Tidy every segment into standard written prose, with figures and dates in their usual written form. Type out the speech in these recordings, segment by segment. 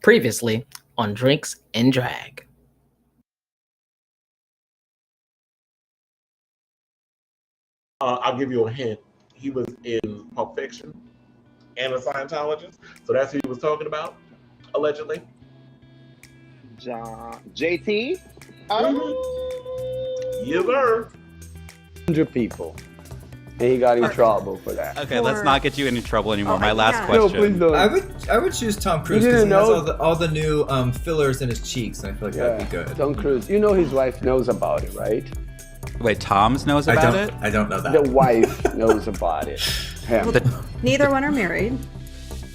Previously on Drinks and Drag. I'll give you a hint. He was in Pulp Fiction and a Scientologist. So that's who he was talking about, allegedly. JT? Oh. Yes, sir. 100 people. And he got in trouble for that. Okay, let's not get you in trouble anymore. My last question. No, please don't. I would choose Tom Cruise because he has all the new fillers in his cheeks, and I feel like that'd be good. Tom Cruise. You know his wife knows about it, right? Wait, Tom's knows about it? I don't know that. The wife knows about it. Well, neither one are married.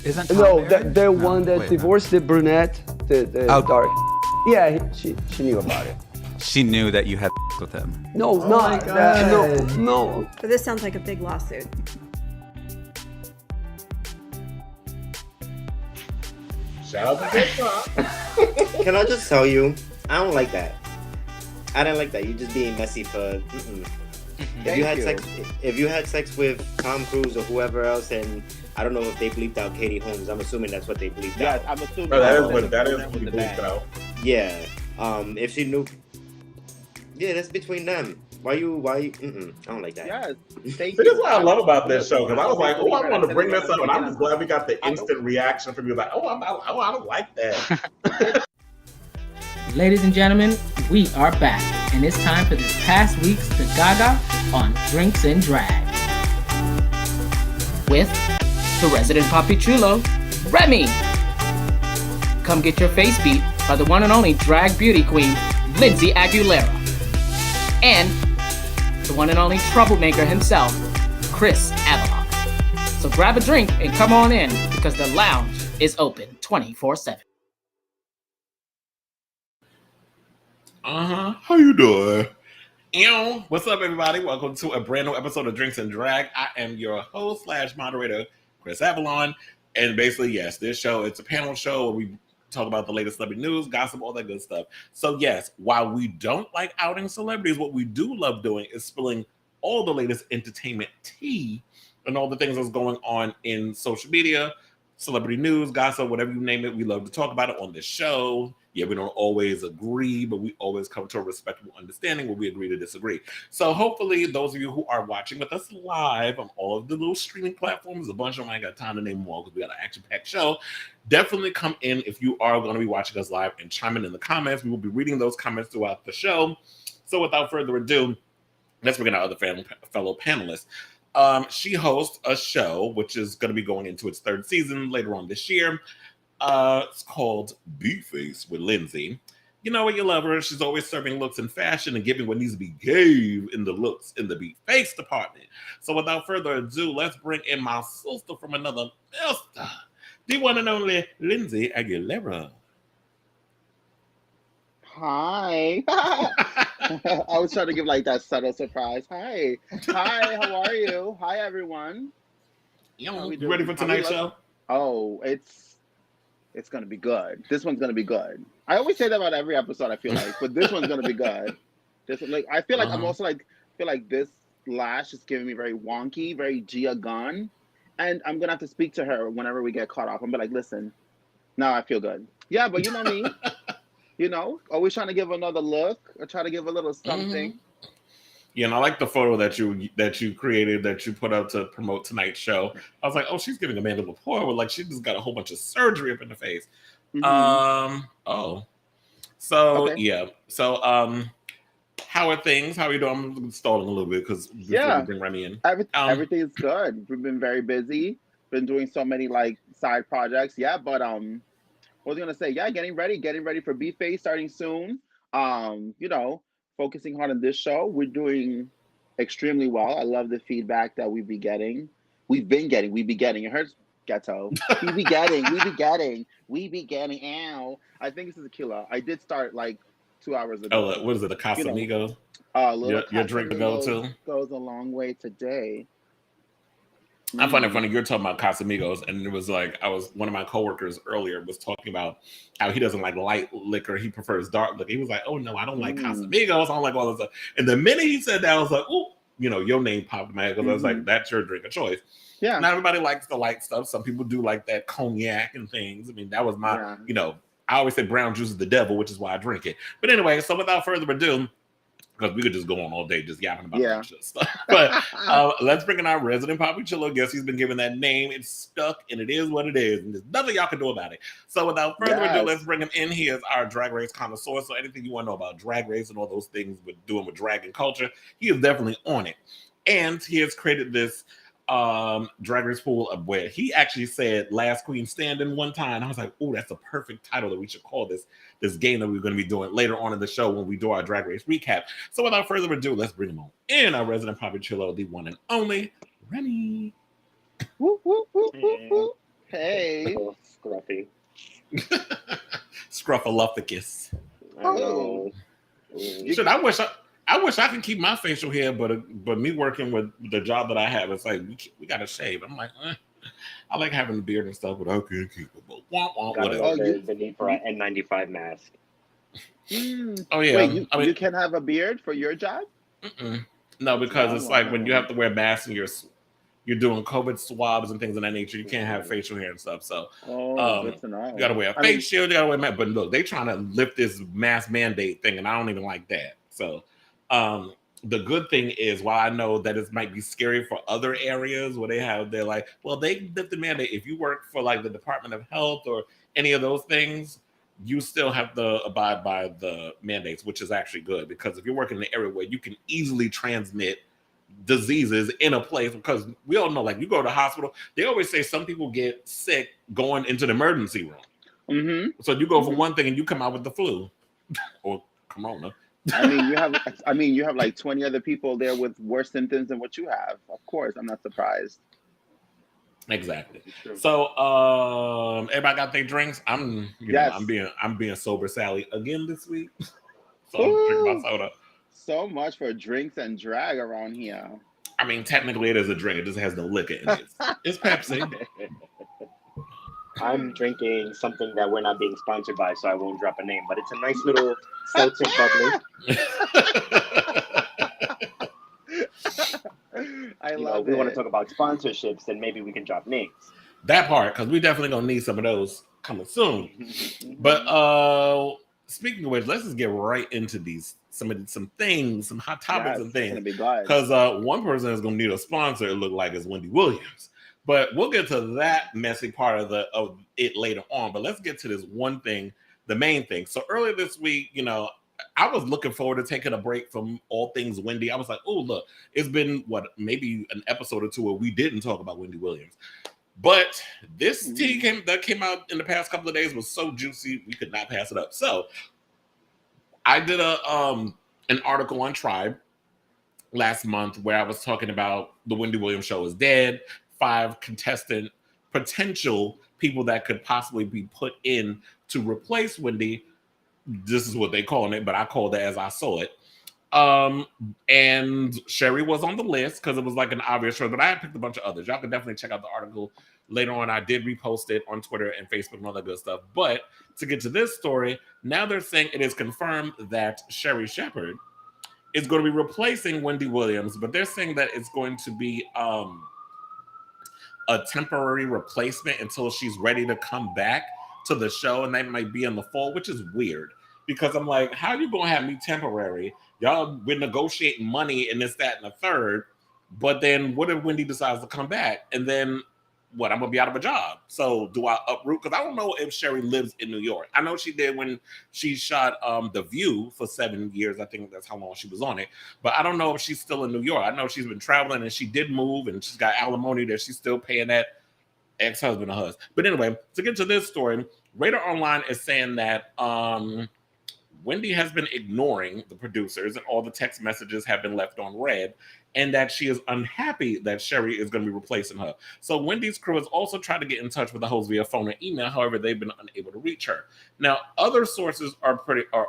Isn't Tom married? The one that divorced the brunette, the dark. Yeah, she knew about it. She knew that you had with him. No, not that. No. But this sounds like a big lawsuit. Shout out to TikTok. Can I just tell you, I don't like that. I don't like that. You're just being messy for. If you had sex with Tom Cruise or whoever else, and I don't know if they bleeped out Katie Holmes. I'm assuming that's what they bleeped out. Yes, I'm assuming that is what he bleeped out. Yeah. If she knew. Yeah, that's between them. Why you? I don't like that. Yes. See, this is what I love about this show, because I was like, I want to bring this up, and I'm just glad we got the instant reaction from you, like, I don't like that. Ladies and gentlemen, we are back, and it's time for this past week's The Gaga on Drinks and Drag. With the resident Papi Chulo, Remy. Come get your face beat by the one and only drag beauty queen, Lindsay Aguilera. And the one and only troublemaker himself, Kris Avalon. So grab a drink and come on in, because the lounge is open 24/7. How you doing? What's up, everybody? Welcome to a brand new episode of Drinks and Drag. I am your host / moderator, Kris Avalon. And basically, yes, this show, it's a panel show where we talk about the latest celebrity news, gossip, all that good stuff. So yes, while we don't like outing celebrities, what we do love doing is spilling all the latest entertainment tea and all the things that's going on in social media, celebrity news, gossip, whatever you name it. We love to talk about it on this show. Yeah, we don't always agree, but we always come to a respectable understanding where we agree to disagree. So hopefully those of you who are watching with us live on all of the little streaming platforms, a bunch of them, I ain't got time to name them all because we got an action-packed show, definitely come in if you are going to be watching us live and chime in the comments. We will be reading those comments throughout the show. So without further ado, let's bring in our other fellow panelists. She hosts a show which is going to be going into its third season later on this year. It's called Beat-Face with Lindsay. You know what, you love her. She's always serving looks and fashion and giving what needs to be gave in the looks in the Beat-Face department. So without further ado, let's bring in my sister from another mister, the one and only Lindsay Aguilera. Hi. I was trying to give like that subtle surprise. Hi, how are you? Hi, everyone. You ready for tonight's show? Oh, it's gonna be good. This one's gonna be good. I always say that about every episode, I feel like, but this one's gonna be good. I feel like I'm also feel like this lash is giving me very wonky, very Gia Gunn, and I'm gonna have to speak to her whenever we get caught off. I'm be like, listen, now I feel good. Yeah, but you know me. Always trying to give another look or try to give a little something. Yeah, and I like the photo that you created, that you put up to promote tonight's show. I was like, oh, she's giving Amanda Lepore, but like she just got a whole bunch of surgery up in the face. Yeah. So how are things? How are you doing? I'm stalling a little bit because before we bring Remy in. Everything is good. We've been very busy. Been doing so many like side projects. Yeah, but what was I gonna say? Yeah, getting ready for Beat-Face starting soon. Focusing hard on this show. We're doing extremely well. I love the feedback that we've been getting. It hurts ghetto. We be getting. Ow. I think this is a killer. I did start like 2 hours ago. Oh, what is it? A Casamigos? Your drink to go to? Goes a long way today. I find it funny. You're talking about Casamigos, and it was like one of my coworkers earlier was talking about how he doesn't like light liquor. He prefers dark liquor. He was like, "Oh no, I don't like Casamigos. I don't like all this stuff." And the minute he said that, I was like, "Oh, your name popped in my head because I was like, that's your drink of choice." Yeah. Not everybody likes the light stuff. Some people do like that cognac and things. I mean, that was my, I always say brown juice is the devil, which is why I drink it. But anyway, so without further ado, because we could just go on all day just yapping about that stuff. But let's bring in our resident Papichulo guest. He's been given that name. It's stuck, and it is what it is. And there's nothing y'all can do about it. So without further ado, let's bring him in. He is our Drag Race connoisseur. So anything you want to know about Drag Race and all those things with doing with drag and culture, he is definitely on it. And he has created this Drag Race pool of where he actually said Last Queen Standing one time. I was like, oh, that's a perfect title that we should call this game that we're going to be doing later on in the show when we do our Drag Race recap. So without further ado, let's bring him on in, our resident Papichulo, the one and only Remy. Woo, woo, woo, woo, woo. Hey. Scruffy. Scruffalufficus. Oh. Shit, I wish I could keep my facial hair, but me working with the job that I have, it's like we gotta shave. I'm like, I like having a beard and stuff, but I can't keep it. But whatever. The need for an N95 mask. Oh yeah. Wait, you can have a beard for your job? No, because it's like when you have to wear masks and you're doing COVID swabs and things of that nature, you can't have facial hair and stuff. So good to know. You gotta wear a face shield, you gotta wear a mask. But look, they trying to lift this mask mandate thing, and I don't even like that. So the good thing is, while I know that it might be scary for other areas where they're like, well, they lift the mandate. If you work for like the Department of Health or any of those things, you still have to abide by the mandates, which is actually good, because if you're working in an area where you can easily transmit diseases in a place, because we all know, like, you go to the hospital, they always say some people get sick going into the emergency room. So you go for one thing and you come out with the flu or corona. I mean, you have like 20 other people there with worse symptoms than what you have. Of course, I'm not surprised. Exactly. So, everybody got their drinks. I'm being sober Sally again this week. So I'm drinking my soda. So much for drinks and drag around here. I mean, technically it is a drink. It just has no liquor in it. It's Pepsi. I'm drinking something that we're not being sponsored by, so I won't drop a name, but it's a nice little seltzer bubbly. I love it. We want to talk about sponsorships, and maybe we can drop names. That part, because we definitely gonna need some of those coming soon. But speaking of which, let's just get right into some things, some hot topics and things. Because one person is gonna need a sponsor. It looked like it's Wendy Wiliams. But we'll get to that messy part of it later on. But let's get to this one thing, the main thing. So earlier this week, I was looking forward to taking a break from all things Wendy. I was like, oh, look, it's been maybe an episode or two where we didn't talk about Wendy Wiliams. But this tea that came out in the past couple of days was so juicy, we could not pass it up. So I did an article on Tribe last month where I was talking about the Wendy Williams show is dead. 5 potential people that could possibly be put in to replace Wendy. This is what they calling it, but I called it as I saw it. And Sherri was on the list because it was like an obvious choice, but I had picked a bunch of others. Y'all can definitely check out the article later on. I did repost it on Twitter and Facebook and all that good stuff. But to get to this story, now they're saying it is confirmed that Sherri Shepard is going to be replacing Wendy Williams, but they're saying that it's going to be a temporary replacement until she's ready to come back to the show, and that might be in the fall, which is weird because I'm like, how are you gonna have me temporary? Y'all been negotiating money and this, that, and the third, but then what if Wendy decides to come back? And then what? I'm gonna be out of a job. So do I uproot? Because I don't know if Sherri lives in New York. I know she did when she shot The View for 7 years. I think that's how long she was on it. But I don't know if she's still in New York. I know she's been traveling and she did move and she's got alimony that she's still paying that ex-husband or husband. But anyway, to get to this story, Radar Online is saying that Wendy has been ignoring the producers and all the text messages have been left on read, and that she is unhappy that Sherri is going to be replacing her. So Wendy's crew has also tried to get in touch with the host via phone and email. However, they've been unable to reach her. Now, other sources are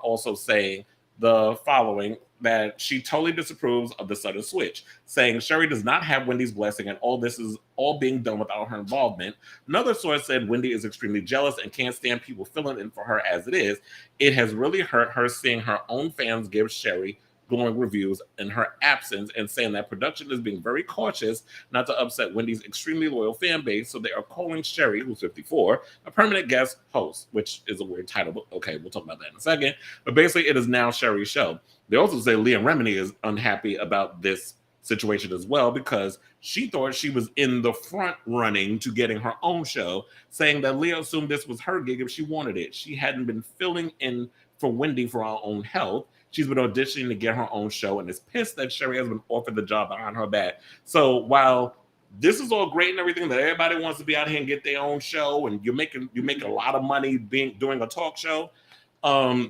also saying the following, that she totally disapproves of the sudden switch, saying Sherri does not have Wendy's blessing and all this is all being done without her involvement. Another source said Wendy is extremely jealous and can't stand people filling in for her as it is. It has really hurt her seeing her own fans give Sherri glowing reviews in her absence and saying that production is being very cautious not to upset Wendy's extremely loyal fan base. So they are calling Sherri, who's 54, a permanent guest host, which is a weird title, but okay, we'll talk about that in a second. But basically, it is now Sherri's show. They also say Leah Remini is unhappy about this situation as well because she thought she was in the front running to getting her own show, saying that Leah assumed this was her gig if she wanted it. She hadn't been filling in for Wendy for her own health. She's been auditioning to get her own show and is pissed that Sherri has been offered the job behind her back. So while this is all great and everything, that everybody wants to be out here and get their own show, and you make a lot of money doing a talk show,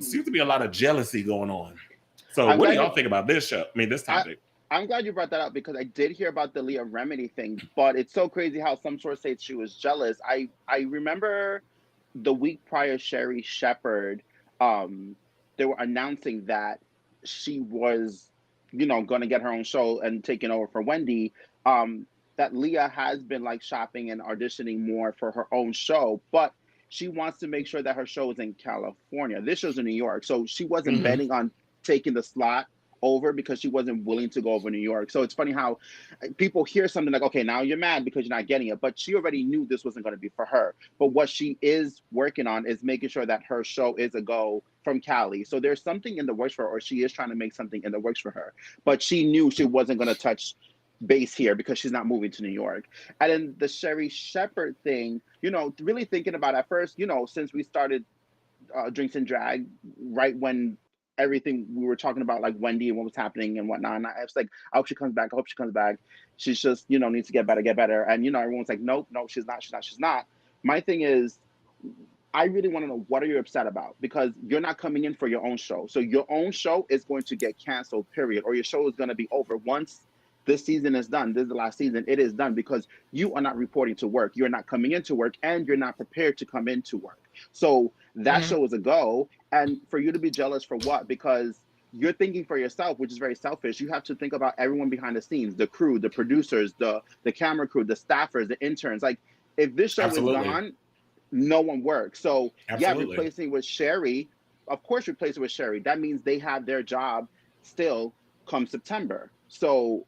seems to be a lot of jealousy going on. So what do y'all think about this show? I mean, this topic. I'm glad you brought that up because I did hear about the Leah Remini thing, but it's so crazy how some sources say she was jealous. I remember the week prior, Sherri Shepard, they were announcing that she was, going to get her own show and taking over for Wendy. That Leah has been like shopping and auditioning more for her own show, but she wants to make sure that her show is in California. This show's in New York, so she wasn't betting on taking the slot over because she wasn't willing to go over New York. So it's funny how people hear something like, okay, now you're mad because you're not getting it, but she already knew this wasn't going to be for her. But what she is working on is making sure that her show is a go from Cali. So there's something in the works for her, or she is trying to make something in the works for her, but she knew she wasn't going to touch base here because she's not moving to New York. And then the Sherri Shepard thing, really thinking about at first, since we started Drinks and Drag, right when everything we were talking about, like Wendy and what was happening and whatnot. And I was like, I hope she comes back. I hope she comes back. She's just, needs to get better. And, everyone's like, nope, she's not. My thing is, I really want to know, what are you upset about? Because you're not coming in for your own show. So your own show is going to get canceled, period. Or your show is going to be over. Once this season is done, this is the last season, it is done because you are not reporting to work. You're not coming into work and you're not prepared to come into work. So that show is a go. And for you to be jealous for what? Because you're thinking for yourself, which is very selfish. You have to think about everyone behind the scenes, the crew, the producers, the camera crew, the staffers, the interns. Like, if this show is gone, no one works. So replacing with Sherri, of course replacing with Sherri. That means they have their job still come September. So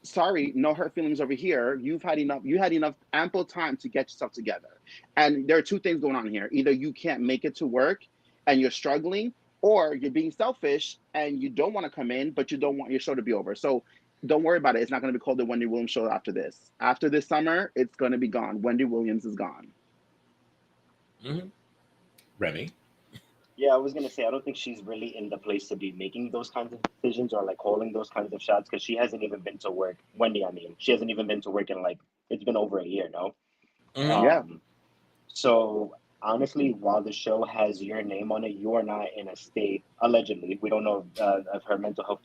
sorry, no hurt feelings over here. You had enough ample time to get yourself together. And there are two things going on here. Either you can't make it to work and you're struggling, or you're being selfish and you don't want to come in, but you don't want your show to be over. So don't worry about it. It's not going to be called the Wendy Williams show after this. After this summer, it's going to be gone. Wendy Williams is gone. Remy? Yeah, I was going to say, I don't think she's really in the place to be making those kinds of decisions or like calling those kinds of shots because she hasn't even been to work. Wendy, I mean, she hasn't even been to work in it's been over a year, no? So honestly, while the show has your name on it, you are not in a state, allegedly, we don't know if her mental health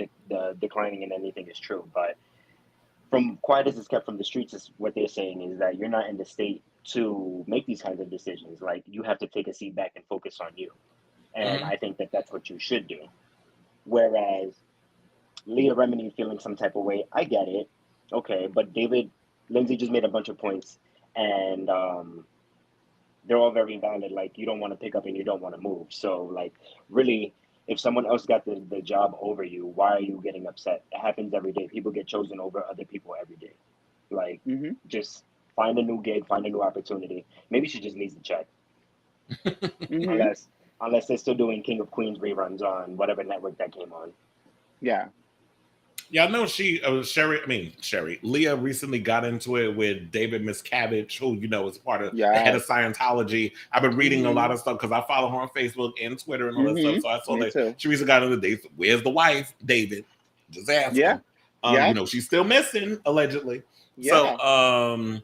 declining and anything is true, but from quiet as it's kept from the streets, is what they're saying is that you're not in the state to make these kinds of decisions. Like, you have to take a seat back and focus on you. And I think that that's what you should do. Whereas Leah Remini feeling some type of way, I get it. Okay, but Lindsay just made a bunch of points, and they're all very valid. Like, you don't want to pick up and you don't want to move. So, like, really, if someone else got the job over you, why are you getting upset? It happens every day. People get chosen over other people every day. Like, just find a new gig, find a new opportunity. Maybe she just needs to check. Unless they're still doing King of Queens reruns on whatever network that came on. Yeah, I know Sherri. Leah recently got into it with David Miscavige, who, is part of the head of Scientology. I've been reading a lot of stuff because I follow her on Facebook and Twitter and all that stuff. So I saw that she recently got into the dates. Where's the wife, David? Just ask her. She's still missing, allegedly. Yeah. So,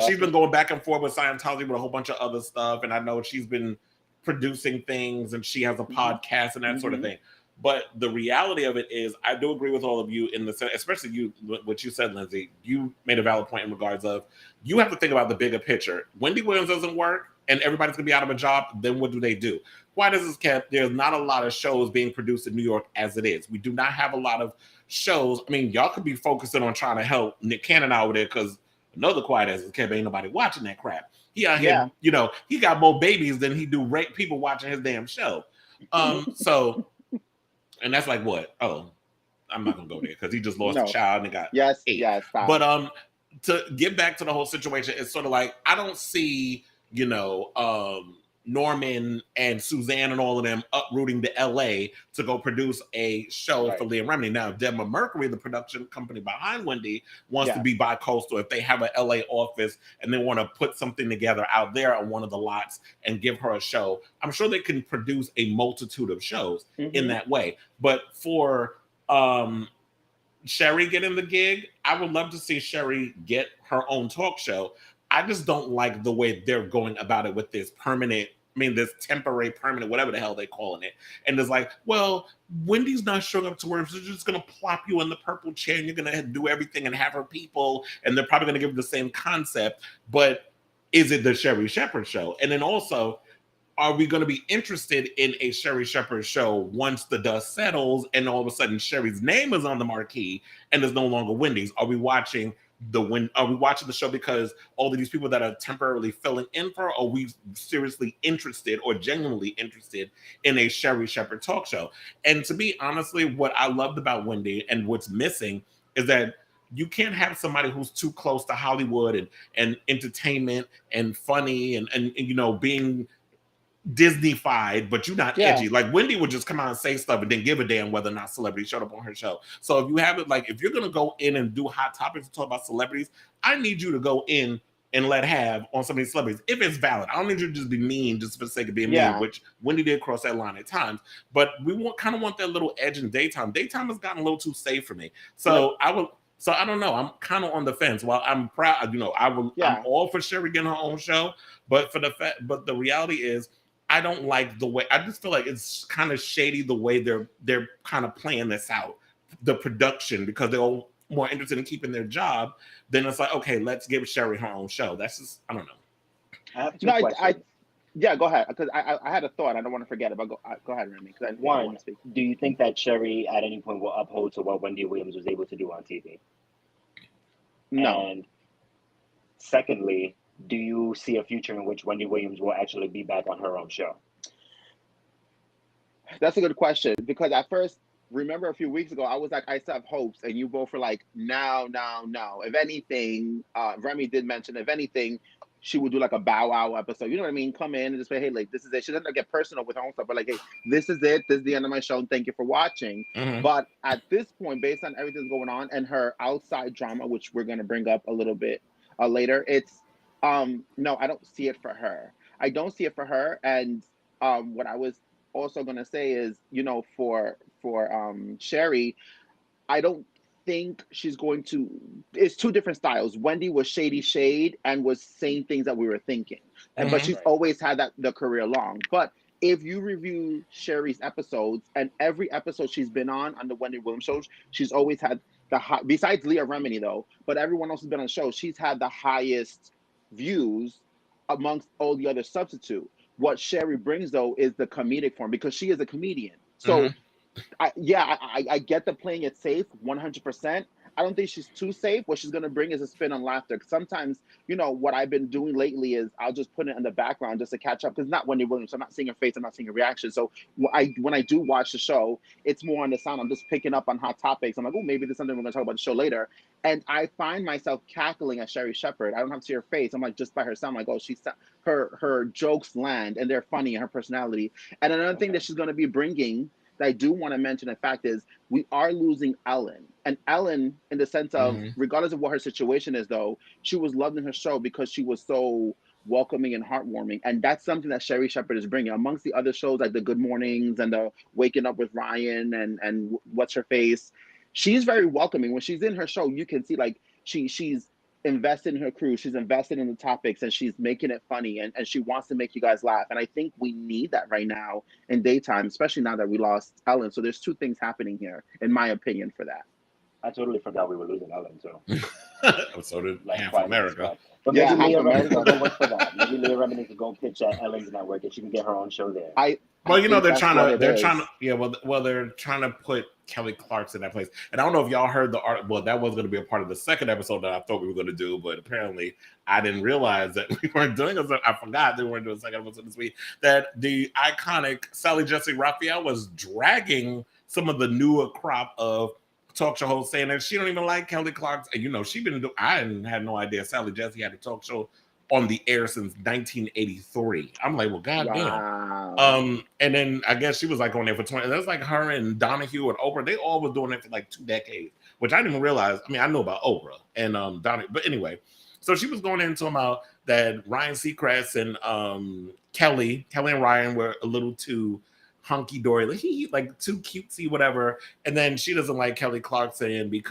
she's been going back and forth with Scientology with a whole bunch of other stuff. And I know she's been producing things and she has a podcast and that sort of thing. But the reality of it is, I do agree with all of you in the sense, especially you, what you said, Lindsay. You made a valid point in regards of, you have to think about the bigger picture. Wendy Williams doesn't work and everybody's going to be out of a job. Then what do? Why does this kept? There's not a lot of shows being produced in New York as it is. We do not have a lot of shows. I mean, y'all could be focusing on trying to help Nick Cannon out with it because another quiet as it kept, ain't nobody watching that crap. He out here, he got more babies than he do rape people watching his damn show. So. And that's like what? Oh, I'm not gonna go there because he just lost a No. child and got Yes, 8. yes. Stop. But to get back to the whole situation, it's sort of like I don't see, Norman and Suzanne and all of them uprooting to LA to go produce a show for Leah Remini. Now, Debra Mercury, the production company behind Wendy, wants to be bi-coastal. If they have an LA office and they want to put something together out there on one of the lots and give her a show, I'm sure they can produce a multitude of shows in that way. But for Sherri getting the gig, I would love to see Sherri get her own talk show. I just don't like the way they're going about it with this this temporary, permanent, whatever the hell they're calling it. And it's like, well, Wendy's not showing up to work, so they're just going to plop you in the purple chair and you're going to do everything and have her people, and they're probably going to give you the same concept. But is it the Sherri Shepard show? And then also, are we going to be interested in a Sherri Shepard show once the dust settles and all of a sudden Sherri's name is on the marquee and there's no longer Wendy's? Are we watching the show because all of these people that are temporarily filling in for her, are we seriously interested or genuinely interested in a Sherri Shepard talk show? And to be honestly, what I loved about Wendy and what's missing is that you can't have somebody who's too close to Hollywood and entertainment and funny and being Disney-fied, but you're not edgy. Like Wendy would just come out and say stuff and then give a damn whether or not celebrities showed up on her show. So if you have it, like if you're gonna go in and do hot topics and talk about celebrities, I need you to go in and let have on some of these celebrities if it's valid. I don't need you to just be mean just for the sake of being mean, which Wendy did cross that line at times. But we kind of want that little edge in daytime. Daytime has gotten a little too safe for me. So I don't know. I'm kind of on the fence. While I'm proud, I'm all for Sherri getting her own show, but the reality is, I don't like the way. I just feel like it's kind of shady the way they're kind of playing this out, the production, because they're all more interested in keeping their job. Then it's like, okay, let's give Sherri her own show. That's just, I don't know. I have two questions. Go ahead, because I had a thought. I don't want to forget it, but go ahead, Remy. One, do you think that Sherri at any point will uphold to what Wendy Williams was able to do on TV? No. And secondly, do you see a future in which Wendy Williams will actually be back on her own show? That's a good question, because at first, remember a few weeks ago, I was like, I still have hopes, and you both were like, no. If anything, Remy did mention, if anything, she would do like a bow wow episode. You know what I mean? Come in and just say, hey, like, this is it. She doesn't get personal with her own stuff, but like, hey, this is it. This is the end of my show. And thank you for watching. But at this point, based on everything that's going on and her outside drama, which we're going to bring up a little bit later, it's, no, I don't see it for her. I don't see it for her. And what I was also going to say is, for Sherri, I don't think she's going to, it's two different styles. Wendy was shady shade and was saying things that we were thinking. But she's always had the career long. But if you review Sherri's episodes, and every episode she's been on the Wendy Williams show, she's always had besides Leah Remini though, but everyone else has been on the show, she's had the highest views amongst all the other substitute. What Sherri brings though is the comedic form, because she is a comedian. So I get the playing it safe 100%. I don't think she's too safe. What she's going to bring is a spin on laughter. Sometimes, what I've been doing lately is I'll just put it in the background just to catch up, because not Wendy Williams. I'm not seeing her face. I'm not seeing her reaction. So when I do watch the show, it's more on the sound. I'm just picking up on hot topics. I'm like, oh, maybe there's something we're going to talk about the show later. And I find myself cackling at Sherri Shepard. I don't have to see her face. I'm like, just by her sound, I'm like, oh, her jokes land and they're funny in her personality. And another thing that she's going to be bringing that I do want to mention, in fact, is we are losing Ellen. And Ellen, in the sense of, regardless of what her situation is, though, she was loved in her show because she was so welcoming and heartwarming. And that's something that Sherri Shepard is bringing. Amongst the other shows, like the Good Mornings and the Waking Up with Ryan and What's Her Face, she's very welcoming. When she's in her show, you can see, like, she's invested in her crew, she's invested in the topics, and she's making it funny, and she wants to make you guys laugh. And I think we need that right now in daytime, especially now that we lost Ellen. So there's two things happening here, in my opinion, for that. I totally forgot we were losing Ellen, so. So did half America. But maybe Leah Remini can go work for that. Maybe Leah Remini can go pitch at Ellen's network and she can get her own show there. They're trying to put Kelly Clarkson in that place. And I don't know if y'all heard the art. Well, that was going to be a part of the second episode that I thought we were going to do, but apparently I didn't realize that we weren't doing it. I forgot that we weren't doing a second episode this week. That the iconic Sally Jessy Raphael was dragging some of the newer crop of talk show host saying that she don't even like Kelly Clarkson. And, you know, I had no idea Sally Jesse had a talk show on the air since 1983. I'm like, well, goddamn. And then I guess she was like on there for 20. That's like her and Donahue and Oprah. They all was doing it for like 2 decades, which I didn't even realize. I mean, I know about Oprah and Donahue, but anyway. So she was going into about that Ryan Seacrest and Kelly and Ryan were a little too hunky dory, like too cutesy, whatever. And then she doesn't like Kelly Clarkson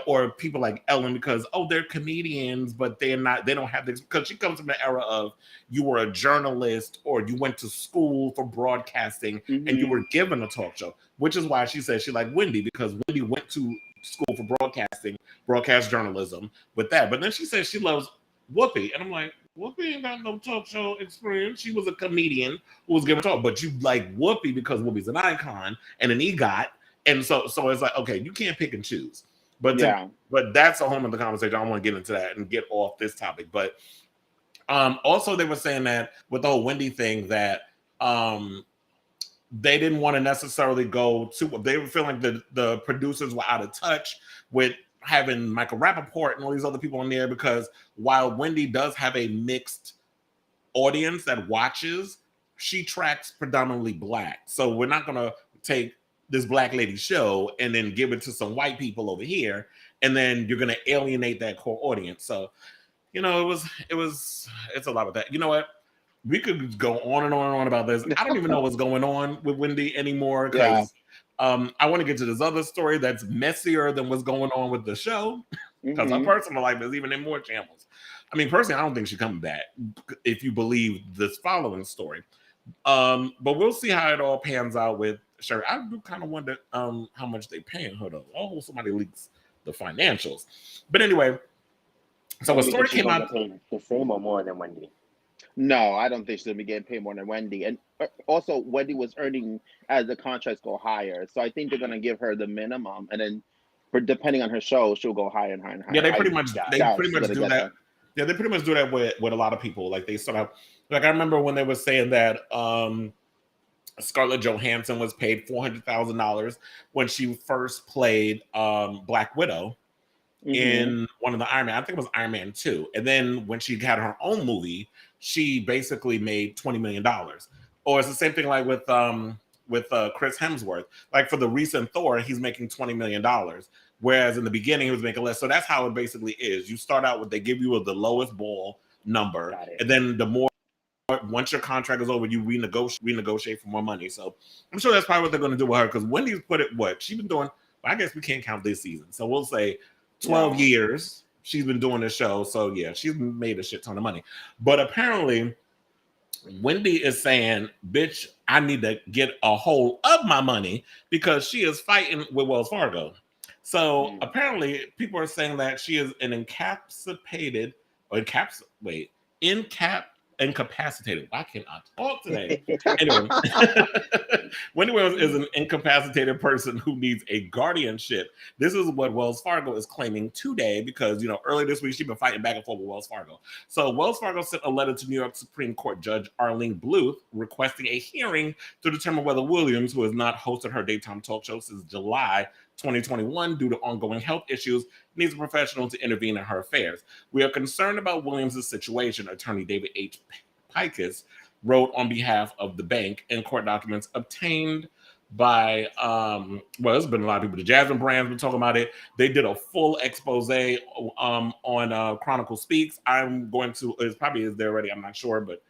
or people like Ellen because they're comedians, but they don't have this, because she comes from the era of you were a journalist or you went to school for broadcasting and you were given a talk show, which is why she says she liked Wendy, because Wendy went to school for broadcast journalism with that. But then she says she loves Whoopi, and I'm like, Whoopi ain't got no talk show experience. She was a comedian who was given a talk, but you like Whoopi because Whoopi's an icon and an EGOT, and so it's like, okay, you can't pick and choose. But but that's a whole nother conversation. I don't want to get into that and get off this topic. But also they were saying that with the whole Wendy thing that they didn't want to necessarily go to. They were feeling like the producers were out of touch with having Michael Rappaport and all these other people in there, because while Wendy does have a mixed audience that watches, she tracks predominantly Black. So we're not going to take this Black lady show and then give it to some white people over here, and then you're going to alienate that core audience. So, you know, it's a lot of that. You know what? We could go on and on and on about this. I don't even know what's going on with Wendy anymore, because I want to get to this other story that's messier than what's going on with the show, because her personal life is even in more shambles. I mean, personally, I don't think she's coming back, if you believe this following story. But we'll see how it all pans out with Sherri. I do kind of wonder how much they paying her though. Oh, somebody leaks the financials. But anyway, so a story came out. The same or more than Wendy? No, I don't think she'll be getting paid more than Wendy. And also, Wendy was earning as the contracts go higher. So I think they're going to give her the minimum. And then, depending on her show, she'll go higher and higher and higher. Yeah, they pretty much do that. Yeah, they pretty much do that with a lot of people. Like, they start out, like, I remember when they were saying that Scarlett Johansson was paid $400,000 when she first played Black Widow in one of the Iron Man. I think it was Iron Man 2. And then when she had her own movie, she basically made $20 million. Or it's the same thing like with Chris Hemsworth. Like for the recent Thor, he's making $20 million. Whereas in the beginning, he was making less. So that's how it basically is. You start out with, they give you the lowest ball number. And then the more, once your contract is over, you renegotiate for more money. So I'm sure that's probably what they're going to do with her. Because Wendy's put it, she's been doing, I guess we can't count this season. So we'll say 12 years she's been doing this show. So yeah, she's made a shit ton of money. But apparently, Wendy is saying, bitch, I need to get a hold of my money, because she is fighting with Wells Fargo. So apparently people are saying that she is an incapacitated. Why can't I talk today? Anyway, Wendy Williams is an incapacitated person who needs a guardianship. This is what Wells Fargo is claiming today, because, earlier this week she's been fighting back and forth with Wells Fargo. So Wells Fargo sent a letter to New York Supreme Court Judge Arlene Bluth requesting a hearing to determine whether Wiliams, who has not hosted her daytime talk show since July 2021 due to ongoing health issues, needs a professional to intervene in her affairs. We are concerned about Wiliams' situation, attorney David H. Pikus wrote on behalf of the bank in court documents obtained by, there's been a lot of people. The Jasmine Brand's been talking about it. They did a full expose on Chronicle Speaks. It probably is there already, I'm not sure, but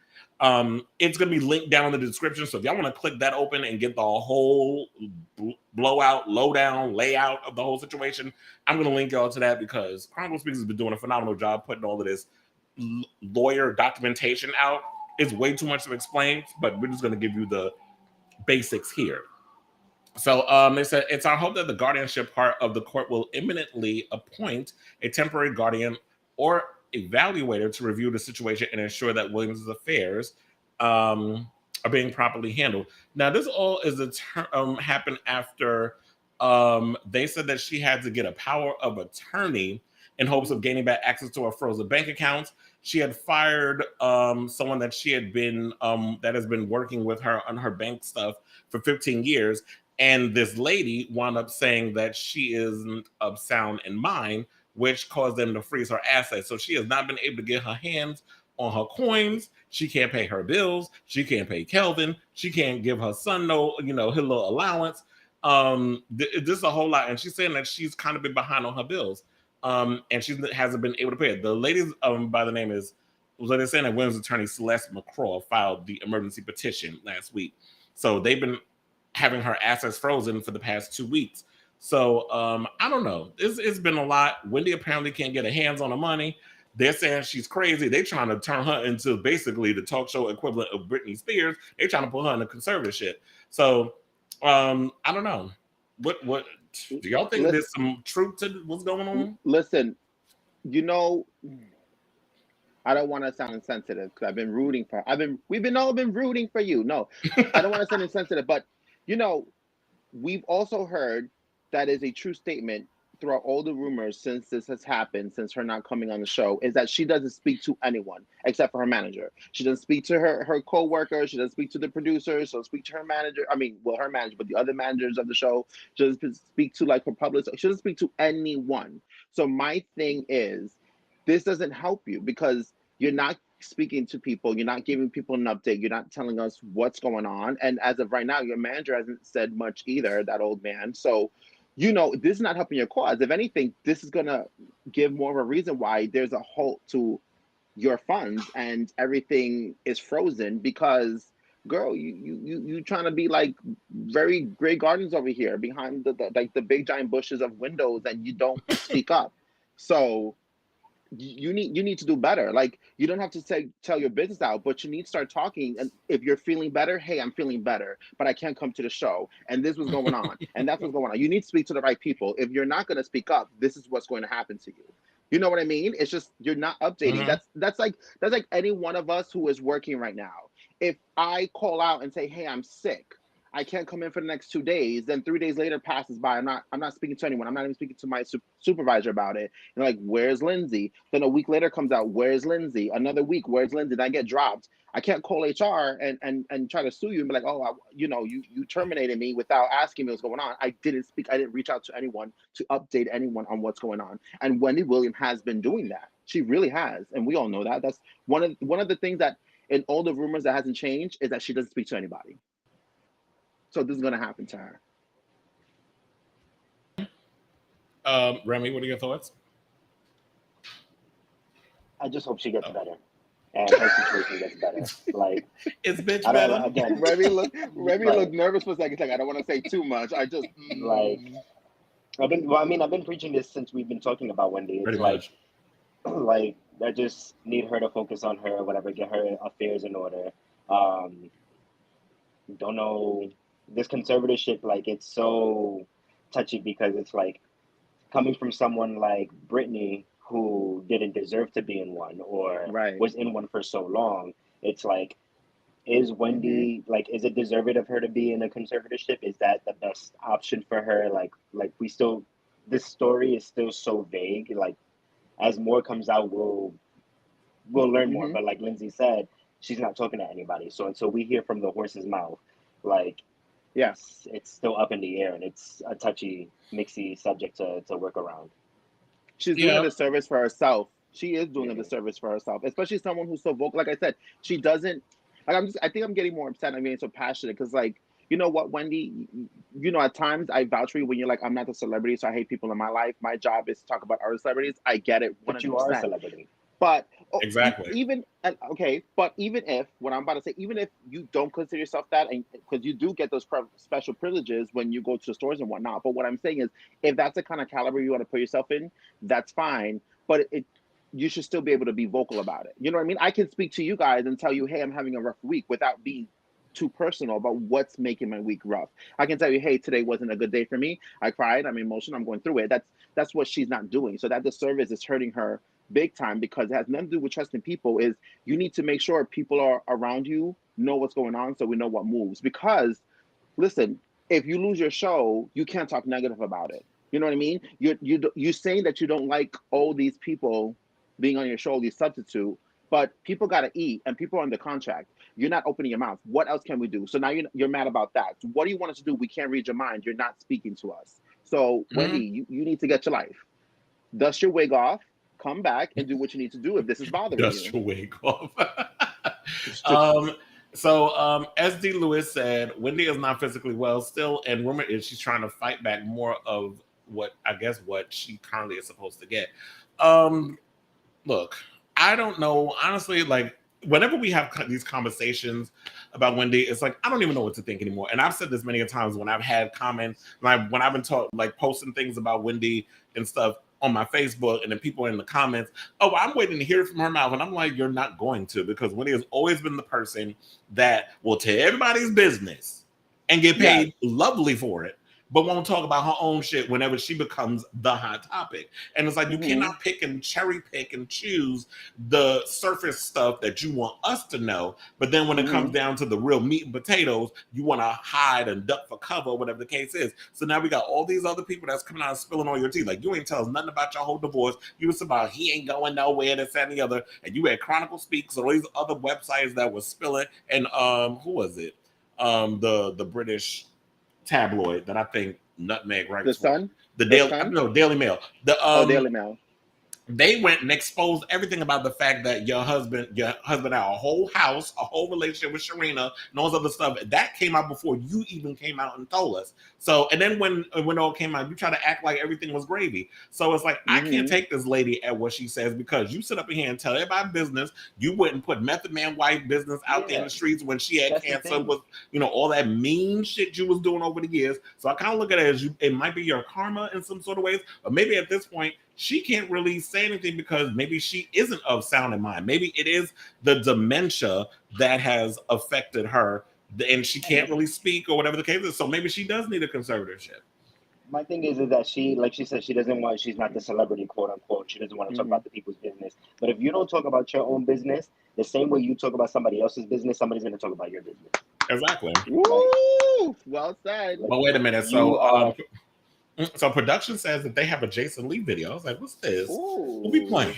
it's going to be linked down in the description. So if y'all want to click that open and get the whole blowout, lowdown, layout of the whole situation, I'm going to link y'all to that, because Chronicle Speaks has been doing a phenomenal job putting all of this lawyer documentation out. It's way too much to explain, but we're just going to give you the basics here. So they said, it's our hope that the guardianship part of the court will imminently appoint a temporary guardian or evaluator to review the situation and ensure that Williams' affairs are being properly handled. Now, this all is happened after they said that she had to get a power of attorney in hopes of gaining back access to her frozen bank accounts. She had fired someone that she had been that has been working with her on her bank stuff for 15 years. And this lady wound up saying that she isn't of sound in mind, which caused them to freeze her assets. So she has not been able to get her hands on her coins. She can't pay her bills. She can't pay Kelvin. She can't give her son his little allowance. This is a whole lot. And she's saying that she's kind of been behind on her bills. And she hasn't been able to pay it. The lady by the name is, they're saying that Williams attorney Celeste McCraw filed the emergency petition last week. So they've been having her assets frozen for the past 2 weeks. So I don't know. It's been a lot. Wendy apparently can't get her hands on the money. They're saying she's crazy. They're trying to turn her into basically the talk show equivalent of Britney Spears. They're trying to put her in a conservatorship. So I don't know. What do y'all think there's some truth to what's going on? Listen, I don't want to sound insensitive because I've been rooting for we've all been rooting for you. No, I don't want to sound insensitive, but we've also heard that is a true statement throughout all the rumors since this has happened, since her not coming on the show, is that she doesn't speak to anyone except for her manager. She doesn't speak to her co-workers. She doesn't speak to the producers. She doesn't speak to her manager. Her manager, but the other managers of the show. She doesn't speak to her publicist. She doesn't speak to anyone. So my thing is, this doesn't help you because you're not speaking to people. You're not giving people an update. You're not telling us what's going on. And as of right now, your manager hasn't said much either, that old man. So, this is not helping your cause. If anything, this is going to give more of a reason why there's a halt to your funds and everything is frozen because, girl, you trying to be like very Grey Gardens over here behind the big giant bushes of windows and you don't speak up. So you need to do better. Like, you don't have to tell your business out, but you need to start talking. And if you're feeling better, hey, I'm feeling better, but I can't come to the show. And this was going on, and that's what's going on. You need to speak to the right people. If you're not going to speak up, this is what's going to happen to you. You know what I mean? It's just you're not updating. Mm-hmm. That's like any one of us who is working right now. If I call out and say, hey, I'm sick, I can't come in for the next 2 days. Then 3 days later passes by. I'm not speaking to anyone. I'm not even speaking to my supervisor about it. And like, where's Lindsay? Then a week later comes out, where's Lindsay? Another week, where's Lindsay? Then I get dropped. I can't call HR and try to sue you and be like, oh, you terminated me without asking me what's going on. I didn't speak. I didn't reach out to anyone to update anyone on what's going on. And Wendy Williams has been doing that. She really has, and we all know that. That's one of the things that in all the rumors that hasn't changed is that she doesn't speak to anybody. So this is going to happen to her. Remy, what are your thoughts? I just hope she gets better and her situation gets better. Like, it's bitch better. Again, Remy looked nervous for a second. Like, I don't want to say too much. I just I've been preaching this since we've been talking about Wendy. It's pretty much. Like, I just need her to focus on her, whatever, get her affairs in order. Don't know. This conservatorship, like, it's so touchy because it's like coming from someone like Britney who didn't deserve to be in one or was in one for so long. It's like, is Wendy, like, is it deserved of her to be in a conservatorship? Is that the best option for her? Like this story is still so vague. Like, as more comes out, we'll learn more. But like Lindsay said, she's not talking to anybody. So until we hear from the horse's mouth, like, yes, it's still up in the air, and it's a touchy, mixy subject to work around. She's doing a disservice for herself. She is doing a disservice for herself, especially someone who's so vocal. Like I said, she doesn't. Like, I think I'm getting more upset. I'm getting so passionate because, like, you know what, Wendy? At times I vouch for you when you're like, I'm not the celebrity, so I hate people in my life. My job is to talk about other celebrities. I get it. 100%. But you are a celebrity. But exactly. Even if what I'm about to say, even if you don't consider yourself that, and because you do get those special privileges when you go to the stores and whatnot. But what I'm saying is, if that's the kind of caliber you want to put yourself in, that's fine. But you should still be able to be vocal about it. You know what I mean? I can speak to you guys and tell you, hey, I'm having a rough week without being too personal about what's making my week rough. I can tell you, hey, today wasn't a good day for me. I cried. I'm emotional. I'm going through it. That's what she's not doing. So that disservice is hurting her big time because it has nothing to do with trusting people. Is you need to make sure people are around you know what's going on so we know what moves. Because listen, if you lose your show, you can't talk negative about it. You know what I mean? You're saying that you don't like all these people being on your show, these substitute, but people got to eat and people are under contract. You're not opening your mouth. What else can we do? So now you're mad about that. So what do you want us to do? We can't read your mind. You're not speaking to us. So Wendy, you need to get your life. Dust your wig off. Come back and do what you need to do if this is bothering you. Dust your wig off. SD Lewis said Wendy is not physically well still, and rumor is she's trying to fight back more of what she currently is supposed to get. Look, I don't know. Honestly, like whenever we have these conversations about Wendy, it's like I don't even know what to think anymore. And I've said this many times when I've had comments, like when I've been posting things about Wendy and stuff on my Facebook, and then people in the comments, oh, I'm waiting to hear it from her mouth. And I'm like, you're not going to, because Wendy has always been the person that will tell everybody's business and get paid lovely for it, but won't talk about her own shit whenever she becomes the hot topic. And it's like, you cannot pick and cherry pick and choose the surface stuff that you want us to know. But then when it comes down to the real meat and potatoes, you want to hide and duck for cover, whatever the case is. So now we got all these other people that's coming out and spilling all your tea. Like, you ain't tell us nothing about your whole divorce. You was about he ain't going nowhere, this, that, and the other. And you had Chronicle Speaks, all these other websites that were spilling. And who was it? The British tabloid that I think Nutmeg writes. The Sun? Daily Mail. Daily Mail. They went and exposed everything about the fact that your husband had a whole house, a whole relationship with Sharina, and all this other stuff. That came out before you even came out and told us. So, and then when it all came out, you try to act like everything was gravy. So it's like, I can't take this lady at what she says, because you sit up in here and tell everybody business. You wouldn't put Method Man wife business out there in the streets when she had cancer with, all that mean shit you was doing over the years. So I kind of look at it as it might be your karma in some sort of ways, or maybe at this point, she can't really say anything because maybe she isn't of sound in mind. Maybe it is the dementia that has affected her and she can't really speak or whatever the case is. So maybe she does need a conservatorship. My thing is that she, like she said, she's not the celebrity, quote unquote. She doesn't want to talk about the people's business. But if you don't talk about your own business, the same way you talk about somebody else's business, somebody's going to talk about your business. Exactly. Woo! Well said. But wait a minute. So production says that they have a Jason Lee video. I was like, what's this? We'll be playing.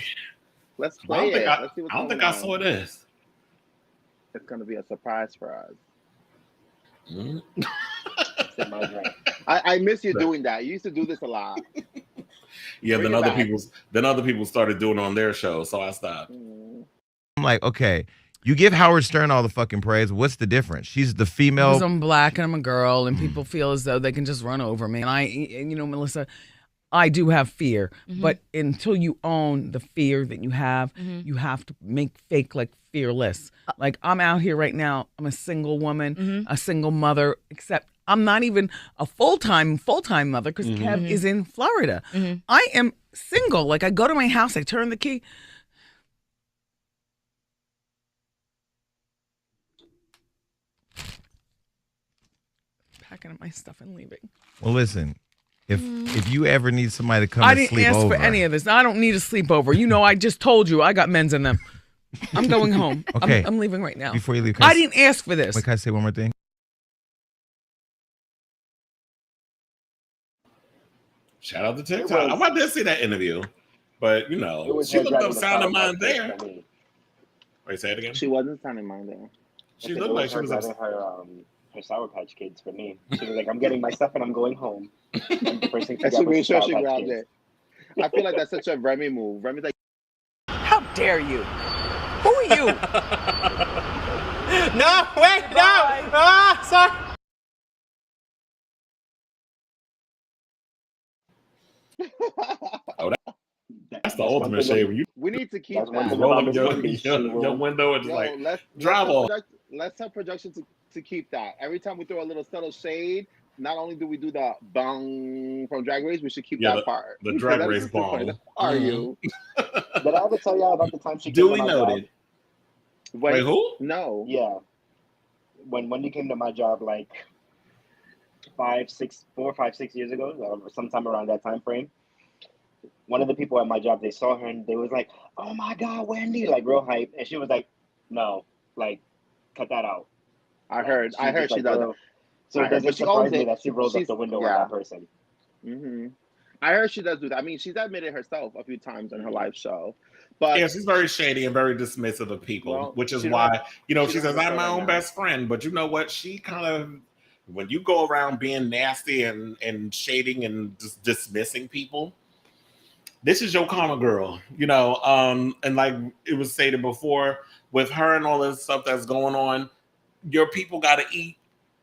Let's play it. I don't think I saw this. It's going to be a surprise for us. It's in my dream. I miss you doing that. You used to do this a lot. Yeah, then other people started doing it on their show, so I stopped. I'm like, okay, you give Howard Stern all the fucking praise. What's the difference? She's the female. Because I'm black and I'm a girl, and people feel as though they can just run over me. And Melissa, I do have fear, but until you own the fear that you have to make fake like fearless. Like, I'm out here right now. I'm a single woman, a single mother, except I'm not even a full-time mother because Kev is in Florida. I am single. Like, I go to my house, I turn the key. Packing up my stuff and leaving. Well, listen, if you ever need somebody to come I and didn't sleep ask over, for any of this. I don't need a sleepover. I just told you I got men's in them. I'm going home. Okay. I'm leaving right now. Before you leave, I didn't ask for this. Wait, can I say one more thing? Shout out to TikTok. I'm about to see that interview, but she looked up sound of mine there. Wait, say it again. She wasn't sounding mine there. She looked like she was her Sour Patch Kids for me. She was like, I'm getting my stuff and I'm going home. And the first thing I should make sure she grabbed it. I feel like that's such a Remy move. Remy's like, how dare you? Who are you? No, wait, no. Sorry. That's the ultimate shade. We need to keep that. Rolling your window and just drive off. Let's have production to keep that. Every time we throw a little subtle shade, not only do we do the bong from Drag Race, we should keep that part. The Drag Race bong. Are you? Did I ever tell y'all about the time she duly noted? Wait, who? No. Yeah. When Wendy came to my job, like 4 or 5, 6 years ago, sometime around that time frame, one of the people at my job, they saw her and they was like, "Oh my God, Wendy!" Like real hype, and she was like, "No, like cut that out." I heard she does. So it doesn't surprise me that she rolls up the window with that person. I heard she does do that. I mean, she's admitted herself a few times on her live show. But yeah, she's very shady and very dismissive of people, which is why, she says, I'm my own best friend. But you know what? She kind of, when you go around being nasty and shading and just dismissing people, this is your karma, girl. And like it was stated before, with her and all this stuff that's going on, your people got to eat.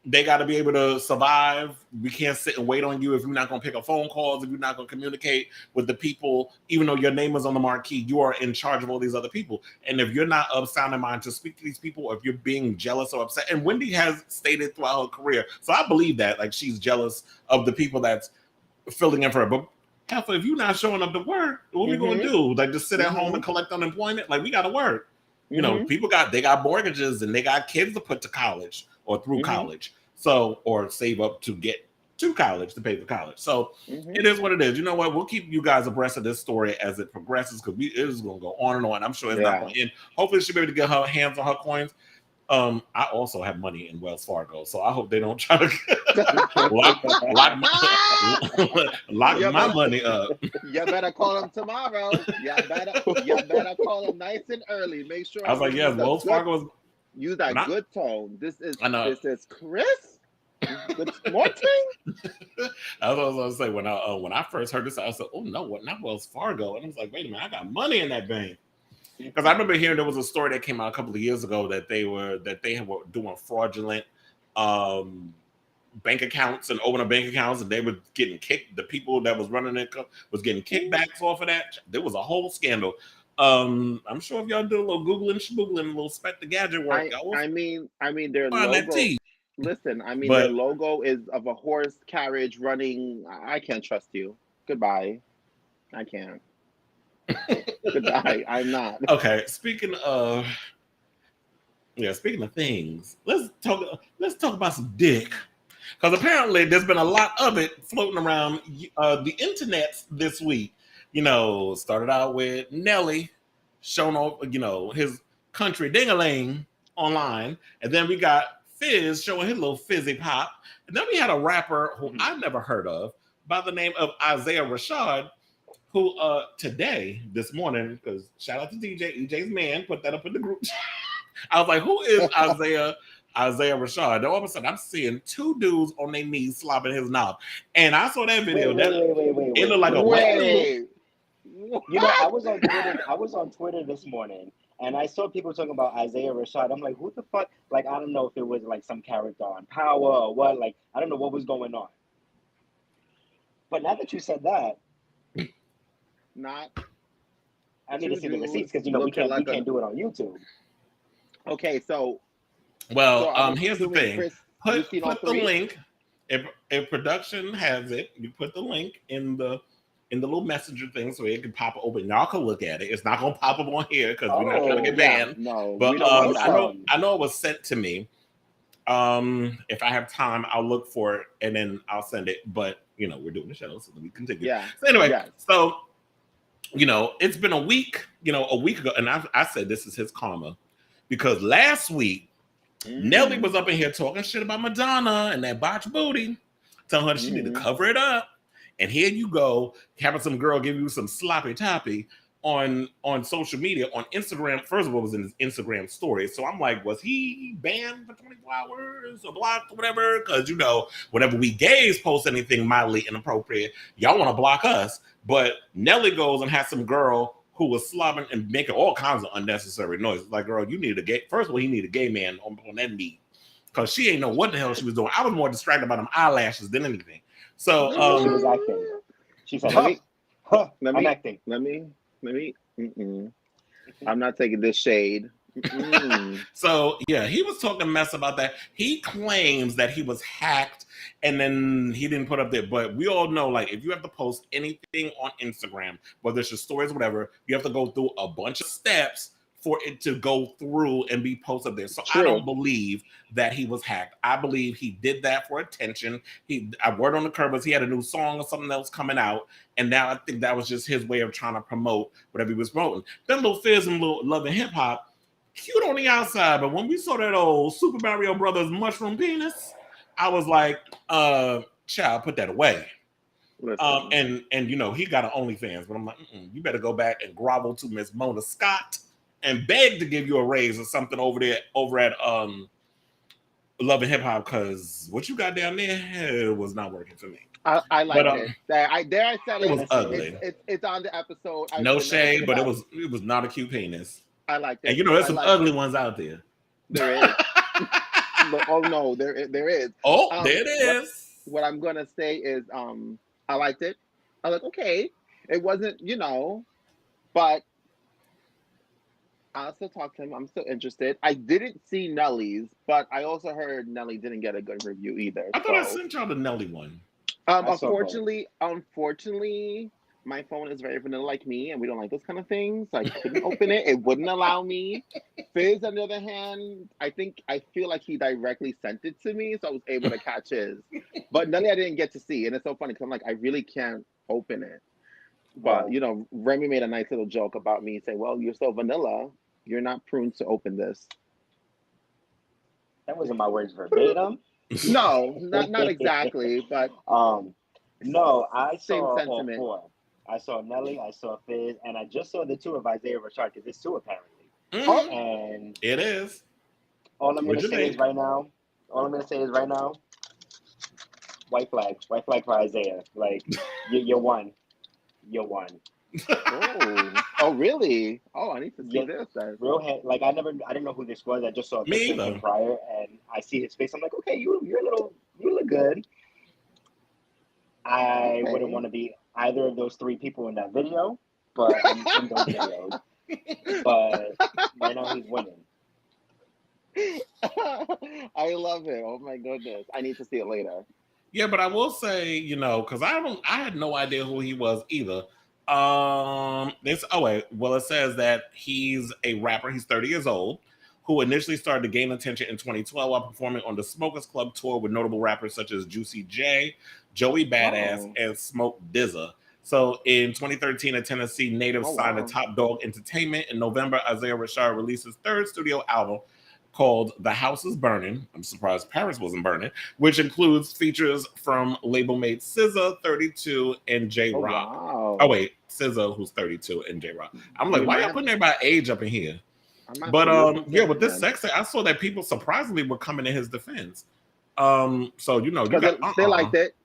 They got to be able to survive. We can't sit and wait on you if you're not going to pick up phone calls, if you're not going to communicate with the people, even though your name is on the marquee, you are in charge of all these other people. And if you're not of sound in mind to speak to these people, or if you're being jealous or upset, and Wendy has stated throughout her career, so I believe that, like, she's jealous of the people that's filling in for her. But Heifer, if you're not showing up to work, what are we going to do? Like, just sit at home and collect unemployment? Like, we got to work. People got mortgages and they got kids to put to college or through college. So, or save up to get to college to pay for college. So it is what it is. You know what? We'll keep you guys abreast of this story as it progresses, because it is going to go on and on. I'm sure it's not going to end. Hopefully she'll be able to get her hands on her coins. I also have money in Wells Fargo, so I hope they don't try to lock my money up. You better call them tomorrow. You better call them nice and early. Make sure. I was like, yes, Wells Fargo is. Use that good tone. This is Kris. Good morning. I was going to say, when I first heard this, I said, oh no, what, not Wells Fargo? And I was like, wait a minute, I got money in that bank. Because I remember hearing there was a story that came out a couple of years ago that they were doing fraudulent bank accounts and opening bank accounts, and they were getting kicked. The people that was running it was getting kickbacks off of that. There was a whole scandal. I'm sure if y'all do a little googling, a little Spectre gadget work. I mean, their logo. Listen, their logo is of a horse carriage running. I can't trust you. Goodbye. I can't. Goodbye. I'm not. Okay. Speaking of things, let's talk about some dick, because apparently there's been a lot of it floating around the internet this week. Started out with Nelly showing off, his country ding-a-ling online, and then we got Fizz showing his little fizzy pop, and then we had a rapper who I've never heard of by the name of Isaiah Rashad, who this morning, because shout out to EJ's man, put that up in the group. I was like, who is Isaiah Rashad? And all of a sudden, I'm seeing two dudes on their knees slobbing his knob, and I saw that video. It looked like a wait. I was on Twitter this morning, and I saw people talking about Isaiah Rashad. I'm like, who the fuck? Like, I don't know if it was like some character on Power or what. Like, I don't know what was going on. But now that you said that, I need to see the receipts, because we can't do it on YouTube. Okay, so. Well, here's the thing. Put the link. If production has it, you put the link in the little messenger thing so it can pop open. Y'all can look at it. It's not gonna pop up on here because we're not trying to get banned. No, but I know it was sent to me. If I have time, I'll look for it and then I'll send it. But we're doing the show, so let me continue. Yeah. So anyway, so it's been a week ago, and I said this is his karma, because last week Nelly was up in here talking shit about Madonna and that botched booty, telling her she need to cover it up. And here you go, having some girl give you some sloppy toppy on social media, on Instagram. First of all, it was in his Instagram story. So I'm like, was he banned for 24 hours or blocked or whatever? Because, whenever we gays post anything mildly inappropriate, y'all want to block us. But Nelly goes and has some girl who was slobbing and making all kinds of unnecessary noises. Like, girl, you need first of all, he need a gay man on that knee, because she ain't know what the hell she was doing. I was more distracted by them eyelashes than anything. So she was acting. She said, I'm acting. Let me. I'm not taking this shade. So yeah, he was talking mess about that. He claims that he was hacked and then he didn't put up there. But we all know, like, if you have to post anything on Instagram, whether it's your stories or whatever, you have to go through a bunch of steps for it to go through and be posted there. So true. I don't believe that he was hacked. I believe he did that for attention. I word on the curb was he had a new song or something else coming out, and now I think that was just his way of trying to promote whatever he was promoting. Then little Fizz and little Love and Hip Hop, cute on the outside, but when we saw that old Super Mario Brothers mushroom penis, I was like, child, put that away. And you know, he got an OnlyFans, but I'm like, you better go back and grovel to Miss Mona Scott and beg to give you a raise or something over at Love and Hip Hop, because what you got down there was not working for me. I like it. I said it was ugly. It's on the episode. No shade, but it was not a cute penis. I like it. And you know, there's some ugly ones out there. There is. Oh no, there is. Oh, there it is. What I'm gonna say is, I liked it. I was like, okay, it wasn't, you know, but I'll still talk to him. I'm still interested. I didn't see Nelly's, but I also heard Nelly didn't get a good review either. I thought I sent y'all the Nelly one. Unfortunately, my phone is very vanilla like me, and we don't like those kind of things. I couldn't open it. It wouldn't allow me. Fizz, on the other hand, I feel like he directly sent it to me, so I was able to catch his. But Nelly, I didn't get to see, and it's so funny because I'm like, I really can't open it. But, you know, Remy made a nice little joke about me saying, well, you're so vanilla, you're not pruned to open this. That wasn't my words verbatim. No, not exactly, but no, I same saw sentiment. all four. I saw Nelly, I saw Fizz, and I just saw the two of Isaiah Rashad, because it's two apparently. And it is. All I'm gonna say is right now, white flag for Isaiah. Like you're one. Oh, really? Oh, I need to see this then. Like I didn't know who this was. I just saw a picture of him prior, and I see his face. I'm like, okay, you look good. I wouldn't want to be either of those three people in that video, but in those videos. But right now he's winning. I love it. Oh my goodness. I need to see it later. Yeah, but I will say, you know, because I had no idea who he was either. It says that he's a rapper. He's 30 years old, who initially started to gain attention in 2012 while performing on the Smokers Club tour with notable rappers such as Juicy J, Joey Badass, and Smoke DZA. So in 2013, a Tennessee native signed to Top Dog Entertainment. In November, Isaiah Rashad released his third studio album called The House is Burning. I'm surprised Paris wasn't burning, which includes features from label mate SZA, 32, and J Rock. Wow. Oh wait, SZA, who's 32, and J Rock. I'm like, why y'all putting everybody age up in here? But with this sex, I saw that people surprisingly were coming in his defense. So you know, they liked it.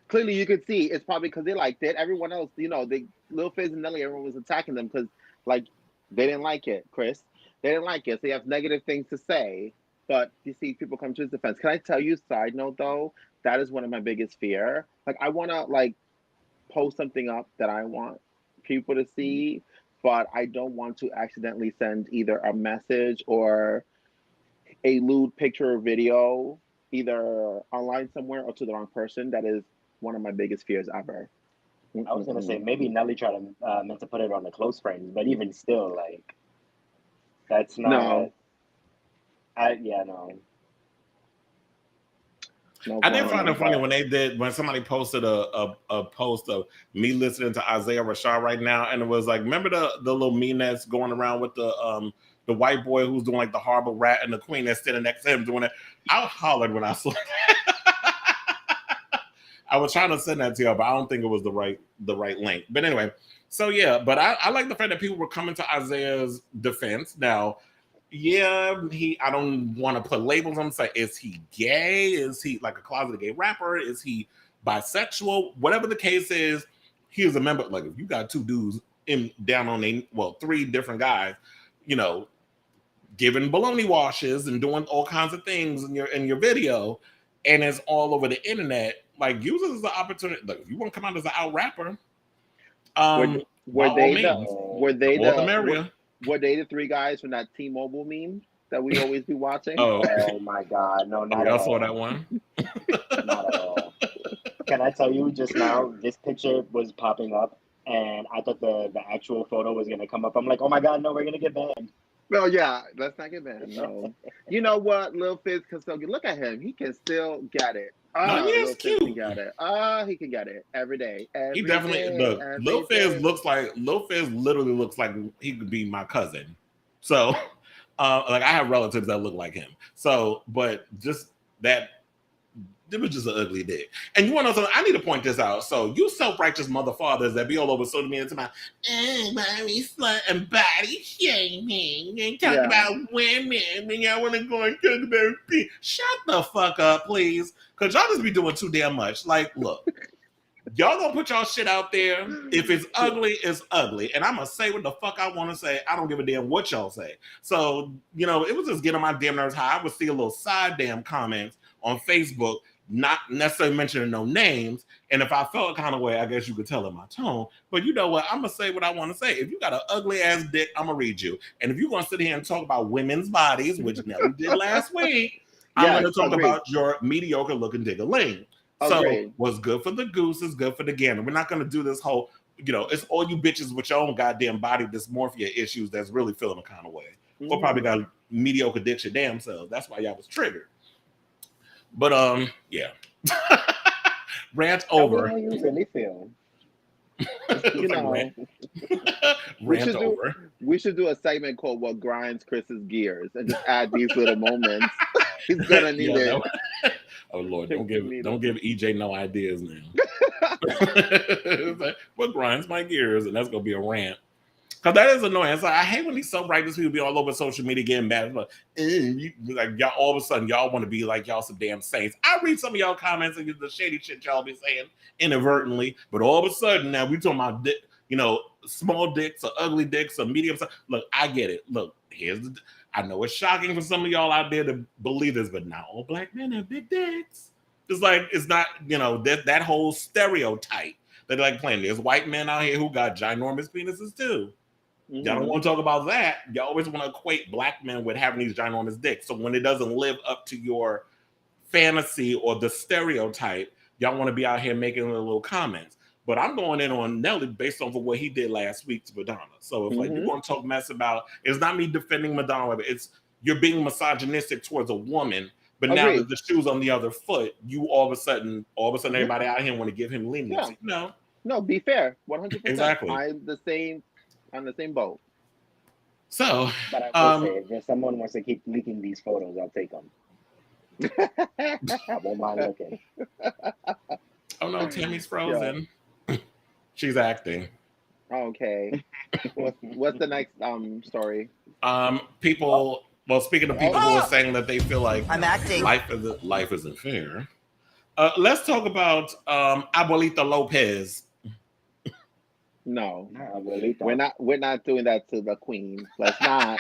Clearly, you could see it's probably because they liked it. Everyone else, you know, Lil Fizz and Nelly, everyone was attacking them because, like, they didn't like it, Chris. They didn't like it. So they have negative things to say. But you see people come to his defense. Can I tell you, side note, though, that is one of my biggest fear. Like, I want to, like, post something up that I want people to see, but I don't want to accidentally send either a message or a lewd picture or video either online somewhere or to the wrong person. That is one of my biggest fears ever. I was gonna say maybe Nelly tried to meant to put it on the close friends, but even still, like that's not. No. I did find it funny when somebody posted a post of me listening to Isaiah Rashad right now, and it was like, remember the little meme that's going around with the white boy who's doing like the horrible rat and the queen that's sitting next to him doing it. I hollered when I saw that. I was trying to send that to you, but I don't think it was the right link. But anyway, so yeah, but I like the fact that people were coming to Isaiah's defense. Now, yeah, I don't want to put labels on him. Say, is he gay? Is he like a closeted gay rapper? Is he bisexual? Whatever the case is, he is a member. Like, if you got two dudes down on three different guys, you know, giving baloney washes and doing all kinds of things in your video, and it's all over the internet. Like, use it as an opportunity. Like, if you want to come out as an out rapper, were they the three guys from that T-Mobile meme that we always be watching? Oh my God, no, not at all. Saw that one? Not at all. Can I tell you, just now, this picture was popping up, and I thought the actual photo was gonna come up. I'm like, oh my God, no, we're gonna get banned. No, yeah, let's not get banned. No, you know what, Lil Fizz can still look at him. He can still get it. He's cute. He can get it. He can get it every day. He definitely Lil Fizz literally looks like he could be my cousin. So, like I have relatives that look like him. So, but just that it was just an ugly dick. And you want to know something? I need to point this out. So you self-righteous mother fathers that be all over social media to my mommy slut and body shaming and talk about women and y'all want to go and talk about Peen. Shut the fuck up, please. Because y'all just be doing too damn much. Like, look. Y'all gonna put y'all shit out there. If it's ugly, it's ugly. And I'm gonna say what the fuck I want to say. I don't give a damn what y'all say. So, you know, it was just getting on my damn nerves how I would see a little side damn comments on Facebook, not necessarily mentioning no names. And if I felt a kind of way, I guess you could tell in my tone. But you know what? I'm gonna say what I want to say. If you got an ugly ass dick, I'm gonna read you. And if you're gonna sit here and talk about women's bodies, which Nelly did last week, I'm gonna talk about your mediocre looking digger-ling. So what's good for the goose is good for the gander. We're not going to do this whole, you know, it's all you bitches with your own goddamn body dysmorphia issues that's really feeling a kind of way. Or probably got mediocre dicks your damn selves. That's why y'all was triggered. But yeah. Rant over. How you really feel? You know, rant over. We should do a segment called "What Grinds Chris's Gears" and just add these little moments. He's gonna need it. Oh Lord, don't give EJ no ideas now. Like, what grinds my gears? And that's gonna be a rant. Cause that is annoying. It's like, I hate when these self-righteous people be all over social media getting mad. Like y'all all of a sudden y'all want to be like y'all some damn saints. I read some of y'all comments and the shady shit y'all be saying inadvertently, but all of a sudden now we talking about you know, small dicks or ugly dicks or medium size. Look, I get it. Look, I know it's shocking for some of y'all out there to believe this, but not all black men have big dicks. It's like, it's not, you know, that whole stereotype that they like playing. There's white men out here who got ginormous penises too. Y'all don't want to talk about that. Y'all always want to equate black men with having these ginormous dicks. So when it doesn't live up to your fantasy or the stereotype, y'all want to be out here making little comments. But I'm going in on Nelly based off of what he did last week to Madonna. So if like you're going to talk mess about, it's not me defending Madonna, but it's you're being misogynistic towards a woman. But now that the shoe's on the other foot, you all of a sudden everybody out here want to give him leniency. No, be fair, 100%. Exactly. I'm the same boat. So, but I will say, if there's someone wants to keep leaking these photos, I'll take them. I won't mind looking. Oh no, Tammy's frozen. She's acting. Okay. What's the next story? People. Well, speaking of people who are saying that they feel like I'm acting. Life isn't fair. Let's talk about Abuelita Lopez. No, we're not doing that to the queen. Let's not.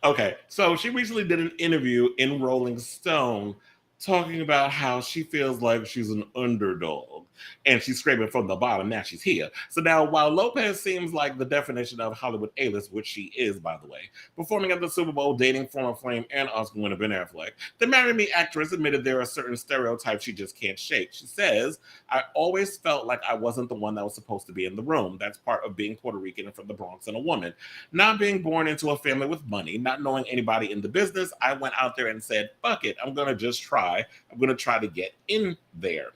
Okay, so she recently did an interview in Rolling Stone talking about how she feels like she's an underdog and she's scraping from the bottom. Now she's here. So now, while Lopez seems like the definition of Hollywood A-list, which she is, by the way, performing at the Super Bowl, dating former Flame and Oscar winner Ben Affleck, the Marry Me actress admitted there are certain stereotypes she just can't shake. She says, I always felt like I wasn't the one that was supposed to be in the room. That's part of being Puerto Rican and from the Bronx and a woman. Not being born into a family with money, not knowing anybody in the business, I went out there and said, fuck it, I'm going to just try. I'm going to try to get in there.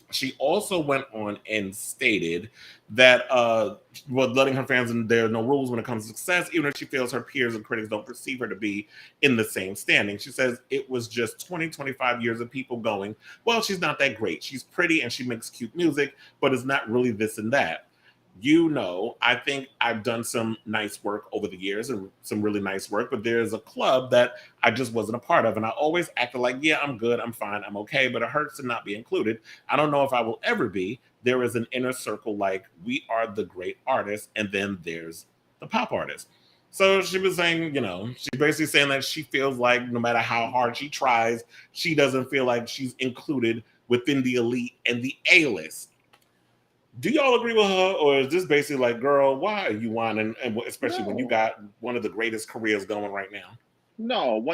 She also went on and stated that letting her fans in, there are no rules when it comes to success, even if she feels her peers and critics don't perceive her to be in the same standing. She says it was just 25 years of people going, well, she's not that great. She's pretty and she makes cute music, but it's not really this and that. You know, I think I've done some nice work over the years and some really nice work, but there's a club that I just wasn't a part of. And I always acted like, yeah, I'm good, I'm fine, I'm okay, but it hurts to not be included. I don't know if I will ever be. There is an inner circle like we are the great artists, and then there's the pop artists. So she was saying, you know, she's basically saying that she feels like no matter how hard she tries, she doesn't feel like she's included within the elite and the A-list. Do y'all agree with her, or is this basically like, girl, why are you whining? And especially when you got one of the greatest careers going right now. No,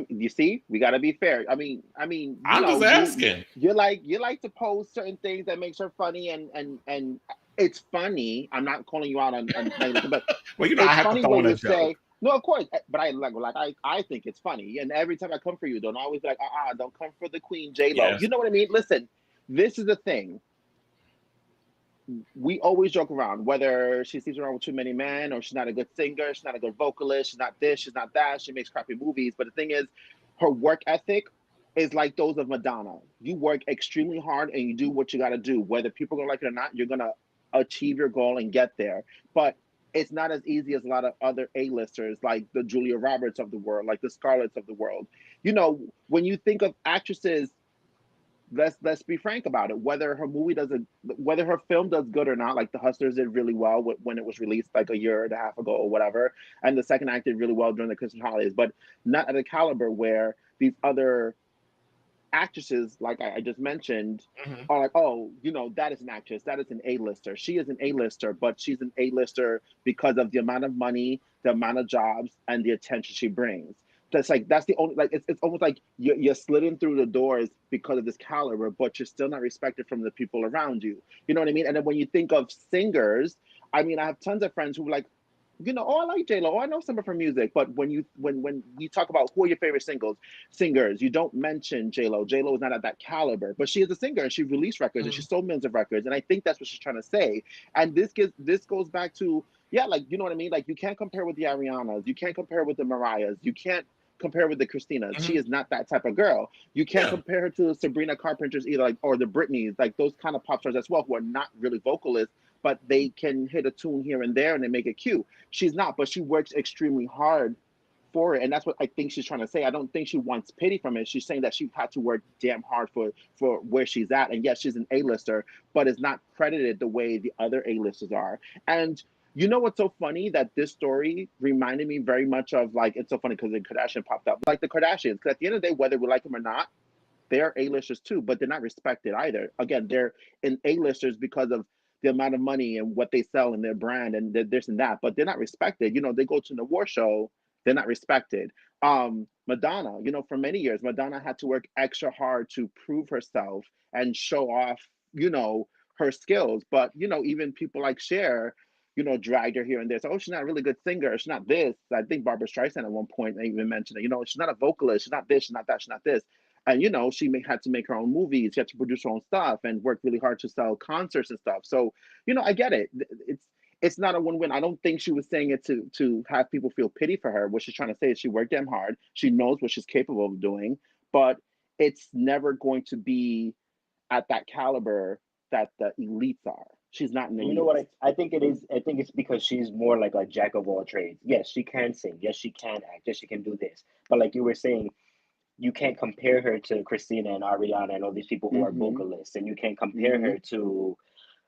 you see, we got to be fair. I mean, I'm just asking. You like to post certain things that makes her funny, and it's funny. I'm not calling you out on but well, you know, I have to throw in a joke. Say, no, of course, but I think it's funny, and every time I come for you, don't always be like, don't come for the Queen J-Lo. Yes. You know what I mean? Listen, this is the thing. We always joke around whether she sleeps around with too many men or she's not a good singer, she's not a good vocalist, she's not this, she's not that, she makes crappy movies. But the thing is, her work ethic is like those of Madonna. You work extremely hard and you do what you got to do. Whether people are gonna like it or not, you're gonna achieve your goal and get there. But it's not as easy as a lot of other A-listers, like the Julia Roberts of the world, like the Scarletts of the world. You know, when you think of actresses, let's be frank about it. Whether her film does good or not, like The Hustlers did really well when it was released like a year and a half ago or whatever, and the second act did really well during the Christmas holidays, but not at a caliber where these other actresses, like I just mentioned, are like, oh, you know, that is an actress, that is an A-lister. She is an A-lister, but she's an A-lister because of the amount of money, the amount of jobs, and the attention she brings. That's the only, like, it's almost like you're sliding through the doors because of this caliber, but you're still not respected from the people around you. You know what I mean? And then when you think of singers, I mean, I have tons of friends who like, you know, oh, I like J-Lo, oh, I know some of her music, but when you talk about who are your favorite singers, you don't mention J-Lo. J-Lo is not at that caliber, but she is a singer and she released records and she sold millions of records, and I think that's what she's trying to say. And this goes back to, yeah, like, you know what I mean? Like, you can't compare with the Arianas, you can't compare with the Mariahs, you can't compare with the Christinas. She is not that type of girl. You can't compare her to Sabrina Carpenter's either, like, or the Britneys, like those kind of pop stars as well, who are not really vocalists, but they can hit a tune here and there and they make it cute. She's not, but she works extremely hard for it. And that's what I think she's trying to say. I don't think she wants pity from it. She's saying that she had to work damn hard for where she's at. And yes, she's an A-lister, but is not credited the way the other A-listers are. And you know what's so funny? That this story reminded me very much of, like, it's so funny because the Kardashian popped up, like the Kardashians. Because at the end of the day, whether we like them or not, they're A-listers too, but they're not respected either. Again, they're in A-listers because of the amount of money and what they sell and their brand and this and that, but they're not respected. You know, they go to an award show, they're not respected. Madonna, you know, for many years, Madonna had to work extra hard to prove herself and show off, you know, her skills. But, you know, even people like Cher, you know, dragged her here and there. So, oh, she's not a really good singer. She's not this. I think Barbara Streisand at one point even mentioned it. You know, she's not a vocalist. She's not this. She's not that. She's not this. And, you know, she had to make her own movies. She had to produce her own stuff and work really hard to sell concerts and stuff. So, you know, I get it. It's not a win-win. I don't think she was saying it to have people feel pity for her. What she's trying to say is she worked damn hard. She knows what she's capable of doing, but it's never going to be at that caliber that the elites are. She's not in the You know what I think it is? I think it's because she's more like a jack of all trades. Yes, she can sing. Yes, she can act. Yes, she can do this. But like you were saying, you can't compare her to Christina and Ariana and all these people who are vocalists. And you can't compare her to,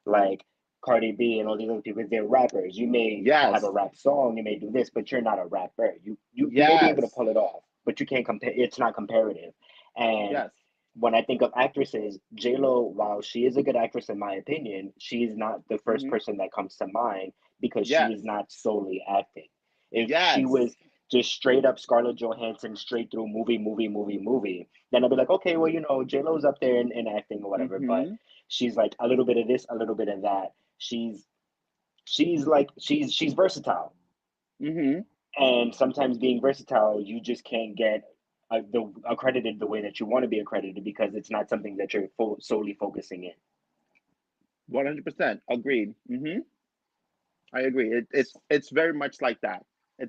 like, Cardi B and all these other people. They're rappers. You may have a rap song, you may do this, but you're not a rapper. You may be able to pull it off, but you can't compare. It's not comparative. And when I think of actresses, J-Lo, while she is a good actress in my opinion, she's not the first person that comes to mind because she's not solely acting. If she was just straight up Scarlett Johansson, straight through movie, then I'd be like, okay, well, you know, J-Lo's up there in acting or whatever, but she's like a little bit of this, a little bit of that. She's versatile. And sometimes being versatile, you just can't get accredited the way that you want to be accredited because it's not something that you're solely focusing in. 100% agreed. I agree. It's very much like that.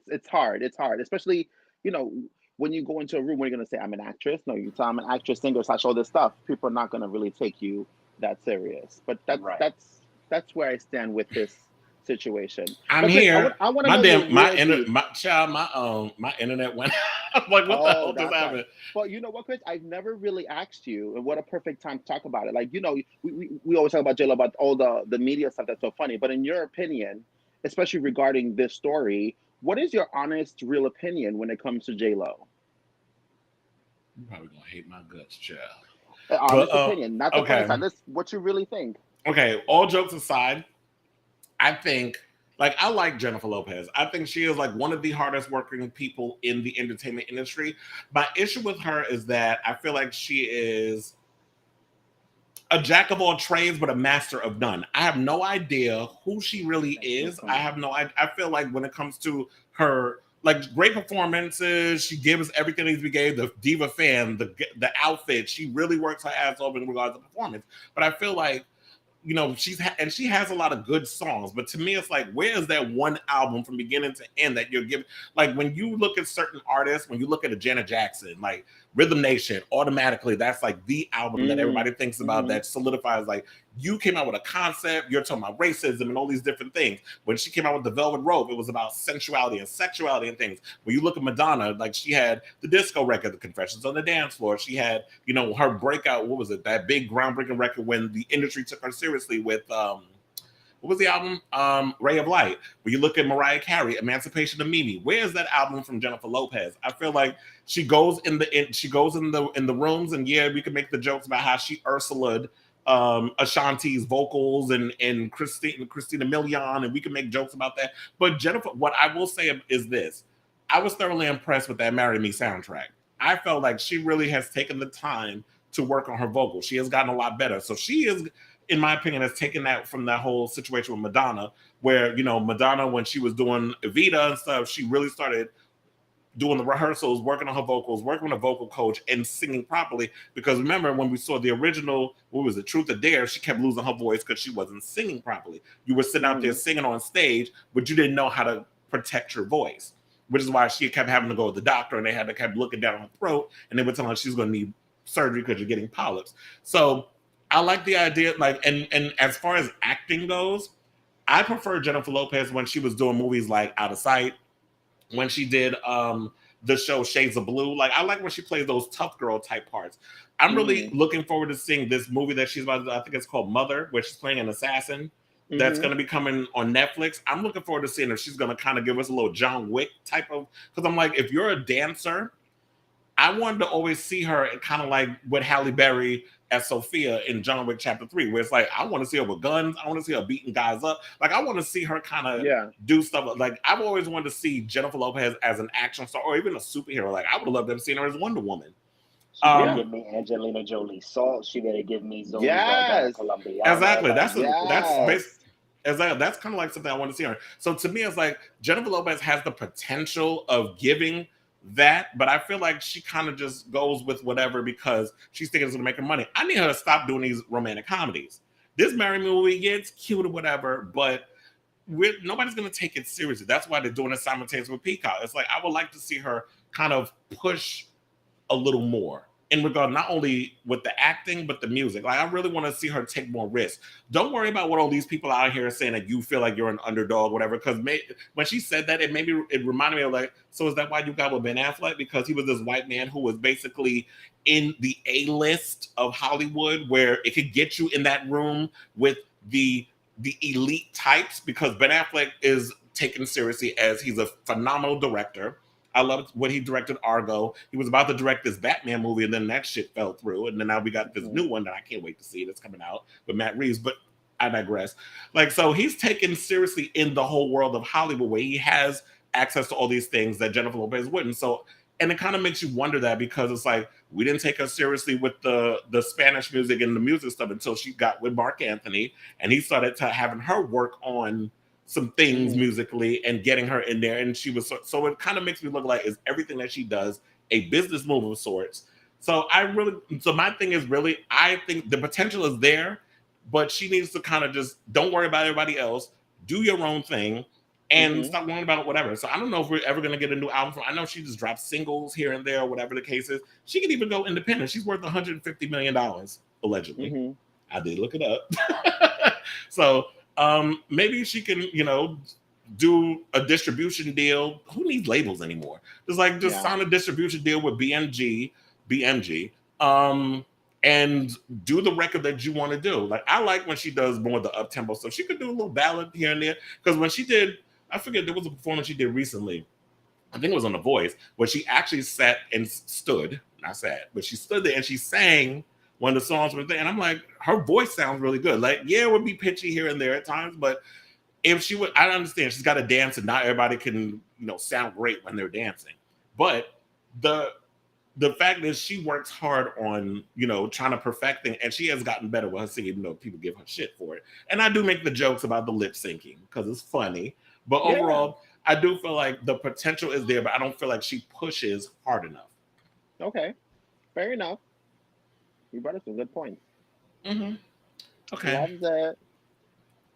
It's hard, especially, you know, when you go into a room where you're going to say, I'm an actress. No, you say I'm an actress, singer, / all this stuff. People are not going to really take you that serious. But that's where I stand with this situation. I'm here. I want my internet went. I'm like, what the hell just happened? But you know what, Chris? I've never really asked you, and what a perfect time to talk about it. Like, you know, we always talk about J-Lo, about all the media stuff that's so funny. But in your opinion, especially regarding this story, what is your honest, real opinion when it comes to J-Lo? You're probably gonna hate my guts, child. Honest opinion, not the funny side. What you really think. Okay, all jokes aside, I think, like, I like Jennifer Lopez. I think she is like one of the hardest working people in the entertainment industry. My issue with her is that I feel like she is a jack of all trades, but a master of none. I have no idea who she really is. I have no idea. I feel like when it comes to her, like, great performances, she gives everything needs to be gave. The diva fan, the outfit, she really works her ass off in regards to performance. But I feel like you know, and she has a lot of good songs, but to me, it's like, where is that one album from beginning to end that you're giving? Like, when you look at certain artists, when you look at a Janet Jackson, like Rhythm Nation, automatically that's like the album that everybody thinks about that solidifies, like, you came out with a concept, you're talking about racism and all these different things. When she came out with the Velvet Rope, it was about sensuality and sexuality and things. When you look at Madonna, like, she had the disco record, The Confessions on the Dance Floor. She had, you know, her breakout, what was it, that big groundbreaking record when the industry took her seriously with what was the album? Ray of Light. When you look at Mariah Carey, Emancipation of Mimi, where's that album from Jennifer Lopez? I feel like she goes in the rooms, and yeah, we can make the jokes about how she Ursula'd Ashanti's vocals and Christina Milian, and we can make jokes about that. But Jennifer, what I will say is this: I was thoroughly impressed with that "Marry Me" soundtrack. I felt like she really has taken the time to work on her vocals. She has gotten a lot better. So she is, in my opinion, has taken that from that whole situation with Madonna, where, you know, Madonna, when she was doing Evita and stuff, she really started doing the rehearsals, working on her vocals, working with a vocal coach, and singing properly. Because remember, when we saw the original, what was it, Truth or Dare, she kept losing her voice because she wasn't singing properly. You were sitting out there singing on stage, but you didn't know how to protect your voice, which is why she kept having to go to the doctor, and they had to keep looking down her throat, and they were telling her she's going to need surgery because you're getting polyps. So I like the idea, like, and as far as acting goes, I prefer Jennifer Lopez when she was doing movies like Out of Sight, when she did the show Shades of Blue. Like, I like when she plays those tough girl type parts. I'm really looking forward to seeing this movie that she's about to do. I think it's called Mother, where she's playing an assassin. That's going to be coming on Netflix. I'm looking forward to seeing if she's going to kind of give us a little John Wick type of, because I'm like, if you're a dancer, I wanted to always see her kind of like with Halle Berry as Sophia in John Wick Chapter 3, where it's like, I want to see her with guns. I want to see her beating guys up. Like, I want to see her kind of do stuff. Like, I've always wanted to see Jennifer Lopez as an action star or even a superhero. Like, I would have loved to have seen her as Wonder Woman. She better give me Angelina Jolie Salt. She better give me Zoe Colombiana. Exactly. That's kind of like something I want to see her. So to me, it's like Jennifer Lopez has the potential of giving that, but I feel like she kind of just goes with whatever because she's thinking it's going to make her money. I need her to stop doing these romantic comedies. This Marry Me movie, yeah, it's cute or whatever, but nobody's going to take it seriously. That's why they're doing it simultaneously with Peacock. It's like, I would like to see her kind of push a little more in regard not only with the acting but the music. Like, I really want to see her take more risks. Don't worry about what all these people out here are saying that you feel like you're an underdog, whatever. Because when she said that, it reminded me of like, so is that why you got with Ben Affleck? Because he was this white man who was basically in the A-list of Hollywood, where it could get you in that room with the elite types. Because Ben Affleck is taken seriously as he's a phenomenal director. I loved what he directed, Fargo. He was about to direct this Batman movie, and then that shit fell through. And then now we got this new one that I can't wait to see that's coming out with Matt Reeves. But I digress. Like, so he's taken seriously in the whole world of Hollywood, where he has access to all these things that Jennifer Lopez wouldn't. So, and it kind of makes you wonder that, because it's like, we didn't take her seriously with the Spanish music and the music stuff until she got with Mark Anthony, and he started having her work on some things musically and getting her in there, and she was so it kind of makes me look like, is everything that she does a business move of sorts? So my thing is, really, I think the potential is there, but she needs to kind of just don't worry about everybody else, do your own thing, and stop worrying about whatever. So I don't know if we're ever going to get a new album from. I know she just drops singles here and there, whatever the case is. She can even go independent. She's worth $150 million allegedly. I did look it up. So maybe she can, do a distribution deal. Who needs labels anymore? Just sign a distribution deal with BMG, and do the record that you want to do. Like, I like when she does more of the up-tempo stuff. She could do a little ballad here and there. Because when she did, I forget, there was a performance she did recently. I think it was on The Voice, where she actually sat and stood, not sat, but she stood there and she sang one of the songs with it. And I'm like, her voice sounds really good. Like, yeah, it would be pitchy here and there at times, but if she would, I understand she's got to dance, and not everybody can, sound great when they're dancing. But the fact is, she works hard on, trying to perfect things, and she has gotten better with her singing, even though people give her shit for it. And I do make the jokes about the lip syncing because it's funny. But overall, I do feel like the potential is there, but I don't feel like she pushes hard enough. Okay, fair enough. You brought up some good points. Okay. Loves it.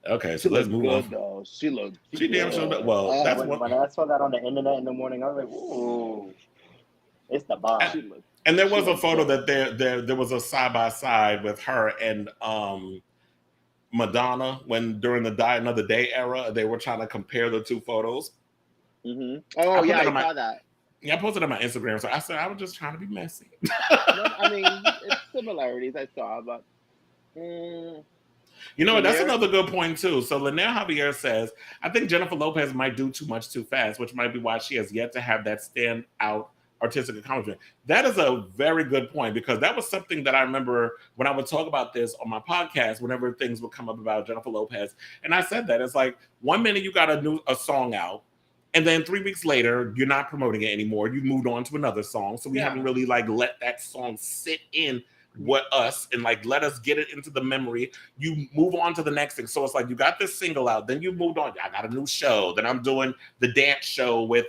Okay, She so let's looked move good on. though. She looked. She damn sure. Well, Oh, that's When what. I saw that on the internet in the morning, I was like, ooh, it's the bomb. she looked. And there She was a looked photo good. that there was a side by side with her and Madonna when during the Die Another Day era they were trying to compare the two photos. Mm-hmm. Oh yeah, I saw that. Yeah, I posted it on my Instagram. So I said I was just trying to be messy. No, I mean, it's similarities I saw, but. You know what? That's another good point too. So Linnell Javier says, I think Jennifer Lopez might do too much too fast, which might be why she has yet to have that standout artistic accomplishment. That is a very good point because that was something that I remember when I would talk about this on my podcast, whenever things would come up about Jennifer Lopez. And I said that it's like 1 minute you got a song out, and then 3 weeks later, you're not promoting it anymore. You moved on to another song. So we haven't really like let that song sit in with us and like let us get it into the memory. You move on to the next thing. So it's like you got this single out, then you moved on. I got a new show. Then I'm doing the dance show with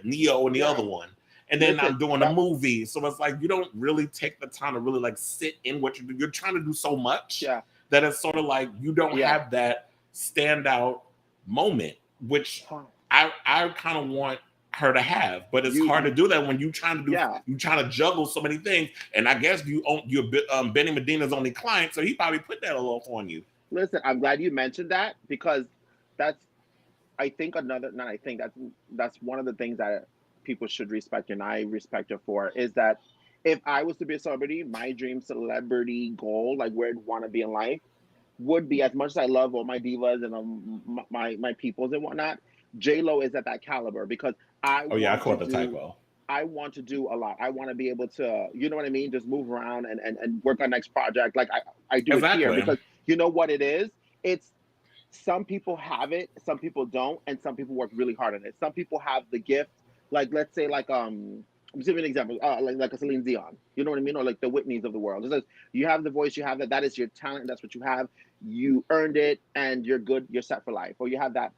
Neo and the other one. And then I'm doing a movie. So it's like you don't really take the time to really like sit in what you do. You're trying to do so much that it's sort of like you don't have that standout moment, which I kind of want her to have, but it's hard to do that when you trying to do you trying to juggle so many things. And I guess you're Benny Medina's only client, so he probably put that a little on you. Listen, I'm glad you mentioned that because that's one of the things that people should respect, and I respect her for, is that if I was to be a celebrity, my dream celebrity goal, like where I'd want to be in life, would be, as much as I love all my divas and my peoples and whatnot, J-Lo is at that caliber because I caught the typo. I want to do a lot. I want to be able to, you know what I mean, just move around and work on next project. Like I do it here because you know what it is? It's some people have it, some people don't, and some people work really hard on it. Some people have the gift, like let's say like I'm just giving an example, like a Celine Dion, you know what I mean, or like the Whitneys of the world. It's like you have the voice, you have that is your talent, that's what you have. You earned it, and you're good, you're set for life. Or you have that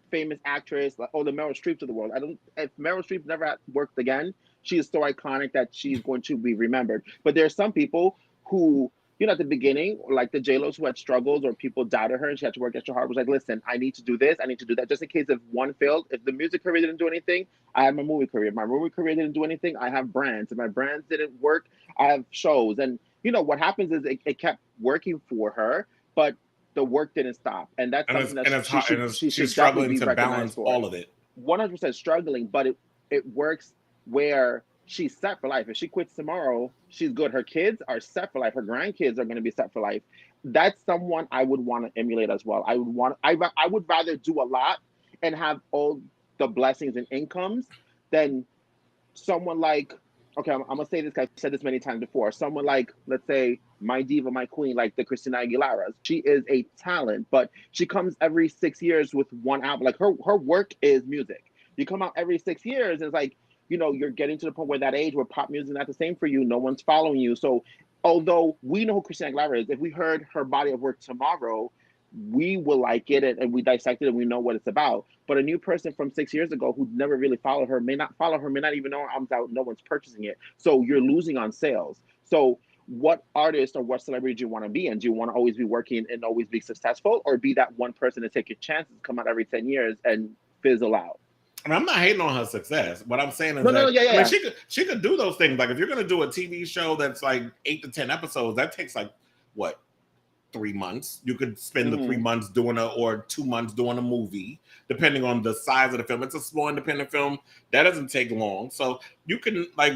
famous actress, like the Meryl Streep of the world. If Meryl Streep never had worked again, she is so iconic that she's going to be remembered. But there are some people who, you know, at the beginning, like the J-Los who had struggles or people doubted her and she had to work extra hard, was like, listen, I need to do this, I need to do that, just in case if one failed. If the music career didn't do anything, I have my movie career. If my movie career didn't do anything, I have brands. If my brands didn't work, I have shows. And, you know, what happens is it kept working for her, but the work didn't stop. And that's something that she's struggling to balance all of it. 100% struggling, but it works where she's set for life. If she quits tomorrow, she's good. Her kids are set for life. Her grandkids are going to be set for life. That's someone I would want to emulate as well. I would rather do a lot and have all the blessings and incomes than someone like, okay, I'm gonna say this, I've said this many times before. Someone like, let's say, my diva, my queen, like the Christina Aguileras. She is a talent, but she comes every 6 years with one album. Like her work is music. You come out every 6 years, it's like, you know, you're getting to the point where that age where pop music is not the same for you. No one's following you. So although we know who Christina Aguilera is, if we heard her body of work tomorrow, we will like it and we dissect it and we know what it's about. But a new person from 6 years ago who never really followed her, may not follow her, may not even know her album's out, no one's purchasing it. So you're losing on sales. So what artist or what celebrity do you want to be? And do you want to always be working and always be successful, or be that one person to take your chances, come out every 10 years and fizzle out? I mean, I'm not hating on her success. What I'm saying is I mean, she could do those things. Like if you're going to do a TV show that's like 8 to 10 episodes, that takes like what? 3 months. You could spend the 3 months doing or 2 months doing a movie, depending on the size of the film. It's a small independent film that doesn't take long, so you can, like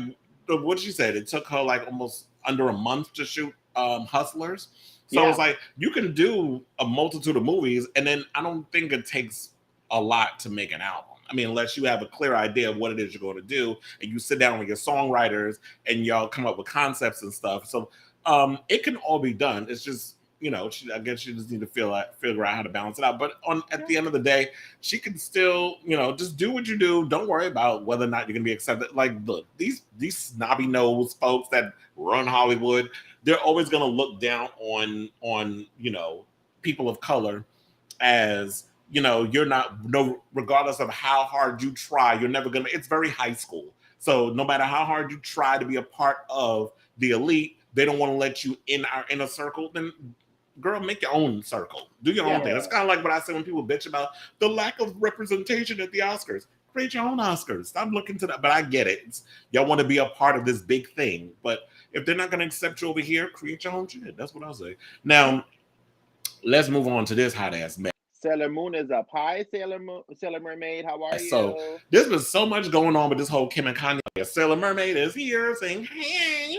what she said, it took her like almost under a month to shoot Hustlers. So it's like you can do a multitude of movies, and then I don't think it takes a lot to make an album. I mean, unless you have a clear idea of what it is you're going to do, and you sit down with your songwriters and y'all come up with concepts and stuff. So it can all be done. It's just, you know, I guess you just need to figure out how to balance it out. But at the end of the day, she can still, you know, just do what you do. Don't worry about whether or not you're gonna be accepted. Like, look, these snobby nose folks that run Hollywood, they're always gonna look down on you know, people of color as, you know, regardless of how hard you try, you're never gonna. It's very high school. So no matter how hard you try to be a part of the elite, they don't want to let you in our inner circle. Then girl, make your own circle. Do your own thing. It's kind of like what I say when people bitch about the lack of representation at the Oscars. Create your own Oscars. Stop looking to that. But I get it. Y'all want to be a part of this big thing. But if they're not going to accept you over here, create your own shit. That's what I'll say. Now, let's move on to this hot ass mess. Sailor Moon is up. Hi, Sailor Mermaid. How are you? So there's been so much going on with this whole Kim and Kanye. Sailor Mermaid is here saying, hey.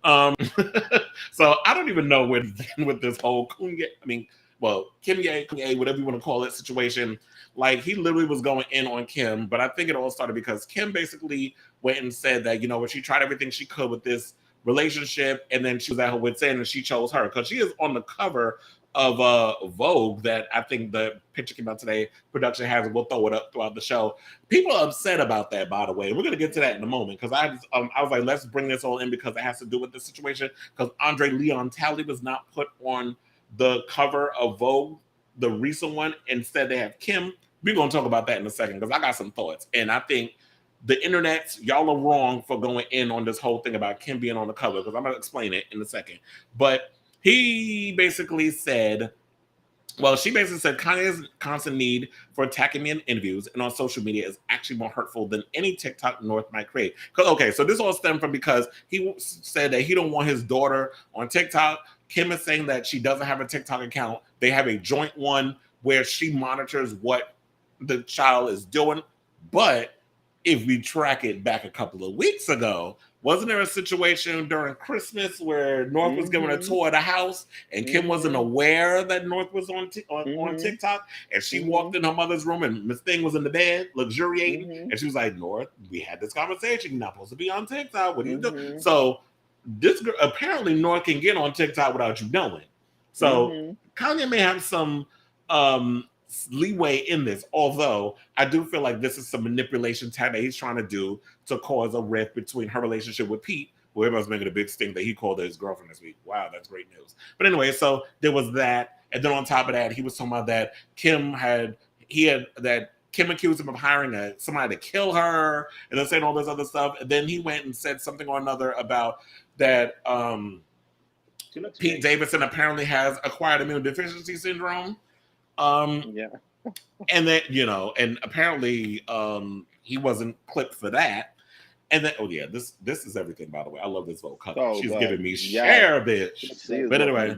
So I don't even know where to begin with this whole Kanye. I mean, well, Kanye, whatever you want to call it, situation. Like, he literally was going in on Kim, but I think it all started because Kim basically went and said that, you know, she tried everything she could with this relationship, and then she was at her wit's end, and she chose her because she is on the cover of Vogue that I think the picture came out today. Production has it. We'll throw it up throughout the show. People are upset about that, by the way. We're going to get to that in a moment because I was like, let's bring this all in because it has to do with the situation because Andre Leon Talley was not put on the cover of Vogue, the recent one. Instead, they have Kim. We're going to talk about that in a second because I got some thoughts. And I think the internet, y'all are wrong for going in on this whole thing about Kim being on the cover because I'm going to explain it in a second. But he basically said, well, she basically said Kanye's constant need for attacking me in interviews and on social media is actually more hurtful than any TikTok North might create. Okay, so this all stemmed from because he said that he don't want his daughter on TikTok. Kim is saying that she doesn't have a TikTok account. They have a joint one where she monitors what the child is doing. But if we track it back a couple of weeks ago, wasn't there a situation during Christmas where North was giving a tour of the house and Kim wasn't aware that North was on TikTok, and she walked in her mother's room and Miss Thing was in the bed luxuriating, and she was like, North, we had this conversation. You're not supposed to be on TikTok. What are you doing? So this girl, apparently North can get on TikTok without you knowing. So Kanye may have some leeway in this, although I do feel like this is some manipulation tactic that he's trying to do to cause a rift between her relationship with Pete, who everyone's making a big stink that he called her his girlfriend this week. Wow, that's great news. But anyway, so there was that, and then on top of that, he was talking about that Kim accused him of hiring somebody to kill her, and then saying all this other stuff, and then he went and said something or another about that Pete Davidson apparently has acquired immune deficiency syndrome. And then, you know, and apparently he wasn't clipped for that. And then, this is everything, by the way. I love this Vogue cover. She's giving me share, bitch. But anyway,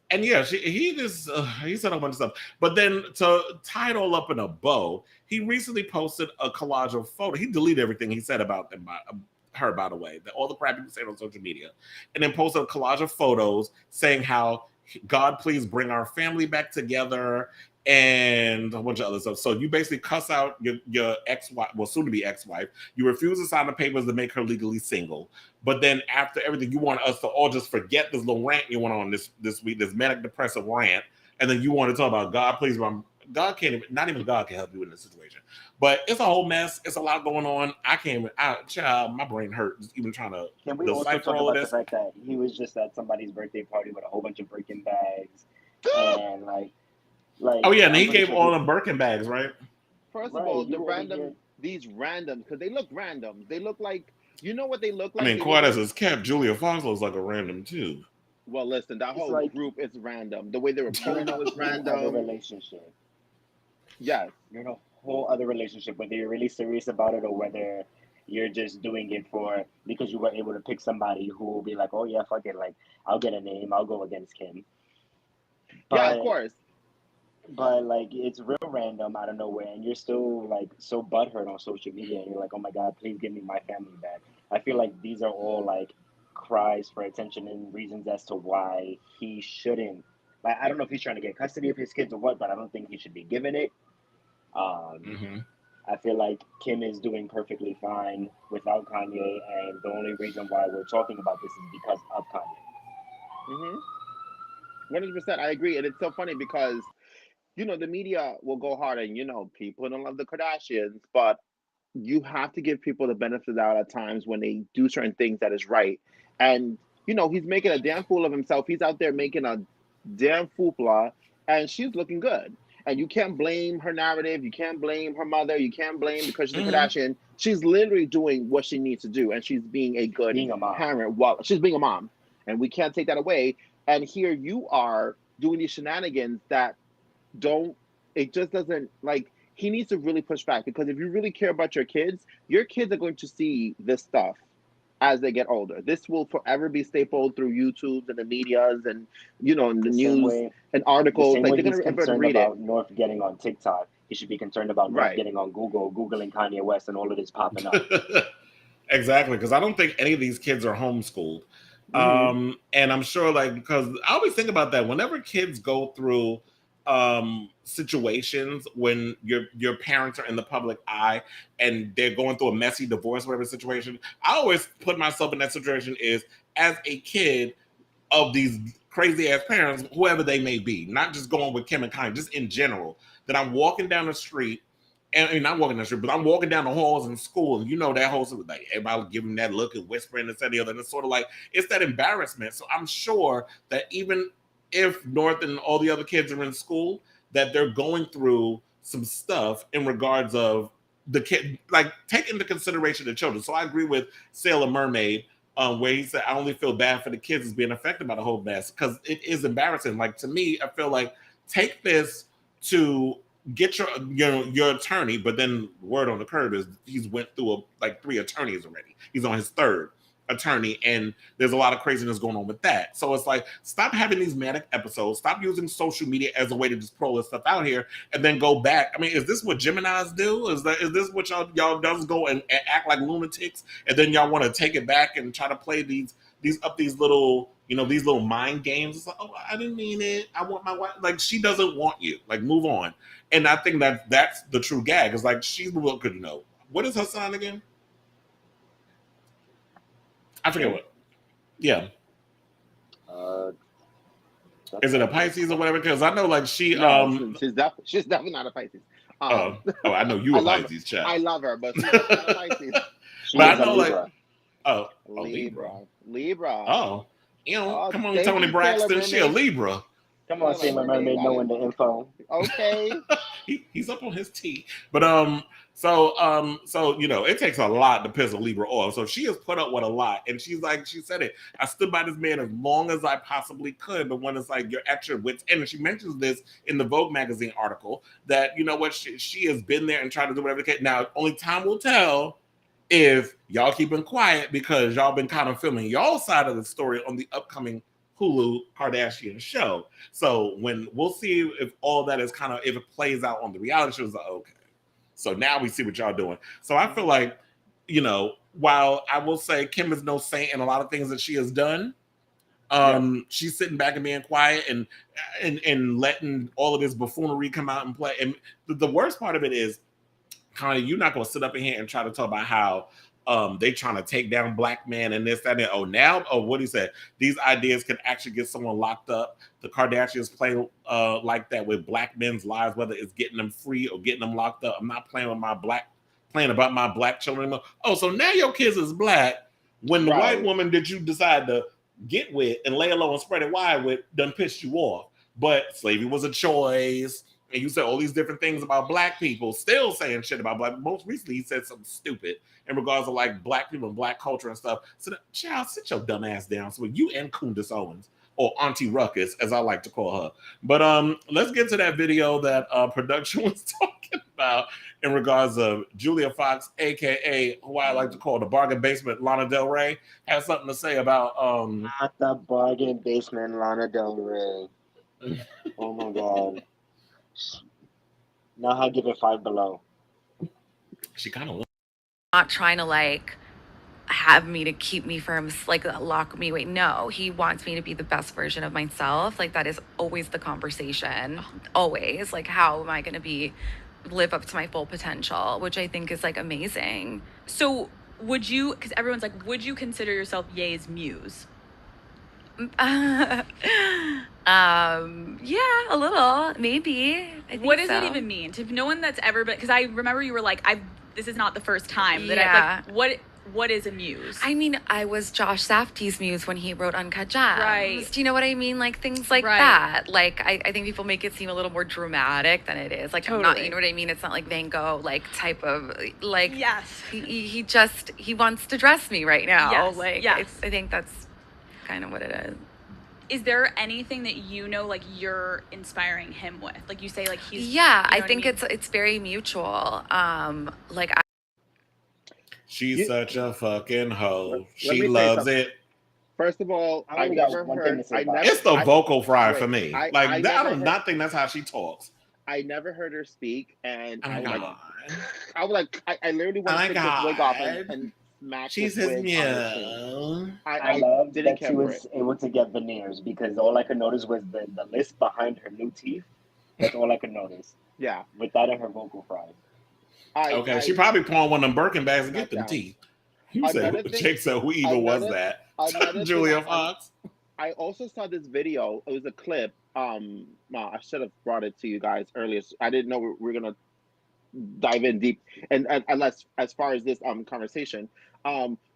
and yeah, he said a bunch of stuff. But then to tie it all up in a bow, he recently posted a collage of photos. He deleted everything he said about her, by the way, all the crap he said on social media, and then posted a collage of photos saying how God, please bring our family back together and a bunch of other stuff. So you basically cuss out your ex-wife, well, soon to be ex-wife. You refuse to sign the papers to make her legally single. But then after everything, you want us to all just forget this little rant you went on this week, this manic depressive rant. And then you want to talk about God, please, God can't even, not even God can help you in this situation. But it's a whole mess. It's a lot going on. Child, my brain hurt just even trying to Can we also decipher talk all of about this. the fact that he was just at somebody's birthday party with a whole bunch of Birkin bags and like oh yeah, and he gave all them Birkin bags, right? First of all, these randoms, because they look random. They look like, you know what they look like? I mean, quite as it's kept, Julia Fox looks like a random too. Well, listen, that whole group is random. The way they were posing was random. Relationship. Yes. You're in a whole other relationship, whether you're really serious about it or whether you're just doing it because you were able to pick somebody who will be like, oh yeah, fuck it, like I'll get a name, I'll go against Kim. Yeah, of course. But like it's real random out of nowhere, and you're still like so butthurt on social media, and you're like, oh my God, please give me my family back. I feel like these are all like cries for attention and reasons as to why he shouldn't. Like, I don't know if he's trying to get custody of his kids or what, but I don't think he should be given it. I feel like Kim is doing perfectly fine without Kanye, and the only reason why we're talking about this is because of Kanye. 100%, I agree, and it's so funny because, you know, the media will go hard, and you know, people don't love the Kardashians, but you have to give people the benefit of the doubt at times when they do certain things that is right. And you know, he's making a damn fool of himself. He's out there making a damn foopla, and she's looking good. And you can't blame her narrative. You can't blame her mother. You can't blame because she's a Kardashian. She's literally doing what she needs to do, and she's being a good parent. Well, she's being a mom, and we can't take that away. And here you are doing these shenanigans that it just doesn't, like, he needs to really push back, because if you really care about your kids are going to see this stuff as they get older. This will forever be stapled through YouTube and the medias and, you know, in the news and articles. The same Like, way they're he's going to concerned read about it. North getting on TikTok, he should be concerned about North getting on Google, Googling Kanye West and all of this popping up. Exactly, because I don't think any of these kids are homeschooled. And I'm sure, like, because I always think about that whenever kids go through situations when your parents are in the public eye and they're going through a messy divorce, whatever situation, I always put myself in that situation is as a kid of these crazy ass parents, whoever they may be, not just going with Kim and Kanye, just in general, that I'm walking down the street. And I mean, not walking down the street, but I'm walking down the halls in school, and you know that whole like everybody giving that look and whispering and that the other, and it's sort of like it's that embarrassment. So I'm sure that even if North and all the other kids are in school, that they're going through some stuff in regards of the kid, like take into consideration the children. So I agree with Sailor Mermaid, where he said I only feel bad for the kids as being affected by the whole mess because it is embarrassing. Like to me, I feel like take this to get your attorney, but then word on the curb is he's went through like 3 attorneys already. He's on his 3rd attorney, and there's a lot of craziness going on with that. So it's like, stop having these manic episodes. Stop using social media as a way to just pull this stuff out here and then go back. I mean, is this what Geminis do? Is this what y'all does go and act like lunatics, and then y'all want to take it back and try to play these little, you know, these little mind games? It's like, oh, I didn't mean it. I want my wife. Like, she doesn't want you. Like, move on. And I think that's the true gag. It's like, she's real good to know. What is her sign again? I forget what. Yeah. Is it a Pisces or whatever? Because I know, like, she's definitely not a Pisces. I know you a Pisces, child. I love her, but she's not a Pisces. But I know, like, Libra. Oh, you know, come on, Tony Braxton. She a Libra. Come on, Sailor Mermaid, knowing the info. Okay. He's up on his tea. But so you know, it takes a lot to piss a Libra off. So she has put up with a lot, and she's like, she said it. I stood by this man as long as I possibly could. But when it's like you're at your wits' end, and she mentions this in the Vogue magazine article that, you know what, she has been there and tried to do whatever they can. Now, only time will tell if y'all keeping quiet, because y'all been kind of filming y'all side of the story on the upcoming Hulu Kardashian show. So when we'll see if all that is kind of, if it plays out on the reality shows, like, okay. So now we see what y'all doing. So I feel like, you know, while I will say Kim is no saint in a lot of things that she has done, she's sitting back and being quiet and letting all of this buffoonery come out and play. And the worst part of it is, Kanye, you're not going to sit up in here and try to talk about how they trying to take down black men and this, that, and what he said, these ideas can actually get someone locked up. The Kardashians play like that with black men's lives, whether it's getting them free or getting them locked up. I'm not playing about my black children. Oh, so now your kids is black when the white woman that you decide to get with and lay low and spread it wide with done pissed you off. But slavery was a choice. And you said all these different things about black people, still saying shit about black. Most recently, he said something stupid in regards to like black people and black culture and stuff. So, child, sit your dumb ass down. So you and Candace Owens, or Auntie Ruckus, as I like to call her. But let's get to that video that production was talking about in regards of Julia Fox, aka who I like to call the bargain basement Lana Del Rey, has something to say about not the bargain basement Lana Del Rey. Oh my god. Now I give it 5 below. She kind of not trying to like have me to keep me from like lock me away. No, he wants me to be the best version of myself. Like that is always the conversation. Always. Like how am I going to live up to my full potential, which I think is like amazing. So would you, because everyone's like, would you consider yourself Ye's muse? Yeah, a little, maybe. I think what does so. that even mean to no one that's ever been? Because I remember you were like, this is not the first time that Yeah. I like. What is a muse? I mean, I was Josh Safdie's muse when he wrote Uncut Gems. Right. Do you know what I mean? Like things like Right. that. Like I think people make it seem a little more dramatic than it is. Like I'm not, Totally. you know what I mean? It's not like Van Gogh like type of like. Yes. He wants to dress me right now. Yes. Like yes. I think that's kind of what it is. is there anything that like you're inspiring him with? Like you say, like he's. Yeah, you know I what think mean? it's very mutual. Like She's such a fucking hoe. Let She me say loves something. it. First of all, I I only got never one thing heard. to say I about never. It's the I, vocal fry for wait, me. I Like I never do heard. not think that's how she talks. I never heard her speak, and Oh I my was god. like, I was like, I literally want to take this wig off and smack She this says wig on her chin. meow. I love that she was able to get veneers because all I could notice was the list behind her new teeth. That's all I could notice. Yeah. With that and her vocal fry. Okay, she probably pawned one of them Birkin bags to get them down. teeth. You said Another thing- Jake said who even was that? Another Julia thing Fox. I also saw this video. It was a clip. I should have brought it to you guys earlier. I didn't know we were gonna dive in deep and unless as far as this conversation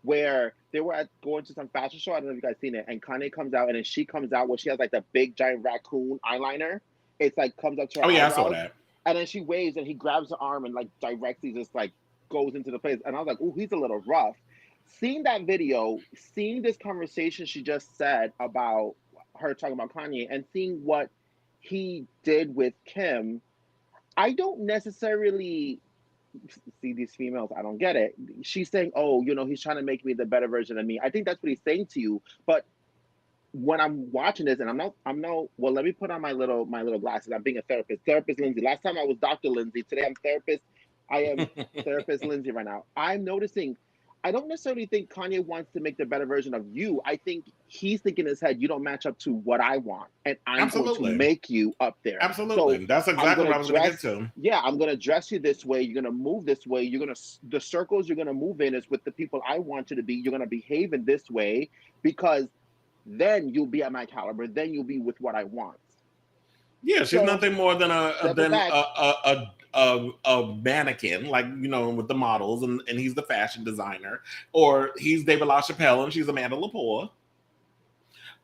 where they were going to some fashion show. I don't know if you guys seen it, and Kanye comes out and then she comes out where she has like the big giant raccoon eyeliner. It's like comes up to her eyebrows, I saw that. And then she waves and he grabs her arm and like directly just like goes into the place. And I was like, ooh, he's a little rough. Seeing that video, seeing this conversation she just said about her talking about Kanye, and seeing what he did with Kim, I don't necessarily see these females. I don't get it. She's saying, oh, he's trying to make me the better version of me. I think that's what he's saying to you. But when I'm watching this, and I'm no, well, let me put on my little glasses. I'm being a therapist. Therapist Lindsay. Last time I was Dr. Lindsay. Today I'm therapist. I am therapist Lindsay right now. I'm noticing, I don't necessarily think Kanye wants to make the better version of you. I think he's thinking in his head, you don't match up to what I want, and I'm going to make you up there. Absolutely. So that's exactly what I was going to get to. Yeah, I'm going to dress you this way. You're going to move this way. The circles you're going to move in is with the people I want you to be. You're going to behave in this way because then you'll be at my caliber. Then you'll be with what I want. Yeah, she's nothing more than a mannequin, like with the models, and he's the fashion designer, or he's David LaChapelle and she's Amanda Lepore.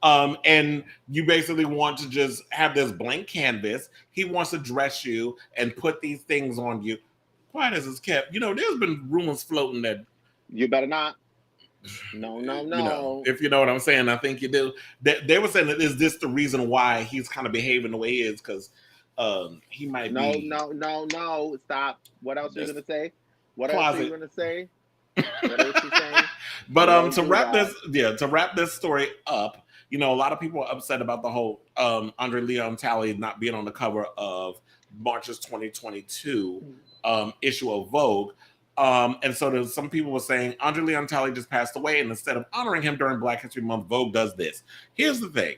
And you basically want to just have this blank canvas. He wants to dress you and put these things on you. Quiet as it's kept. There's been rumors floating that you better not. No. If you know what I'm saying, I think you do. They were saying that is this the reason why he's kind of behaving the way he is? Because he might be. No. Stop. What else are you gonna say? What Closet. else are you gonna say? What is she saying? But to wrap this story up, a lot of people are upset about the whole Andre Leon Talley not being on the cover of March's 2022 issue of Vogue. And so there's some people were saying Andre Leon Talley just passed away, and instead of honoring him during Black History Month, Vogue does this. Here's the thing.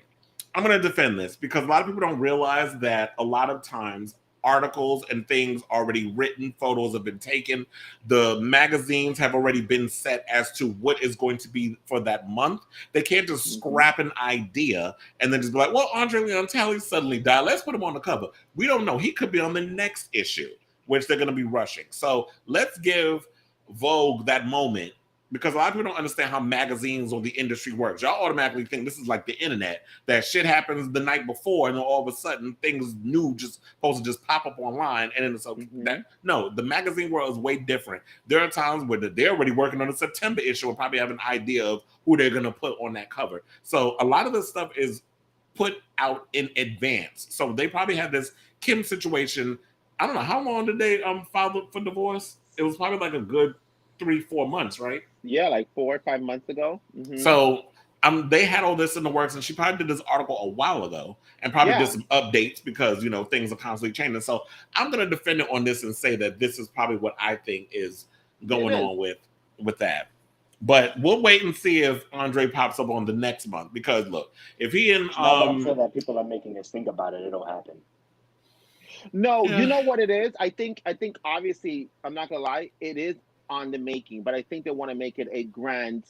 I'm going to defend this because a lot of people don't realize that a lot of times articles and things already written, photos have been taken. The magazines have already been set as to what is going to be for that month. They can't just scrap an idea and then just be like, well, Andre Leon Talley suddenly died. Let's put him on the cover. We don't know. He could be on the next issue, which they're going to be rushing. So let's give Vogue that moment, because a lot of people don't understand how magazines or the industry works. Y'all automatically think this is like the internet, that shit happens the night before and then all of a sudden things new just supposed to just pop up online. And then it's like, no, the magazine world is way different. There are times where they're already working on a September issue and probably have an idea of who they're going to put on that cover. So a lot of this stuff is put out in advance. So they probably had this Kim situation. I don't know, how long did they file for divorce? It was probably like a good 3-4 months, right? Yeah, like 4 or 5 months ago. So they had all this in the works, and she probably did this article a while ago and probably did some updates because things are constantly changing. So I'm going to defend it on this and say that this is probably what I think is going on with that. But we'll wait and see if Andre pops up on the next month, because look, if he and I'm sure that people are making us think about it, it'll happen. No, you know what it is? I think obviously, I'm not gonna lie, it is on the making, but I think they want to make it a grand,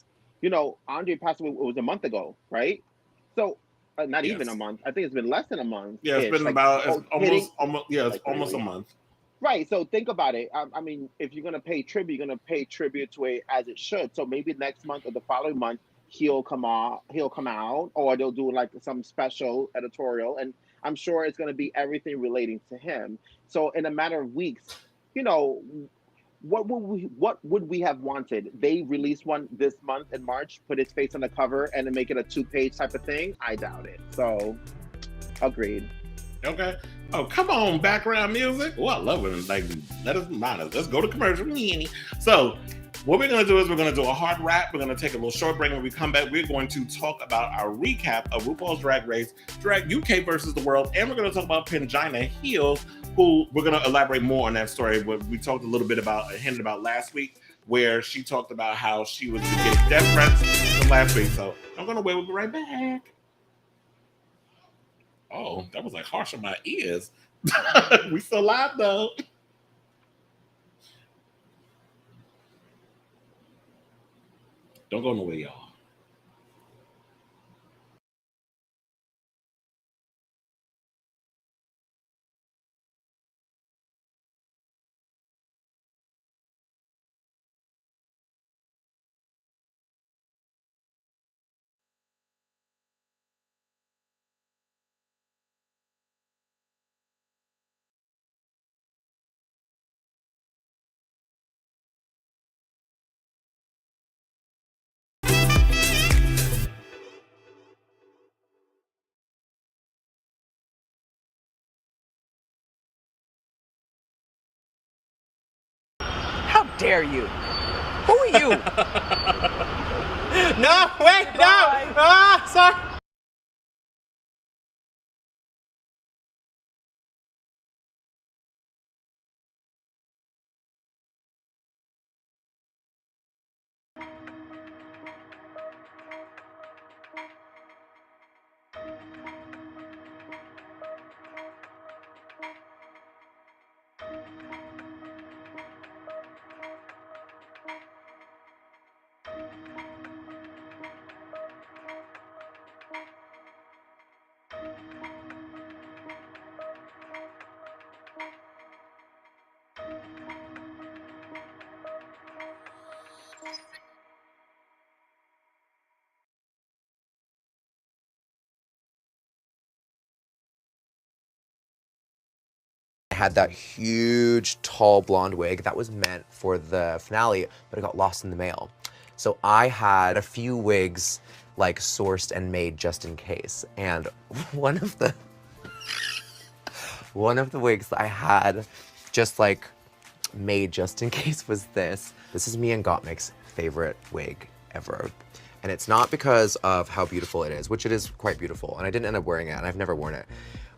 Andre passed away, it was a month ago, right? So not even a month. I think it's been less than a month. Yeah, it's been almost a month. Right. So think about it. I mean, if you're gonna pay tribute, you're gonna pay tribute to it as it should. So maybe next month or the following month he'll come out, or they'll do like some special editorial, and I'm sure it's gonna be everything relating to him. So in a matter of weeks, what would we have wanted? They released one this month in March, put his face on the cover, and then make it a 2-page type of thing. I doubt it. So, agreed. Okay. Oh, come on, background music. Oh, I love it. Like, let us mind us. Let's go to commercial. So, what we're going to do is we're going to do a hard rap. We're going to take a little short break. When we come back, we're going to talk about our recap of RuPaul's Drag Race, Drag UK versus the World, and we're going to talk about Pangina Heels, who we're going to elaborate more on that story. What we talked a little bit about, hinted about last week, where she talked about how she was getting death threats from last week. So, I'm going to wait. We'll be right back. Oh, that was like harsh on my ears. We still live though. Don't go nowhere, y'all. How dare you? Who are you? No, wait, no! Ah, sorry. Had that huge, tall, blonde wig that was meant for the finale, but it got lost in the mail. So I had a few wigs like sourced and made just in case. And one of the wigs that I had just like made just in case was this. This is me and Gottmik's favorite wig ever. And it's not because of how beautiful it is, which it is quite beautiful, and I didn't end up wearing it, and I've never worn it.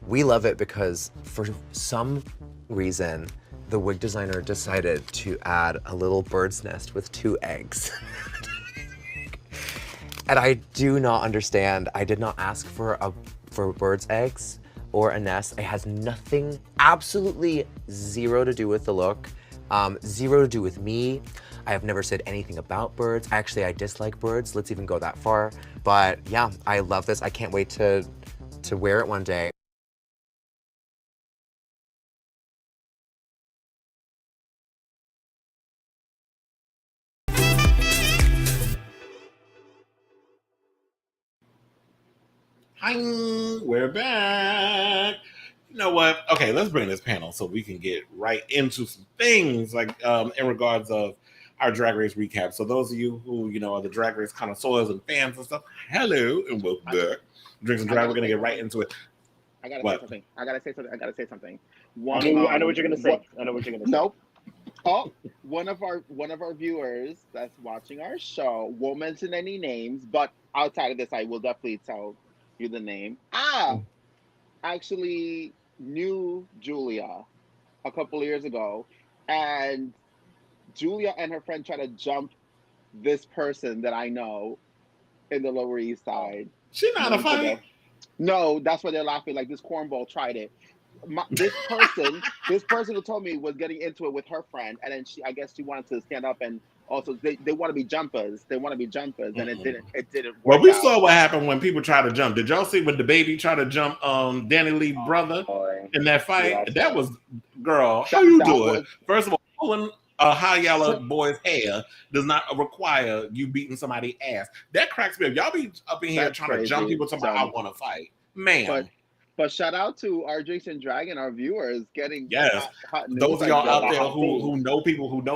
We love it because for some reason, the wig designer decided to add a little bird's nest with 2 eggs. And I do not understand. I did not ask for bird's eggs or a nest. It has nothing, absolutely zero to do with the look, zero to do with me. I have never said anything about birds. Actually, I dislike birds. Let's even go that far. But yeah, I love this. I can't wait to wear it one day. Hi, we're back. You know what? Okay, let's bring this panel so we can get right into some things like in regards of our Drag Race recap. So those of you who, you know, are the Drag Race connoisseurs and fans and stuff, hello and welcome back. Drinks and Drag, we're gonna get right into it. I gotta say something. I know what you're gonna say. Nope. Oh, one of our viewers that's watching our show won't mention any names, but outside of this, I will definitely tell you the name. Actually knew Julia a couple of years ago, and Julia and her friend tried to jump this person that I know in the Lower East Side. She not a fight. No, that's why they're laughing. Like, this cornball tried it. This person who told me was getting into it with her friend, and then I guess she wanted to stand up, and also they want to be jumpers. They want to be jumpers, and it didn't work. Well, we saw what happened when people try to jump. Did y'all see when the baby tried to jump Danny Lee's brother in that fight? Yeah, that was, girl, how you doing? First of all, pulling a high yellow boy's hair does not require you beating somebody's ass. That cracks me up. Y'all be up in here trying to jump people talking about I want to fight. Man. But shout out to our Drinks and Dragon, our viewers getting hot news. Those of y'all out there who who know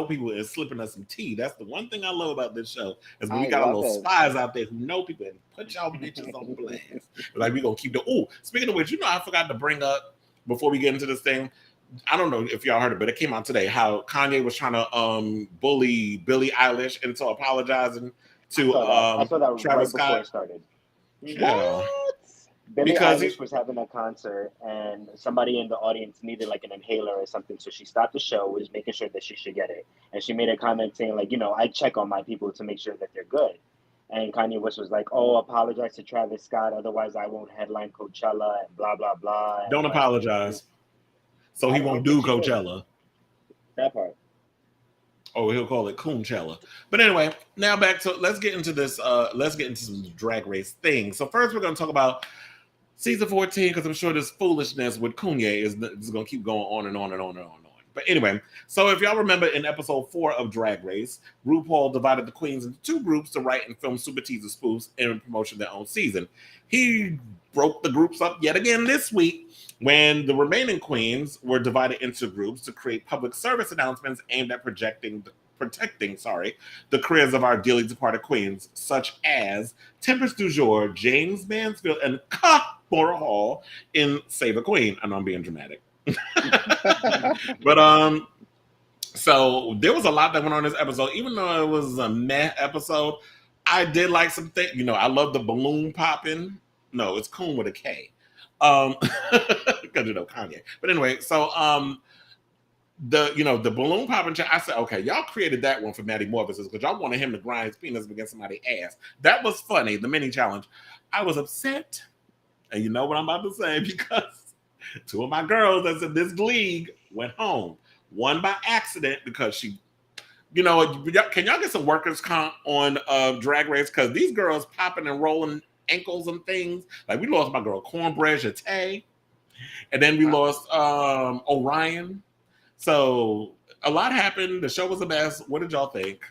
people is slipping us some tea. That's the one thing I love about this show is we got a little spies out there who know people and put y'all bitches on blast. Like we gonna keep the. Oh, speaking of which, I forgot to bring up before we get into this thing. I don't know if y'all heard it, but it came out today how Kanye was trying to bully Billie Eilish into apologizing to I saw that Travis right before Scott. it started. Yeah. Billie Because Eilish was having a concert and somebody in the audience needed like an inhaler or something, so she stopped the show, was making sure that she should get it, and she made a comment saying like, I check on my people to make sure that they're good. And Kanye West was like, "Oh, apologize to Travis Scott, otherwise I won't headline Coachella and blah blah blah." Don't apologize. So he won't do Coachella. That part. Oh, he'll call it Coachella. But anyway, now back to let's get into this. Let's get into some Drag Race things. So first, we're going to talk about season 14 because I'm sure this foolishness with Kanye is going to keep going on and on and on and on and on. But anyway, so if y'all remember in episode 4 of Drag Race, RuPaul divided the queens into 2 groups to write and film super teaser spoofs in promotion of their own season. He broke the groups up yet again this week when the remaining queens were divided into groups to create public service announcements aimed at protecting the careers of our dearly departed queens, such as Tempest du Jour, James Mansfield, and Maura Hall in Save a Queen. I know I'm being dramatic. But so there was a lot that went on in this episode. Even though it was a meh episode, I did like some things. I love the balloon popping. No, it's Coon with a K. Because Kanye. But anyway, so the balloon popping I said, okay, y'all created that one for Matty Morpheus because y'all wanted him to grind his penis against somebody's ass. That was funny, the mini challenge. I was upset, and you know what I'm about to say, because 2 of my girls that's in this league went home. One by accident because she, can y'all get some workers' comp on Drag Race? Because these girls popping and rolling ankles and things. Like we lost my girl Cornbread Jate, and then we lost Orion. So a lot happened. The show was a mess. What did y'all think?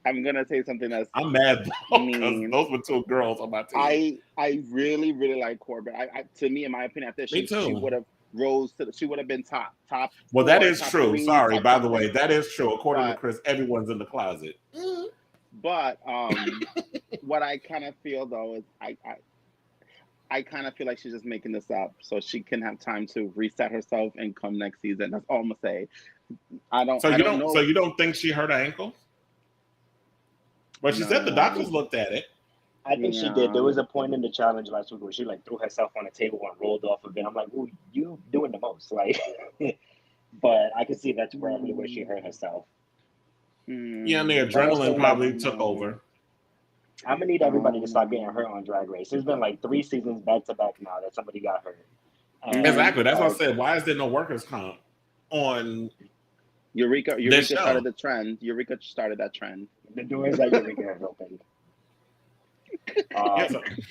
I'm gonna say something that's I'm mad because those were 2 girls on my team. I really like Corbett. To me, in my opinion, I think she would have rose to she would have been top. Well, that is true. 3, Sorry, by the way, that is true. According to Kris, everyone's in the closet. But what I kind of feel though is I kind of feel like she's just making this up so she can have time to reset herself and come next season. That's all I'm gonna say. So you don't think she hurt her ankle? But she said the doctors looked at it. I think she did. There was a point in the challenge last week where she like threw herself on a table and rolled off of it. I'm like, ooh, you doing the most, like. But I can see that's probably where she hurt herself. Yeah, and the adrenaline probably took over. I'm gonna need everybody to stop getting hurt on Drag Race. There's been like 3 seasons back to back now that somebody got hurt. And, exactly. That's what I said. Why is there no workers' comp on Eureka started the trend. Eureka started that trend. The doors at Eureka have opened.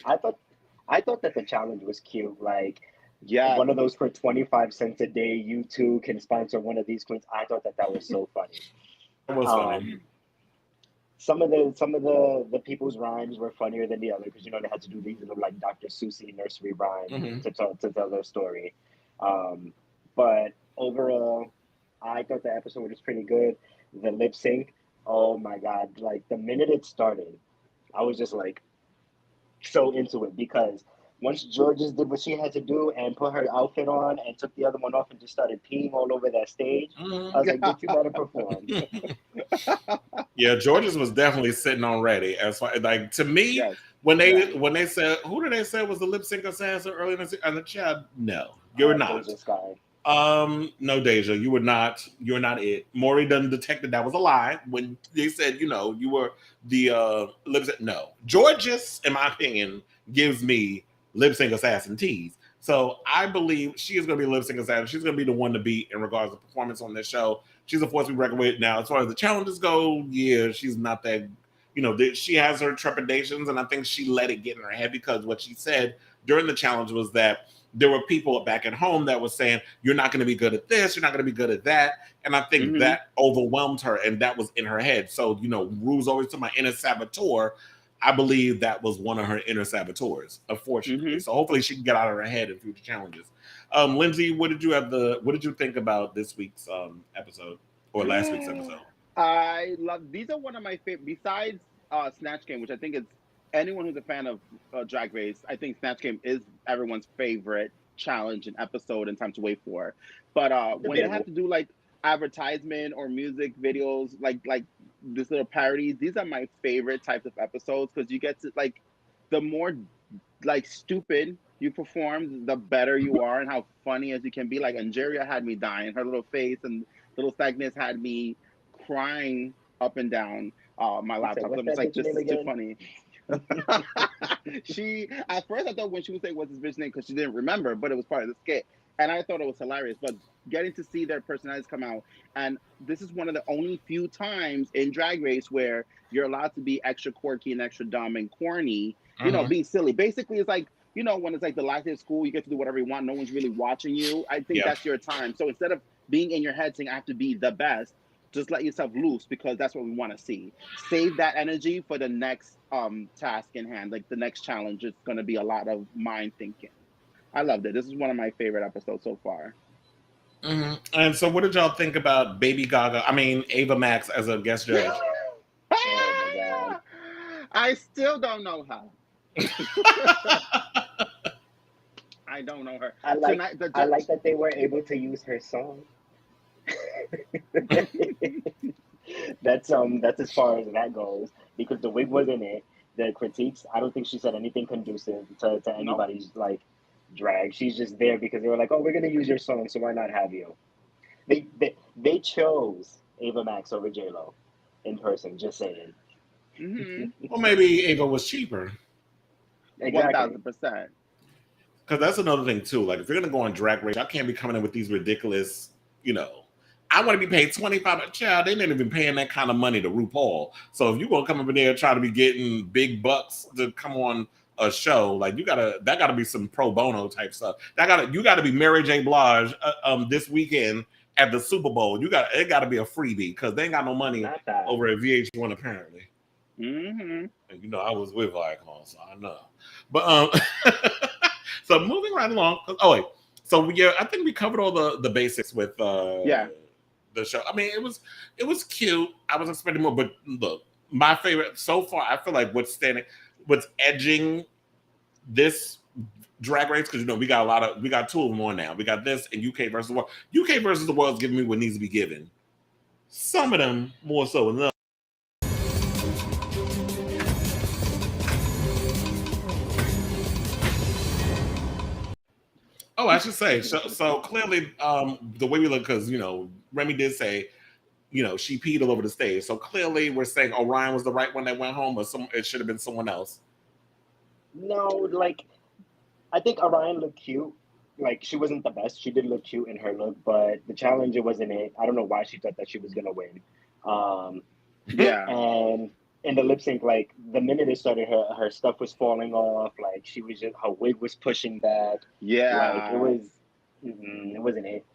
I thought that the challenge was cute. Like, one of those for 25 cents a day. You too can sponsor one of these queens. I thought that was so funny. That was funny. Some of the people's rhymes were funnier than the other because they had to do these little like Dr. Seuss nursery rhymes to tell their story. But overall, I thought the episode was pretty good. The lip sync, oh my god! Like the minute it started, I was just like so into it because once Georges did what she had to do and put her outfit on and took the other one off and just started peeing all over that stage, I was like, "Bitch, you better perform." Yeah, Georges was definitely sitting on ready. As far like to me, when they said who did they say was the lip sync assassin earlier in the chat? No, you're not. No, Deja, you were not. You're not it. Maury done detected that was a lie when they said you were the lip sync. No, Georges, in my opinion, gives me lip sync assassin tease. So I believe she is going to be lip sync assassin. She's going to be the one to beat in regards to performance on this show. She's a force to be reckoned with. Now, as far as the challenges go, yeah, she's not that. She has her trepidations, and I think she let it get in her head because what she said during the challenge was that there were people back at home that were saying, you're not going to be good at this, you're not going to be good at that. And I think that overwhelmed her, and that was in her head. So, Rue's always to my inner saboteur I believe that was one of her inner saboteurs, unfortunately. So hopefully she can get out of her head in future challenges. Lindsay, what did you think about this week's episode or last week's episode? I love these are one of my favorite besides Snatch Game, which I think is anyone who's a fan of Drag Race, I think Snatch Game is everyone's favorite challenge and episode and time to wait for. But when they have to do like advertisement or music videos, like this little parodies, these are my favorite types of episodes because you get to like the more like stupid you perform, the better you are and how funny as you can be. Like Angeria had me dying, her little face and little Cygnus had me crying up and down my laptop. I'm just like, this is too funny. She at first I thought when she was saying what's his bitch name because she didn't remember, but it was part of the skit, and I thought it was hilarious. But getting to see their personalities come out, and this is one of the only few times in Drag Race where you're allowed to be extra quirky and extra dumb and corny, you know, being silly. Basically, it's like, you know, when it's like the last day of school, you get to do whatever you want, no one's really watching you. I think that's your time. So instead of being in your head saying I have to be the best, just let yourself loose because that's what we want to see. Save that energy for the next task in hand, like the next challenge. It's going to be a lot of mind thinking. I loved it. This is one of my favorite episodes so far. And so what did y'all think about Ava Max as a guest judge? Oh my God. I still don't know her. I don't know her. I like that they were able to use her song. That's as far as that goes because the wig wasn't it. The critiques, I don't think she said anything conducive to anybody's like drag. She's just there because they were like, oh, we're gonna use your song, so why not have you? They chose Ava Max over J-Lo in person. Just saying. Well, maybe Ava was cheaper. Exactly. 1,000%. Because that's another thing too. Like if you're gonna go on Drag Race, I can't be coming in with these ridiculous, you know. I want to be paid $25. Child, they didn't even paying that kind of money to RuPaul. So if you're gonna come up in there and try to be getting big bucks to come on a show, like that gotta be some pro bono type stuff. You gotta be Mary J. Blige this weekend at the Super Bowl. It gotta be a freebie because they ain't got no money over at VH1 apparently. And you know I was with Viacom, so I know. But so moving right along. Oh wait. So I think we covered all the basics with the show. I mean, it was cute. I was expecting more, but look, my favorite so far, I feel like what's edging this Drag Race, because you know we got two of them on now. We got this and UK versus the World. UK versus the World is giving me what needs to be given. Some of them more so than others. Oh, I should say, so clearly the way we look, because, you know, Remy did say, you know, she peed all over the stage. So clearly we're saying Orion was the right one that went home, or it should have been someone else. No, like, I think Orion looked cute. Like, she wasn't the best. She did look cute in her look, but the challenge, it wasn't it. I don't know why she thought that she was going to win. And in the lip sync, like the minute it started, her stuff was falling off. Like she was just, her wig was pushing back. Like it wasn't it.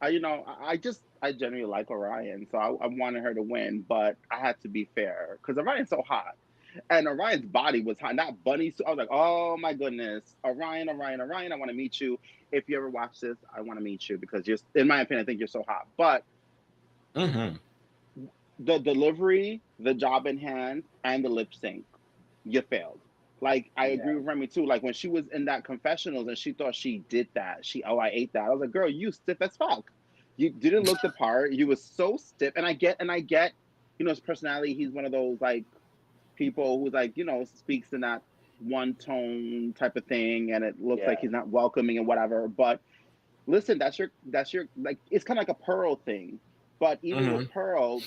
I genuinely like Orion, so I wanted her to win, but I had to be fair because Orion's so hot, and Orion's body was hot, not bunny. So I was like, oh my goodness, Orion, I want to meet you. If you ever watch this, I want to meet you because you're, in my opinion, I think you're so hot. But the delivery, the job in hand, and the lip sync, you failed. Like, I agree with Remy too. Like when she was in that confessionals and she thought she did that, I ate that. I was like, girl, you stiff as fuck. You didn't look the part. You was so stiff. And I get, you know, his personality. He's one of those like people who like, you know, speaks in that one tone type of thing, and it looks like he's not welcoming and whatever. But listen, that's your like, it's kind of like a Pearl thing. But even with Pearl,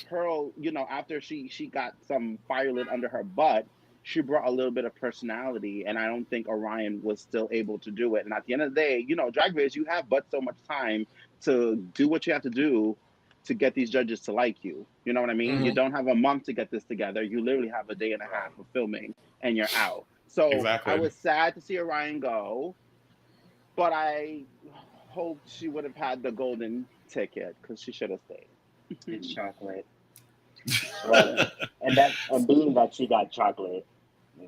you know, after she got some fire lit under her butt, she brought a little bit of personality, and I don't think Orion was still able to do it. And at the end of the day, you know, Drag Race, you have but so much time to do what you have to do to get these judges to like you. You know what I mean? You don't have a month to get this together. You literally have a day and a half of filming, and you're out. So I was sad to see Orion go, but I hoped she would have had the golden ticket because she should have stayed. It's chocolate. And being that she got chocolate,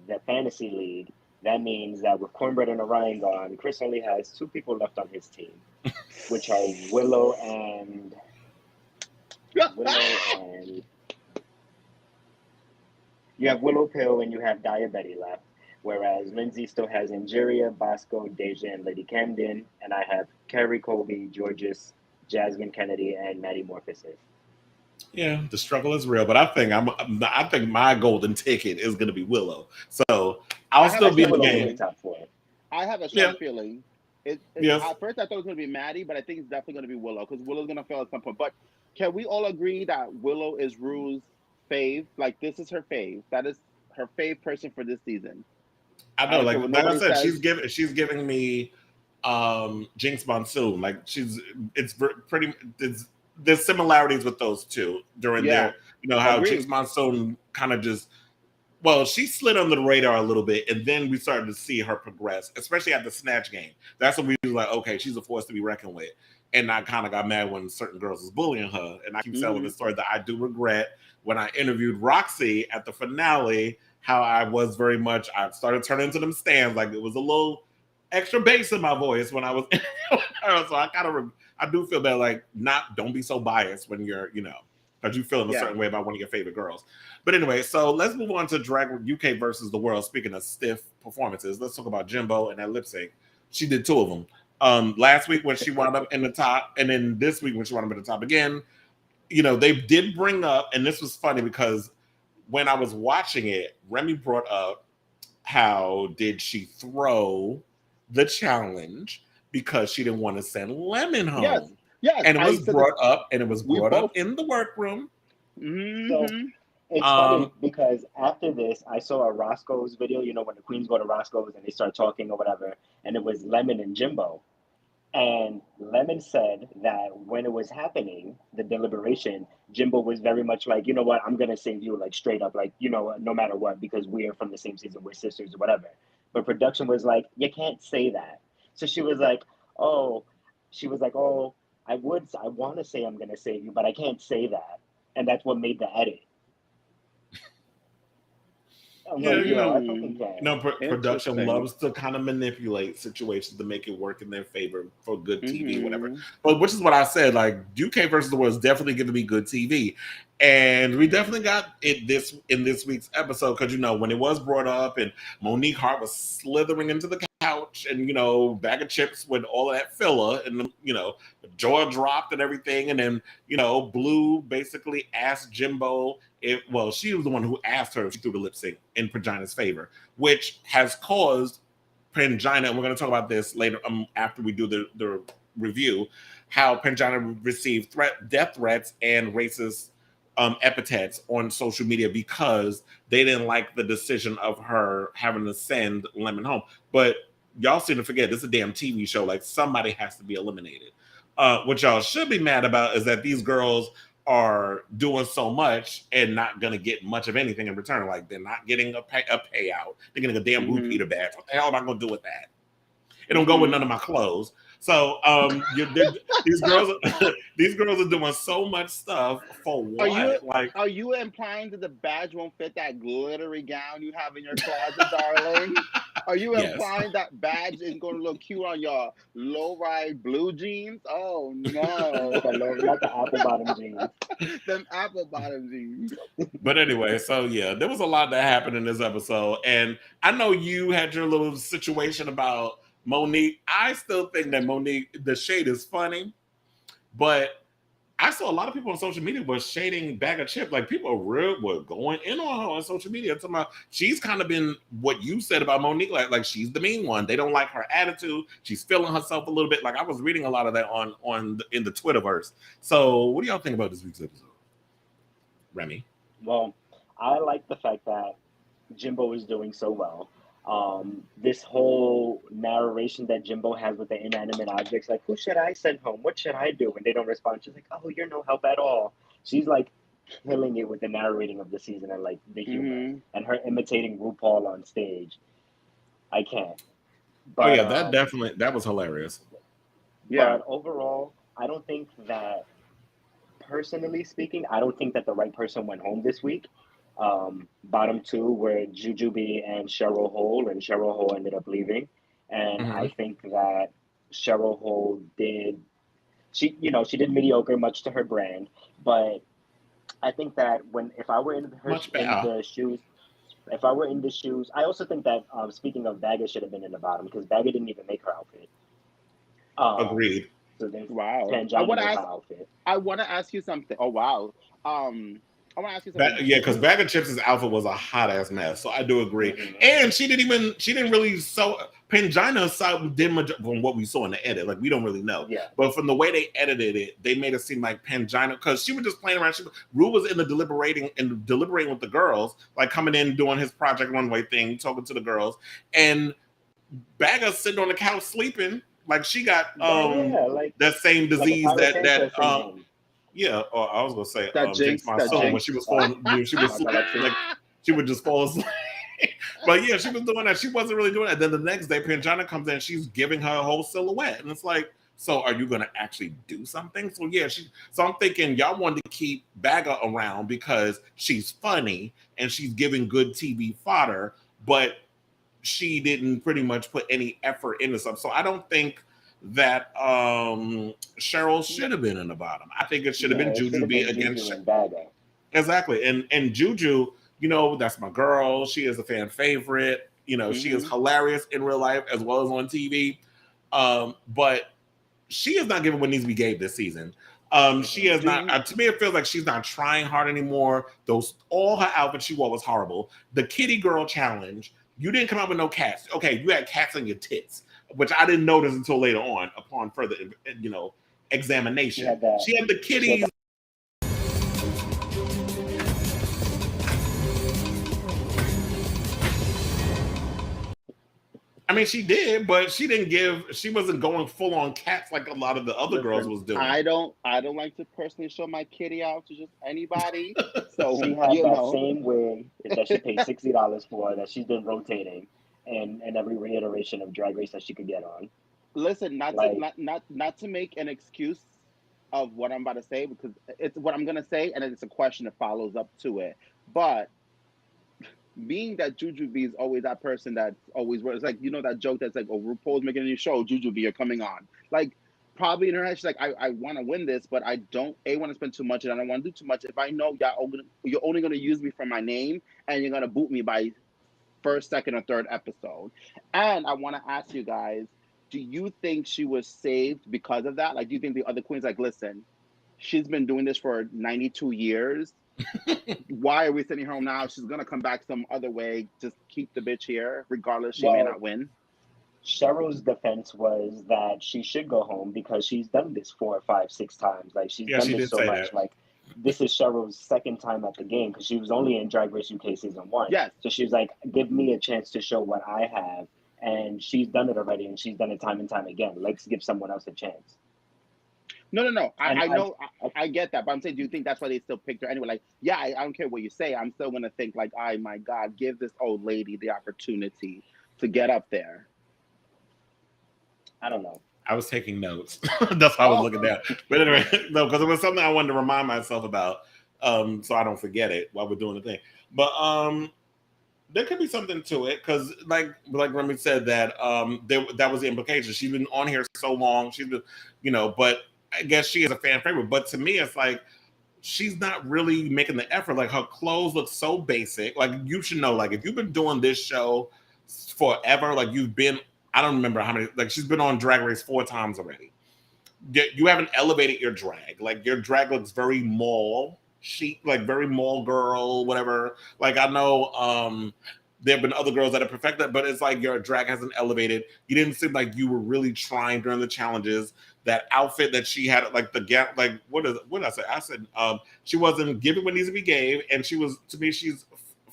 the fantasy league, that means that with Cornbread and Orion gone, Kris only has 2 people left on his team, which are Willow and you have Willow Pill and you have Diabetes left. Whereas Lindsay still has Angeria, Bosco, Deja, and Lady Camden, and I have Carrie, Colby, Georges, Jasmine Kennedy, and Maddie Morphosis. Yeah, the struggle is real, but I think my golden ticket is going to be Willow. So I'll still be in the game. Top 4. I have a strong feeling. Yes. At first, I thought it was going to be Maddie, but I think it's definitely going to be Willow because Willow's going to fail at some point. But can we all agree that Willow is Rue's fave? Like, this is her fave. That is her fave person for this season. I know, like I said, she's giving me Jinx Monsoon. Like there's similarities with those two during their, how Agreed. Jinx Monsoon kind of just, she slid under the radar a little bit, and then we started to see her progress, especially at the Snatch game. That's when we was like, okay, she's a force to be reckoned with. And I kind of got mad when certain girls was bullying her. And I keep telling the story that I do regret when I interviewed Roxy at the finale, how I was very much, I started turning into them stands. Like it was a little extra bass in my voice when I was so I do feel that like don't be so biased when you're, because you feel in a certain way about one of your favorite girls. But anyway, so let's move on to Drag UK versus the World. Speaking of stiff performances, let's talk about Jimbo and that lip sync. She did 2 of them. Last week when she wound up in the top, and then this week when she wound up in the top again, they did bring up, and this was funny because when I was watching it, Remy brought up how did she throw the challenge because she didn't want to send Lemon home. Yes. And it was brought up, in the workroom. Mm-hmm. So it's funny because after this, I saw a Roscoe's video, when the queens go to Roscoe's and they start talking or whatever, and it was Lemon and Jimbo. And Lemon said that when it was happening, the deliberation, Jimbo was very much like, you know what, I'm going to save you, like, straight up, like, no matter what, because we are from the same season, we're sisters or whatever. But production was like, you can't say that. So she was like, oh, I want to say I'm going to save you, but I can't say that. And that's what made the edit. Production loves to kind of manipulate situations to make it work in their favor for good TV, whatever. But which is what I said, like UK versus the World is definitely going to be good TV, and we definitely got it in this week's episode because when it was brought up and Monique Hart was slithering into the couch and bag of chips with all of that filler and the jaw dropped and everything, and then Blue basically asked Jimbo she was the one who asked her if she threw the lip sync in Pangina's favor, which has caused Pangina, and we're going to talk about this later after we do the review, how Pangina received death threats and racist epithets on social media because they didn't like the decision of her having to send Lemon home. But y'all seem to forget, this is a damn TV show. Like, somebody has to be eliminated. What y'all should be mad about is that these girls are doing so much and not going to get much of anything in return. Like, they're not getting a payout. They're getting a damn RuPeter badge. What the hell am I going to do with that? It don't go with none of my clothes. So these girls are doing so much stuff for what? Are you implying that the badge won't fit that glittery gown you have in your closet, darling? Are you implying that badge is going to look cute on your low-ride blue jeans? Oh no, not the apple bottom jeans. Them apple bottom jeans. But anyway, so yeah, there was a lot that happened in this episode, and I know you had your little situation about Monique. I still think that Monique, the shade is funny, but I saw a lot of people on social media were shading Bag of Chips. Like, people were going in on her on social media. Talking about she's kind of been what you said about Monique, like she's the mean one. They don't like her attitude. She's feeling herself a little bit. Like, I was reading a lot of that in the Twitterverse. So what do y'all think about this week's episode? Remy? Well, I like the fact that Jimbo is doing so well. This whole narration that Jimbo has with the inanimate objects, like, who should I send home? What should I do? When they don't respond, she's like, oh, you're no help at all. She's like killing it with the narrating of the season and like the humor and her imitating RuPaul on stage. I can't. But, that was hilarious. Yeah. But overall, I don't think that, personally speaking, I don't think that the right person went home this week. Bottom two were Jujubee and Cheryl Hole, and Cheryl Hole ended up leaving. And I think that Cheryl Hole she did mediocre, much to her brand, but I think that if I were in the shoes, I also think that speaking of, Bagga should have been in the bottom because Bagga didn't even make her outfit. Agreed. So there's Wow. I want to ask you something. Oh wow. I want to ask you something. Because Bag of Chips' outfit was a hot ass mess, so I do agree. And she didn't really Pangina from what we saw in the edit. Like we don't really know. Yeah. But from the way they edited it, they made it seem like Pangina, because she was just playing around. Ru was in the deliberating with the girls, like coming in doing his Project Runway thing, talking to the girls, and Bagga sitting on the couch sleeping. Like she got that same disease or I was gonna say Jinx my son when she was falling, she was like she would just fall asleep. But yeah, she was doing that. She wasn't really doing that. Then the next day, Pangina comes in, she's giving her a whole silhouette, and it's like, so are you gonna actually do something? So yeah, so I'm thinking y'all wanted to keep Bagga around because she's funny and she's giving good TV fodder, but she didn't pretty much put any effort into stuff. So I don't think that Cheryl should have been in the bottom. I think it should have been Jujubee against Bagga. Exactly. And Juju, that's my girl. She is a fan favorite. She is hilarious in real life as well as on TV. But she is not giving what needs to be gave this season. She is not. To me, it feels like she's not trying hard anymore. All her outfits she wore was horrible. The Kitty Girl challenge, you didn't come out with no cats. Okay, you had cats on your tits, which I didn't notice until later on, upon further, examination. She had the kitties. I mean, she did, but she wasn't going full on cats like a lot of the other girls was doing. I don't like to personally show my kitty out to just anybody. So she had that same wig that she paid $60 for, that she's been rotating, and every reiteration of Drag Race that she could get on. Listen, not to make an excuse of what I'm about to say, because it's what I'm gonna say, and it's a question that follows up to it. But being that Jujubee is always that person that's always wears, like, that joke that's like, oh, RuPaul's making a new show, Jujubee, you're coming on. Like, probably in her head, she's like, I want to win this, but I don't want to spend too much, and I don't want to do too much. If I know you're only going to use me for my name, and you're going to boot me by first, second, or third episode. And I want to ask you guys, do you think she was saved because of that? Like, do you think the other queens, like, listen, she's been doing this for 92 years. Why are we sending her home now? She's going to come back some other way. Just keep the bitch here, regardless she may not win. Cheryl's defense was that she should go home because she's done this 4, 5, 6 times. Like, she's done this so much. That. Like, this is Cheryl's second time at the game because she was only in Drag Race UK season 1. Yes. So she was like, give me a chance to show what I have. And she's done it already, and she's done it time and time again. Let's give someone else a chance. No. I know, I get that, but I'm saying, do you think that's why they still picked her anyway? Like, yeah, I don't care what you say. I'm still gonna think like, oh my God, give this old lady the opportunity to get up there. I don't know. I was taking notes. That's why I was looking down. But anyway, no, because it was something I wanted to remind myself about, so I don't forget it while we're doing the thing. But there could be something to it because, like Remy said, that that was the implication. She's been on here so long. She's been, but I guess she is a fan favorite. But to me, it's like she's not really making the effort. Like, her clothes look so basic. Like, you should know, like, if you've been doing this show forever, like, you've been, I don't remember how many, like, she's been on Drag Race 4 times already. You haven't elevated your drag. Like, your drag looks very mall chic, like very mall girl, whatever. Like, I know there have been other girls that have perfected that, but it's like your drag hasn't elevated. You didn't seem like you were really trying during the challenges. That outfit that she had, like the gap, like what did I say? I said she wasn't giving what needs to be gave, and she was, to me, she's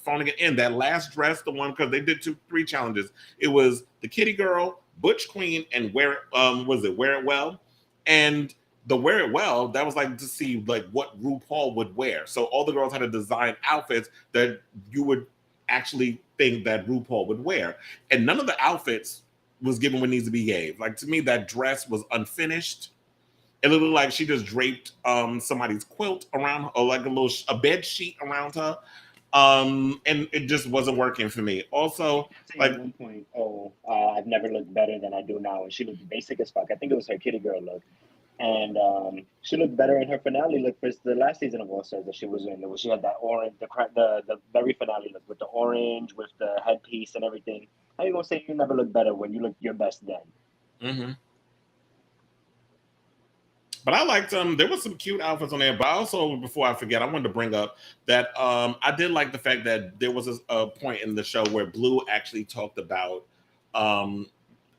phoning it in. That last dress, the one, because they did 3 challenges. It was the Kitty Girl, Butch Queen, and Wear It Well, and the Wear It Well, that was like to see like what RuPaul would wear. So all the girls had to design outfits that you would actually think that RuPaul would wear, and none of the outfits was given what needs to be gave. Like, to me, that dress was unfinished. It looked like she just draped somebody's quilt around her, or like a bed sheet around her. And it just wasn't working for me. Also, At one point, I've never looked better than I do now, and she looked basic as fuck. I think it was her kitty girl look, and she looked better in her finale look for the last season of All Stars that she was in. She had that orange, the very finale look with the orange, with the headpiece and everything. How you gonna say you never look better when you look your best then? Mm-hmm. But I liked there was some cute outfits on there. But also, before I forget, I wanted to bring up that I did like the fact that there was a point in the show where Blue actually talked about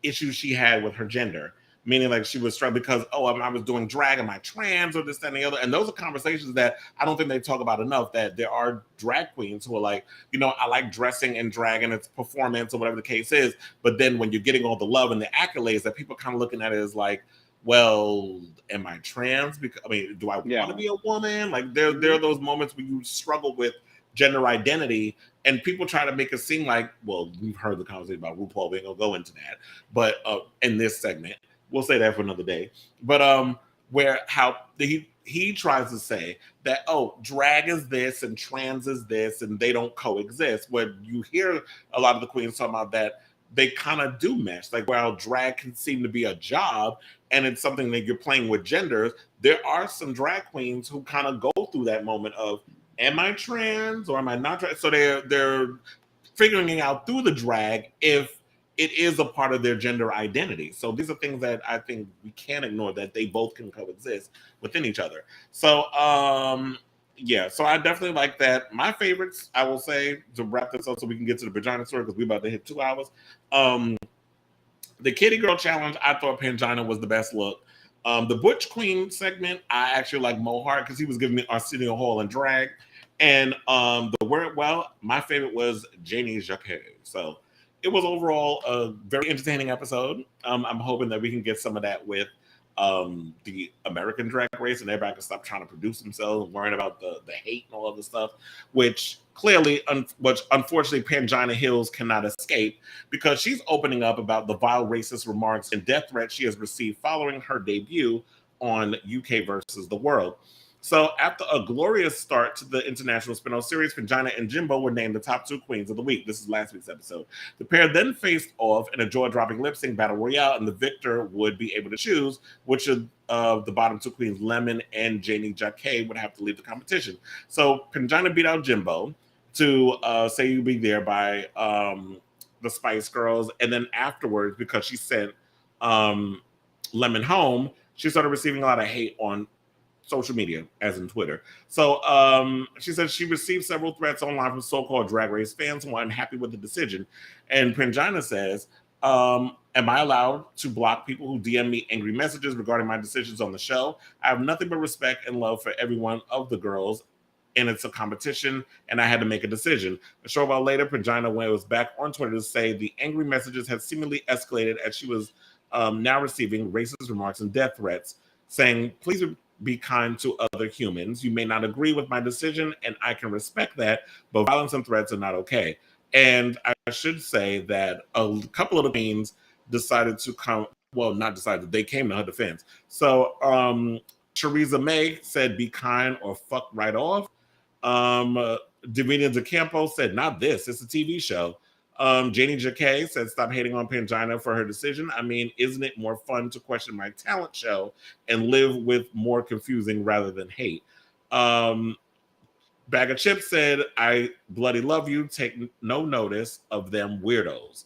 issues she had with her gender. Meaning like she was struggling because, I was doing drag, am I trans or this, that, and the other? And those are conversations that I don't think they talk about enough, that there are drag queens who are like, I like dressing in drag and it's performance or whatever the case is. But then when you're getting all the love and the accolades, that people kind of looking at it as like, well, am I trans? Because do I want to be a woman? Like there are those moments where you struggle with gender identity, and people try to make it seem like, well, we've heard the conversation about RuPaul. We ain't gonna go into that, but in this segment, we'll say that for another day. But where how he tries to say that drag is this and trans is this, and they don't coexist. When you hear a lot of the queens talking about that, they kind of do mesh. Like while drag can seem to be a job and it's something that you're playing with genders, there are some drag queens who kind of go through that moment of, am I trans or am I not trans? So they're figuring out through the drag if it is a part of their gender identity. So these are things that I think we can't ignore, that they both can coexist within each other. So so I definitely like that. My favorites, I will say, to wrap this up so we can get to the vagina story, because we're about to hit 2 hours. The Kitty Girl Challenge, I thought Pangina was the best look. The Butch Queen segment, I actually like Mo Hart because he was giving me Arsenio Hall and drag. And the Word Well, my favorite was Janie Jacquet. So it was overall a very entertaining episode. I'm hoping that we can get some of that with the American Drag Race, and everybody can stop trying to produce themselves and worrying about the hate and all of this stuff, which clearly, unfortunately, Pangina Hills cannot escape, because she's opening up about the vile racist remarks and death threats she has received following her debut on UK versus the World. So after a glorious start to the international spin-off series, Pangina and Jimbo were named the top 2 queens of the week. This is last week's episode. The pair then faced off in a jaw-dropping lip-sync battle royale, and the victor would be able to choose which of the bottom 2 queens, Lemon and Janie Jacquet, would have to leave the competition. So Pangina beat out Jimbo to Say You Be There by the Spice Girls, and then afterwards, because she sent Lemon home, she started receiving a lot of hate on social media, as in Twitter. So she said she received several threats online from so-called Drag Race fans who are unhappy with the decision. And Pangina says, am I allowed to block people who DM me angry messages regarding my decisions on the show? I have nothing but respect and love for every one of the girls, and it's a competition, and I had to make a decision. A short while later, Pangina was back on Twitter to say the angry messages had seemingly escalated as she was now receiving racist remarks and death threats, saying, please be kind to other humans. You may not agree with my decision, and I can respect that, but violence and threats are not okay. And I should say that a couple of the queens decided to come, well, not decided, they came to her defense. So Theresa May said, be kind or fuck right off. Davina De Campo said, not this, it's a TV show. Janie Jacquet said, stop hating on Pangina for her decision. I mean, isn't it more fun to question my talent show and live with more confusing rather than hate? Bag of Chips said, I bloody love you. Take no notice of them weirdos.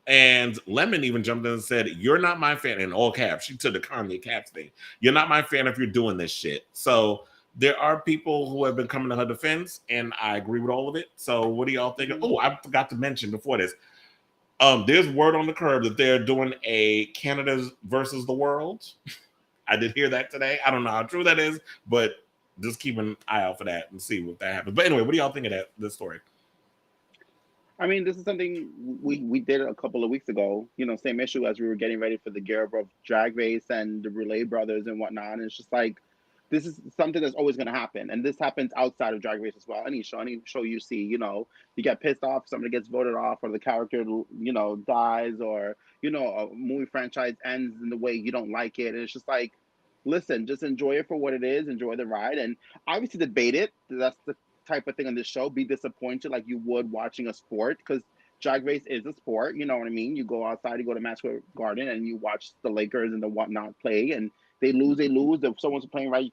And Lemon even jumped in and said, you're not my fan, in all caps. She took the Kanye caps thing. You're not my fan if you're doing this shit. So there are people who have been coming to her defense, and I agree with all of it. So what do y'all think? Oh, I forgot to mention before this. There's word on the curb that they're doing a Canada versus the world. I did hear that today. I don't know how true that is, but just keep an eye out for that and see what that happens. But anyway, what do y'all think of this story? I mean, this is something we did a couple of weeks ago. Same issue as we were getting ready for the gear of Drag Race and the Relay Brothers and whatnot. And it's just like, this is something that's always going to happen. And this happens outside of Drag Race as well. Any show you see, you get pissed off, somebody gets voted off, or the character, dies, or, a movie franchise ends in the way you don't like it. And it's just like, listen, just enjoy it for what it is, enjoy the ride, and obviously debate it. That's the type of thing on this show, be disappointed like you would watching a sport, because Drag Race is a sport, you know what I mean? You go outside, you go to Madison Square Garden, and you watch the Lakers and the whatnot play, and they lose. If someone's playing right, you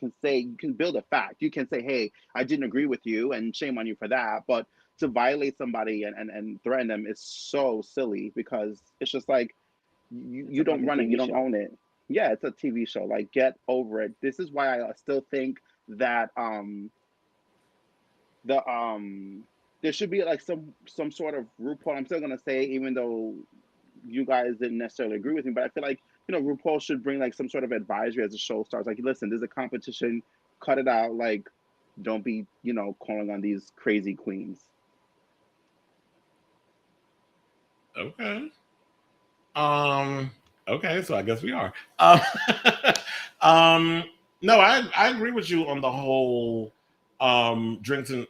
can build a fact. You can say, hey, I didn't agree with you, and shame on you for that. But to violate somebody and threaten them is so silly, because it's just like, you don't run it, you don't own it. Yeah, it's a TV show. Like, get over it. This is why I still think that there should be like some sort of RuPaul. I'm still gonna say, even though you guys didn't necessarily agree with me, but I feel like, RuPaul should bring like some sort of advisory as the show starts. Like, listen, there's a competition, cut it out. Like, don't be, calling on these crazy queens. Okay. Okay, so I guess we are. No, I agree with you on the whole drinks and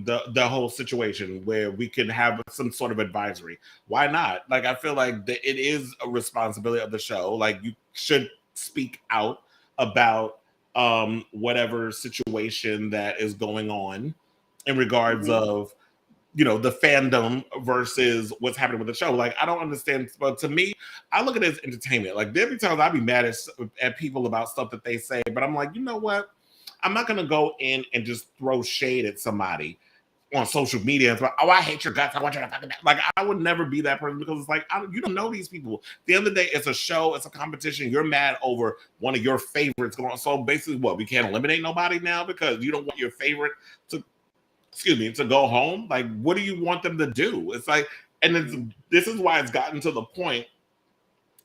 the whole situation where we could have some sort of advisory. Why not? Like, I feel like it is a responsibility of the show. Like, you should speak out about whatever situation that is going on in regards of the fandom versus what's happening with the show. Like, I don't understand, but to me, I look at it as entertainment. Like, there be times I'd be mad at people about stuff that they say, but I'm like, you know what? I'm not gonna go in and just throw shade at somebody on social media. It's like, oh, I hate your guts. I want you to fucking like. I would never be that person, because it's like, you don't know these people. At the end of the day, it's a show, it's a competition. You're mad over one of your favorites going on. So basically, what, we can't eliminate nobody now because you don't want your favorite to go home? Like, what do you want them to do? It's like, and this is why it's gotten to the point,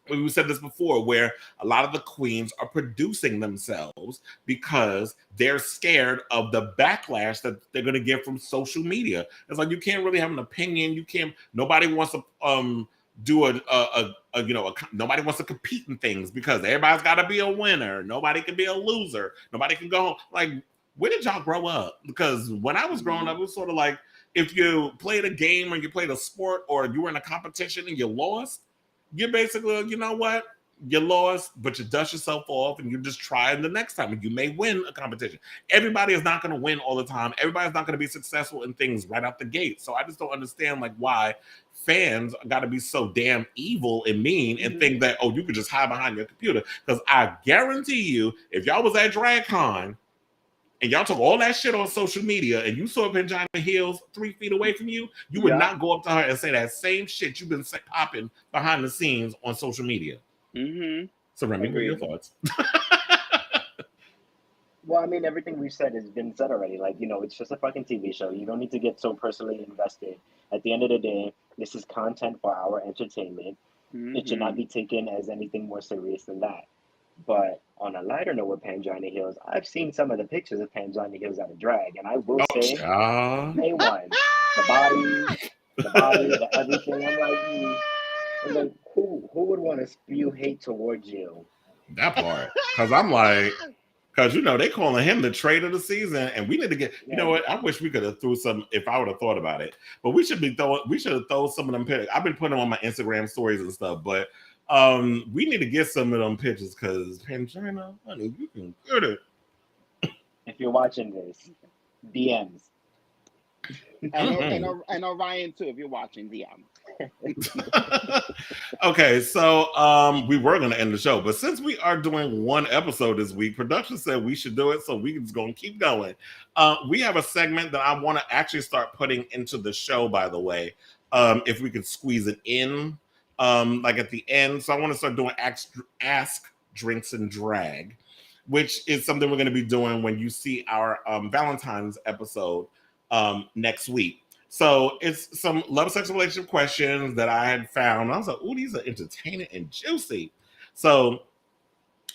we said this before, where a lot of the queens are producing themselves because they're scared of the backlash that they're going to get from social media. It's like, you can't really have an opinion. Nobody wants to nobody wants to compete in things because everybody's got to be a winner. Nobody can be a loser. Nobody can go home. Like, where did y'all grow up? Because when I was growing up, it was sort of like, if you played a game or you played a sport or you were in a competition and you lost, you're basically, you know what? You lost, but you dust yourself off and you just try the next time and you may win a competition. Everybody is not going to win all the time. Everybody's not going to be successful in things right out the gate. So I just don't understand, like, why fans got to be so damn evil and mean and think that, oh, you could just hide behind your computer. Because I guarantee you, if y'all was at DragCon and y'all took all that shit on social media and you saw Pangina Hills 3 feet away from you, you would not go up to her and say that same shit you've been popping behind the scenes on social media. So, Remy, what are your thoughts? Well, I mean, everything we've said has been said already. Like, it's just a fucking TV show. You don't need to get so personally invested. At the end of the day, this is content for our entertainment. It should not be taken as anything more serious than that. But on a lighter note with Pangina Hills, I've seen some of the pictures of Pangina Hills out of drag, and I will say, A1, the body, the everything. I'm like, who would want to spew hate towards you? That part, because I'm like, because they calling him the trade of the season, and we need to get. You know what? I wish we could have threw some. If I would have thought about it, but we should have thrown some of them pictures. I've been putting them on my Instagram stories and stuff, but. We need to get some of them pictures because Pangina, honey, you can get it. If you're watching this, DMs. And Orion too, if you're watching, DMs. Okay, so we were going to end the show, but since we are doing one episode this week, production said we should do it, so we're just going to keep going. We have a segment that I want to actually start putting into the show, by the way, if we could squeeze it in. Like at the end. So I want to start doing Ask Drinks and Drag, which is something we're going to be doing when you see our Valentine's episode next week. So it's some love, sex, relationship questions that I had found. I was like, ooh, these are entertaining and juicy. So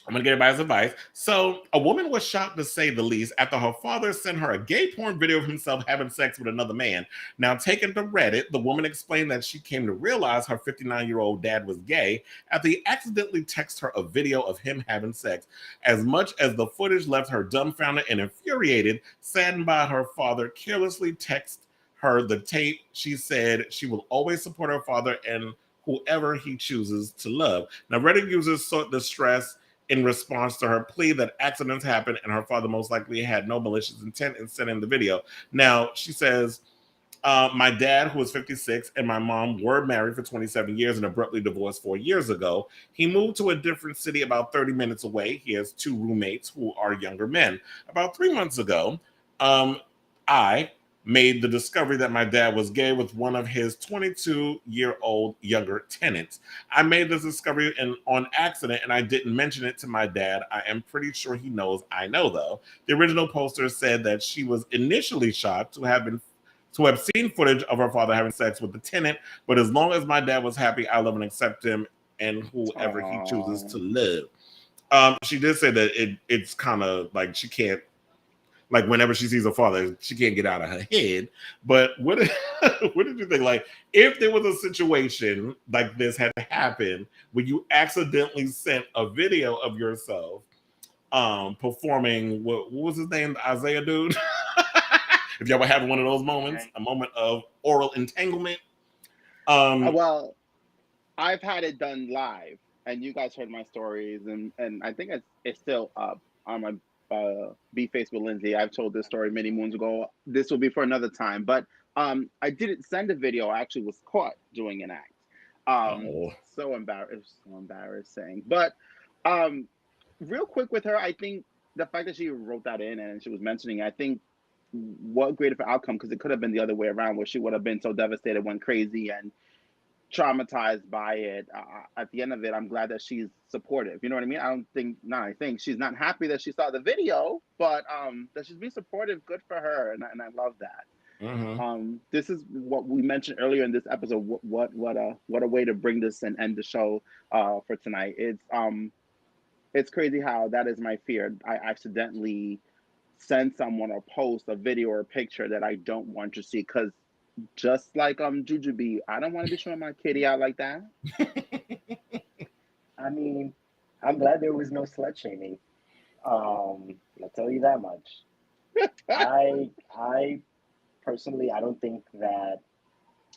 I'm going to get everybody's advice. So a woman was shocked, to say the least, after her father sent her a gay porn video of himself having sex with another man. Now, taken to Reddit, the woman explained that she came to realize her 59-year-old dad was gay after he accidentally texted her a video of him having sex. As much as the footage left her dumbfounded and infuriated, saddened by her father carelessly texted her the tape, she said she will always support her father and whoever he chooses to love. Now, Reddit users sought the stress in response to her plea that accidents happen and her father most likely had no malicious intent in sending the video. Now, she says, my dad, who is 56, and my mom were married for 27 years and abruptly divorced 4 years ago. He moved to a different city about 30 minutes away. He has 2 roommates who are younger men. About 3 months ago, I made the discovery that my dad was gay with one of his 22-year-old younger tenants. I made this discovery on accident, and I didn't mention it to my dad. I am pretty sure he knows I know, though. The original poster said that she was initially shocked to have seen footage of her father having sex with the tenant, but as long as my dad was happy, I love and accept him and whoever he chooses to love. She did say that it's kind of like she can't, like whenever she sees her father, she can't get out of her head. But what did you think? Like, if there was a situation like this had happened where you accidentally sent a video of yourself performing, what was his name, the Isaiah dude? If y'all were having one of those moments, a moment of oral entanglement. Well, I've had it done live, and you guys heard my stories, and I think it's still up on my Be Face with Lindsay. I've told this story many moons ago. This will be for another time, but I didn't send a video. I actually was caught doing an act. So embarrassing. But real quick with her, I think the fact that she wrote that in and she was mentioning, I think, what great of an outcome, because it could have been the other way around where she would have been so devastated, went crazy and traumatized by it. At the end of it, I'm glad that she's supportive. You know what I mean? I think she's not happy that she saw the video, but that she's being supportive. Good for her, and I love that. Mm-hmm. This is what we mentioned earlier in this episode. What a way to bring this and end the show for tonight. It's crazy how that is my fear. I accidentally send someone or post a video or a picture that I don't want to see, because just like Jujubee, I don't want to be showing my kitty out like that. I mean, I'm glad there was no slut shaming. I'll tell you that much. I personally, I don't think that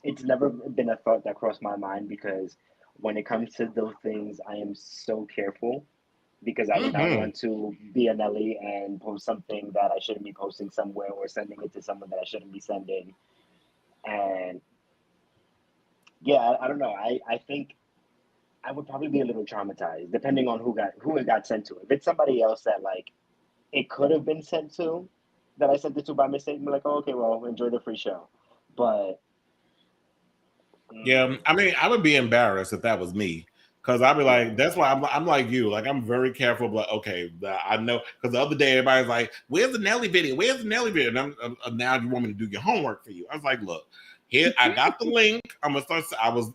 it's never been a thought that crossed my mind, because when it comes to those things, I am so careful, because I would not want to be a Nelly and post something that I shouldn't be posting somewhere, or sending it to someone that I shouldn't be sending. And yeah, I don't know. I think I would probably be a little traumatized, depending on who it got sent to. If it's somebody else that, like, it could have been sent to, that I sent it to by mistake, I'm like, oh, okay, well, enjoy the free show. But yeah, I mean, I would be embarrassed if that was me. Because I'd be like, that's why I'm like you. Like, I'm very careful. Like, okay, I know. Because the other day, everybody's like, where's the Nelly video? Where's the Nelly video? And now you want me to do your homework for you. I was like, look, here, I got the link. I'm going to start. I was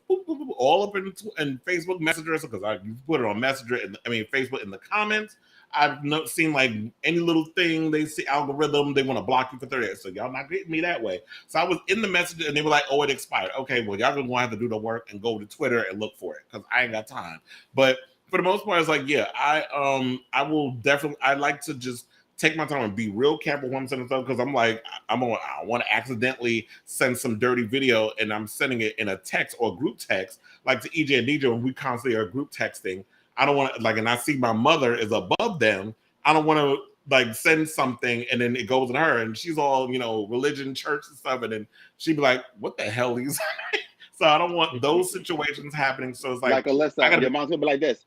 all up in Facebook Messenger, because I put it on Messenger, Facebook in the comments. I've not seen like any little thing they see algorithm, they want to block you for 30 days. So y'all not getting me that way. So I was in the message and they were like, oh, it expired. Okay, well, y'all gonna have to do the work and go to Twitter and look for it, because I ain't got time. But for the most part, it's like, yeah, I will definitely, I like to just take my time and be real careful when I'm sending stuff, because I'm like, I want to accidentally send some dirty video and I'm sending it in a text or group text, like to EJ and DJ when we constantly are group texting. I don't want to, like, and I see my mother is above them. I don't want to, like, send something and then it goes to her and she's all, religion, church and stuff. And then she'd be like, what the hell is that? So I don't want those situations happening. So it's like Alyssa, your mom's going to be like this.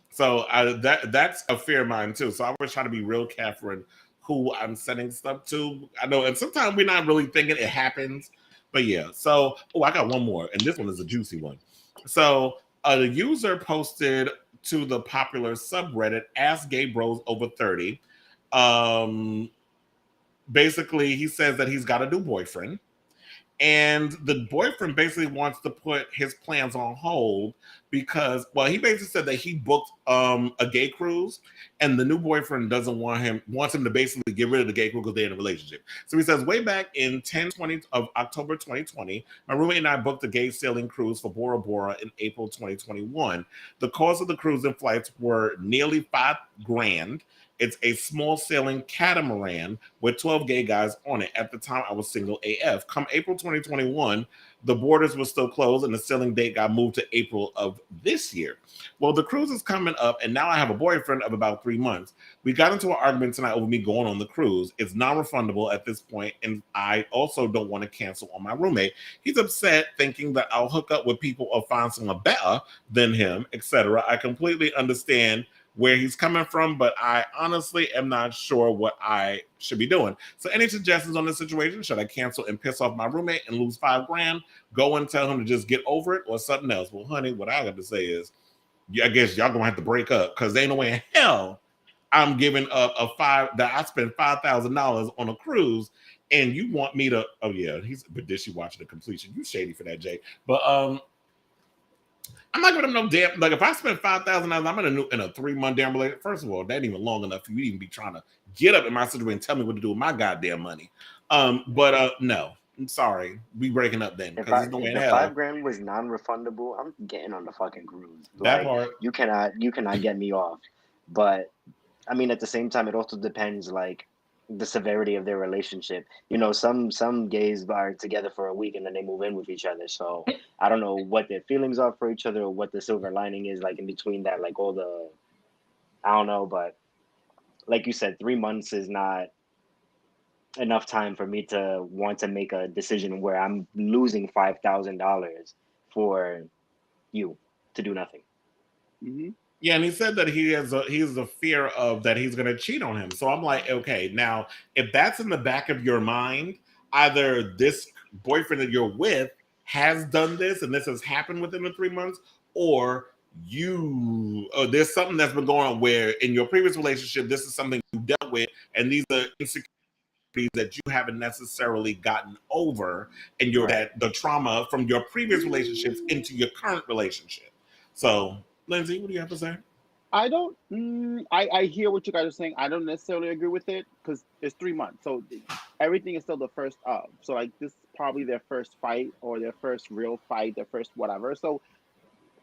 So that's a fear of mine too. So I always try to be real careful in who I'm sending stuff to. I know, and sometimes we're not really thinking it happens. But yeah, so, I got one more. And this one is a juicy one. So, a user posted to the popular subreddit Ask Gay Bros Over 30. Basically, he says that he's got a new boyfriend. And the boyfriend basically wants to put his plans on hold because, he basically said that he booked a gay cruise, and the new boyfriend wants him to basically get rid of the gay cruise because they're in a relationship. So he says, way back in October 2020, my roommate and I booked a gay sailing cruise for Bora Bora in April 2021. The cost of the cruise and flights were nearly $5,000. It's a small sailing catamaran with 12 gay guys on it. At the time, I was single AF. Come April 2021, the borders were still closed and the sailing date got moved to April of of this year. Well, the cruise is coming up, and now I have a boyfriend of about 3 months. We got into an argument tonight over me going on the cruise. It's non-refundable at this point, and I also don't want to cancel on my roommate. He's upset, thinking that I'll hook up with people or find someone better than him, etc. I completely understand where he's coming from, but I honestly am not sure what I should be doing. So any suggestions on this situation? Should I cancel and piss off my roommate and lose $5,000? Go and tell him to just get over it, or something else? Well, honey, what I got to say is, I guess y'all gonna have to break up, because there ain't no way in hell I'm giving up I spent $5,000 on a cruise, and you want me to, oh yeah, but did she watch the completion? You shady for that, Jay. But I'm not giving him no damn, like if I spend $5,000, I'm in a 3-month damn relationship. First of all, that ain't even long enough for you to even be trying to get up in my situation and tell me what to do with my goddamn money. No, I'm sorry, we breaking up then. If the $5,000 was non-refundable, I'm getting on the fucking cruise. That part. You cannot get me off. But I mean, at the same time, it also depends, like, the severity of their relationship. You know, some gays are together for a week and then they move in with each other. So I don't know what their feelings are for each other, or what the silver lining is, like, in between that, like, all the, I don't know. But like you said, 3 months is not enough time for me to want to make a decision where I'm losing $5,000 for you to do nothing. Mm-hmm. Yeah, and he said that he has a fear of that he's going to cheat on him. So I'm like, okay, now if that's in the back of your mind, either this boyfriend that you're with has done this and this has happened within the 3 months, or there's something that's been going on where in your previous relationship, this is something you dealt with, and these are insecurities that you haven't necessarily gotten over, and the trauma from your previous relationships into your current relationship. So, Lindsay, what do you have to say? I don't. I hear what you guys are saying. I don't necessarily agree with it, because it's 3 months, so everything is still the first of. So like, this is probably their first fight, or their first real fight, their first whatever. So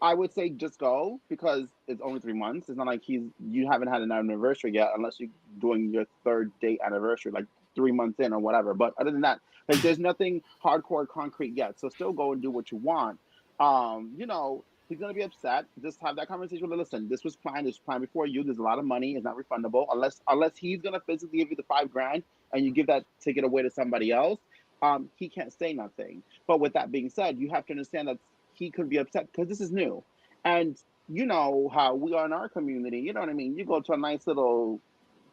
I would say just go, because it's only 3 months. It's not like you haven't had an anniversary yet, unless you're doing your 3rd date anniversary, like 3 months in or whatever. But other than that, like, there's nothing hardcore concrete yet. So still go and do what you want. You know, he's going to be upset. Just have that conversation with him. Listen, this was planned. This was planned before you. There's a lot of money. It's not refundable. Unless he's going to physically give you the $5,000 and you give that ticket away to somebody else, he can't say nothing. But with that being said, you have to understand that he could be upset because this is new. And you know how we are in our community. You know what I mean? You go to a nice little,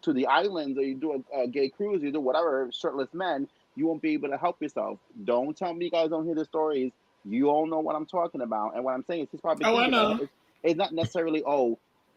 to the islands, or you do a gay cruise, you do whatever, shirtless men, you won't be able to help yourself. Don't tell me you guys don't hear the stories. You all know what I'm talking about. And what I'm saying is, he's probably thinking, I know. It's not necessarily,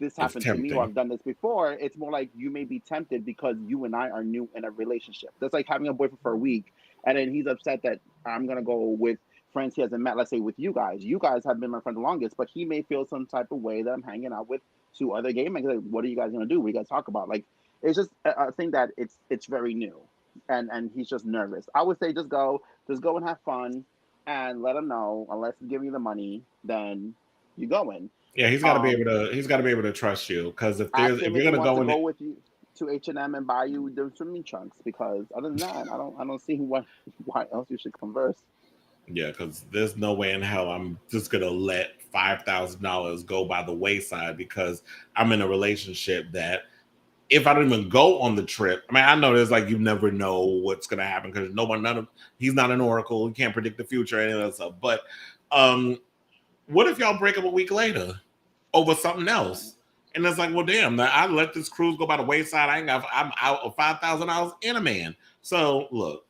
this happened to me, or I've done this before. It's more like you may be tempted because you and I are new in a relationship. That's like having a boyfriend for a week, and then he's upset that I'm going to go with friends he hasn't met, let's say with you guys. You guys have been my friend the longest, but he may feel some type of way that I'm hanging out with 2 other gay men. Like, what are you guys going to do? What are you guys talk about? Like, it's just a thing that it's very new, and he's just nervous. I would say just go and have fun, and let him know. Unless he's giving you the money, then you go in. Yeah, he's got to be able to trust you, because if you're going to go with you to H&M and buy you the swimming trunks, because other than that, I don't see why else you should converse. Yeah, because there's no way in hell I'm just gonna let $5,000 go by the wayside because I'm in a relationship that, if I don't even go on the trip, I mean, I know there's like, you never know what's gonna happen, because he's not an oracle, he can't predict the future, any of that stuff. But what if y'all break up a week later over something else? And it's like, well, damn, I let this cruise go by the wayside. I'm out of $5,000 in a man. So look,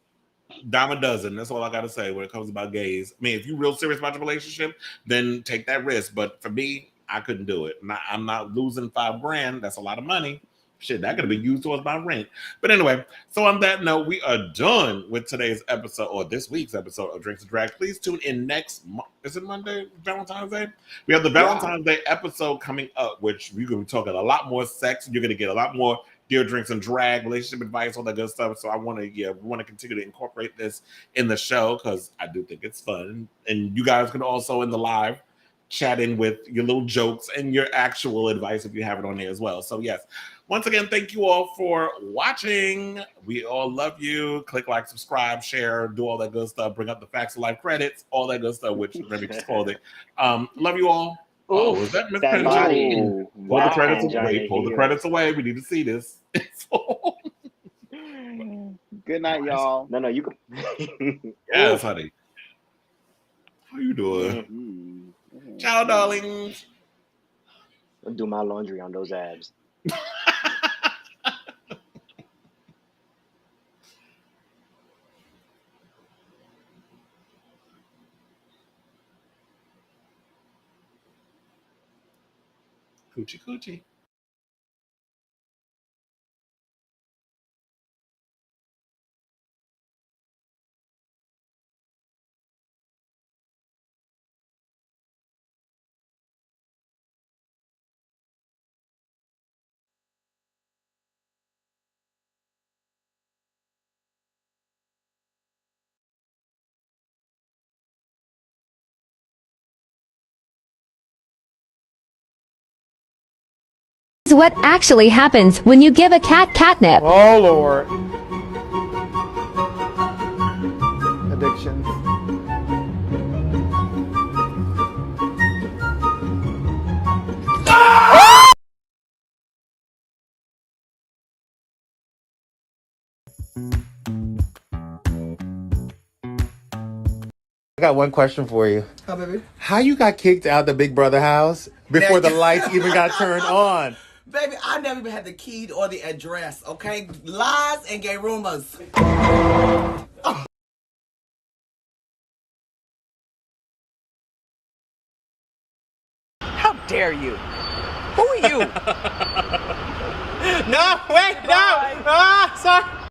dime a dozen. That's all I got to say when it comes about gays. I mean, if you're real serious about your relationship, then take that risk. But for me, I couldn't do it. I'm not losing $5,000. That's a lot of money. Shit, that could have been used towards my rent. But anyway, so on that note, we are done with today's episode, or this week's episode of Drinks and Drag. Please tune in next month. Is it Monday, Valentine's Day? We have the Valentine's Day episode coming up, which we're going to be talking a lot more sex. You're going to get a lot more Dear Drinks and Drag, relationship advice, all that good stuff. So we want to continue to incorporate this in the show, because I do think it's fun. And you guys can also, in the live, chat in with your little jokes and your actual advice if you have it on there as well. So yes, once again, thank you all for watching. We all love you. Click like, subscribe, share, do all that good stuff. Bring up the Facts of Life credits, all that good stuff, which Remy just called it. Love you all. Oh, is that Miss that Penny? body. Pull the That credits angina away. Pull the here. credits away. We need to see this. Good night, y'all. No, you can. Yes, honey. How you doing? Ciao, darlings. I'll do my laundry on those abs. Coochie coochie. What actually happens when you give a cat catnip? Oh Lord. Addictions. I got one question for you. Oh, baby. How you got kicked out the Big Brother house before the lights even got turned on? Baby, I never even had the key or the address, okay? Lies and gay rumors. How dare you? Who are you? No, wait, no! Ah, sorry.